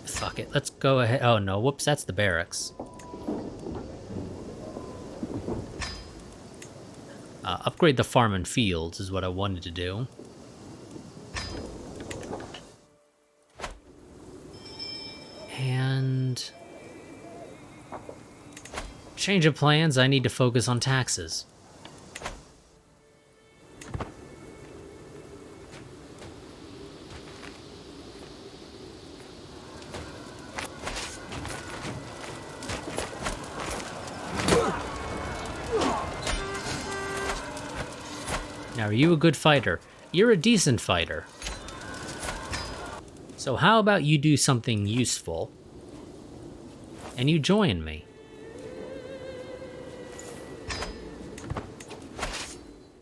Fuck it, let's go ahead. Oh no, whoops, that's the barracks. Upgrade the farm and fields is what I wanted to do. And change of plans, I need to focus on taxes. Now, are you a good fighter? You're a decent fighter. So how about you do something useful, and you join me?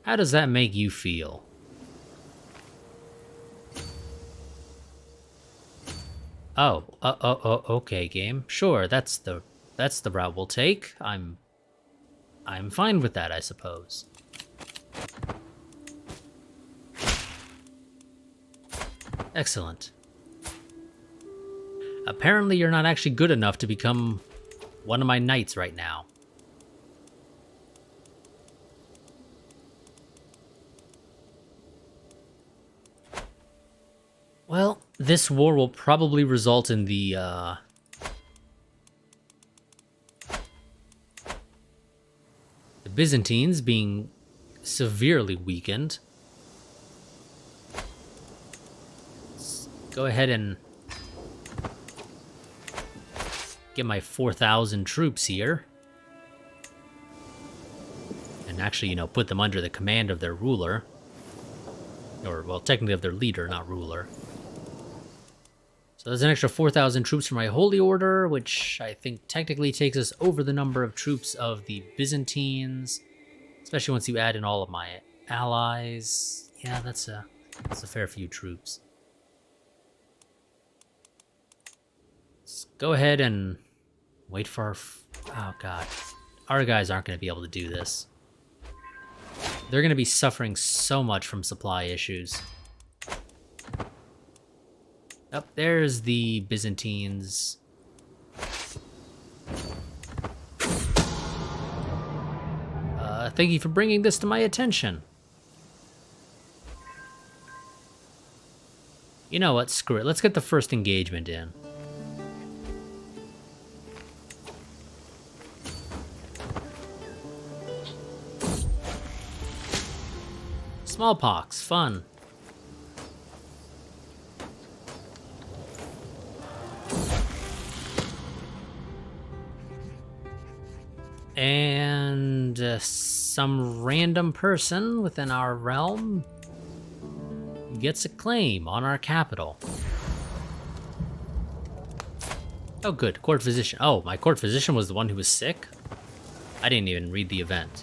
How does that make you feel? Oh, okay, game. Sure, that's the route we'll take. I'm fine with that, I suppose. Excellent. Apparently you're not actually good enough to become one of my knights right now. Well, this war will probably result in the Byzantines being severely weakened. Let's go ahead and get my 4,000 troops here. And actually, you know, put them under the command of their ruler. Or, well, technically of their leader, not ruler. So there's an extra 4,000 troops for my Holy Order, which I think technically takes us over the number of troops of the Byzantines. Especially once you add in all of my allies. Yeah, that's a fair few troops. Let's go ahead and wait for our... Oh, God. Our guys aren't going to be able to do this. They're going to be suffering so much from supply issues. Oh, there's the Byzantines. Thank you for bringing this to my attention. You know what? Screw it. Let's get the first engagement in. Smallpox, fun. And some random person within our realm gets a claim on our capital. Oh good, court physician. Oh, my court physician was the one who was sick? I didn't even read the event.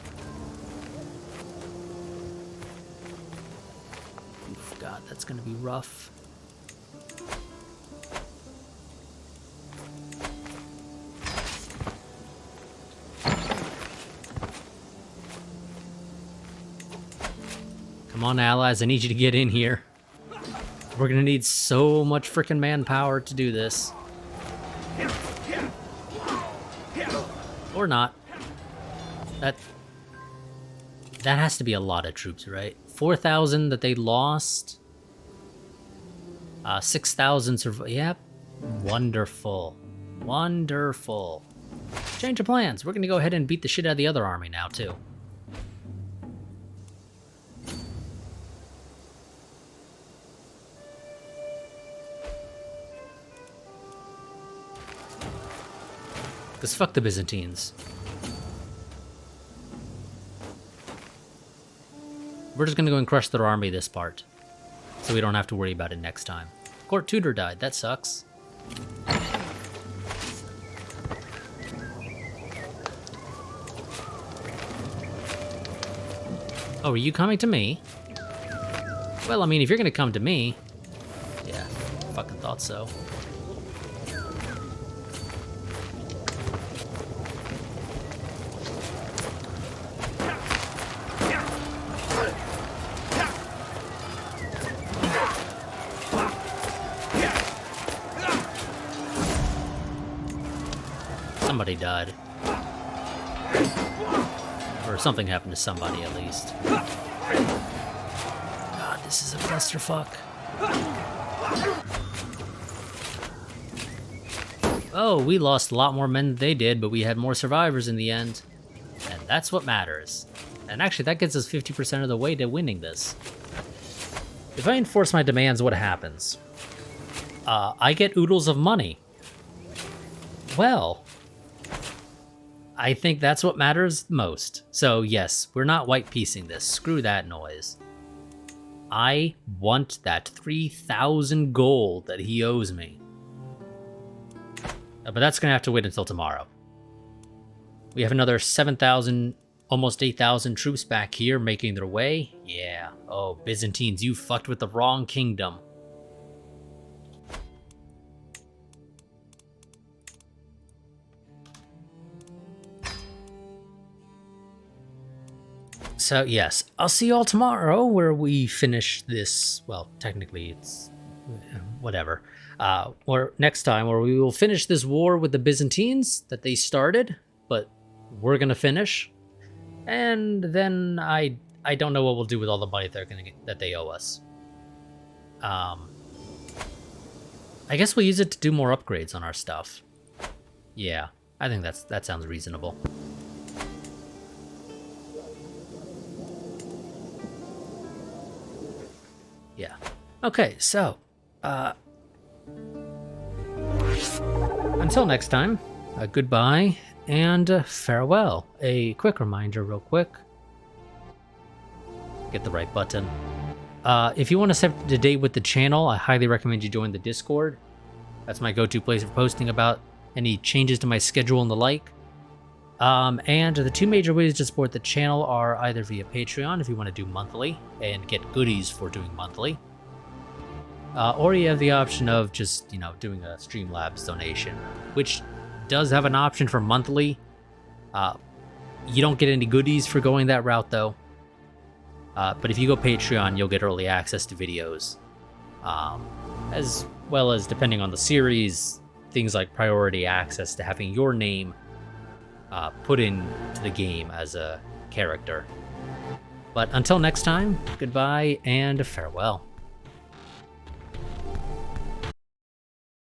Oof, God, that's gonna be rough. Come on, allies, I need you to get in here. We're gonna need so much freaking manpower to do this. Or not. That has to be a lot of troops, right? 4,000 that they lost. 6,000 survived. Yep. Wonderful. Wonderful. Change of plans. We're gonna go ahead and beat the shit out of the other army now, too. Because fuck the Byzantines. We're just gonna go and crush their army this part. So we don't have to worry about it next time. Court tutor died, that sucks. Oh, are you coming to me? Well, I mean, if you're gonna come to me... Yeah, fucking thought so. Somebody died. Or something happened to somebody, at least. God, this is a clusterfuck. Oh, we lost a lot more men than they did, but we had more survivors in the end. And that's what matters. And actually, that gets us 50% of the way to winning this. If I enforce my demands, what happens? I get oodles of money. Well... I think that's what matters most. So yes, we're not white piecing this. Screw that noise. I want that 3,000 gold that he owes me. But that's gonna have to wait until tomorrow. We have another 7,000, almost 8,000 troops back here making their way. Yeah. Oh, Byzantines, you fucked with the wrong kingdom. So yes, I'll see you all tomorrow where we finish this, well, technically it's whatever, or next time where we will finish this war with the Byzantines that they started, but we're gonna finish. And then I don't know what we'll do with all the money that they owe us. I guess we'll use it to do more upgrades on our stuff. Yeah, I think that sounds reasonable. Yeah. Okay, so, until next time, goodbye and farewell. A quick reminder real quick. Get the right button. If you want to stay up to date with the channel, I highly recommend you join the Discord. That's my go-to place for posting about any changes to my schedule and the like. And the two major ways to support the channel are either via Patreon if you want to do monthly and get goodies for doing monthly, or you have the option of just, doing a Streamlabs donation, which does have an option for monthly. You don't get any goodies for going that route though. But if you go Patreon, you'll get early access to videos, as well as, depending on the series, things like priority access to having your name put into the game as a character. But until next time, goodbye and farewell.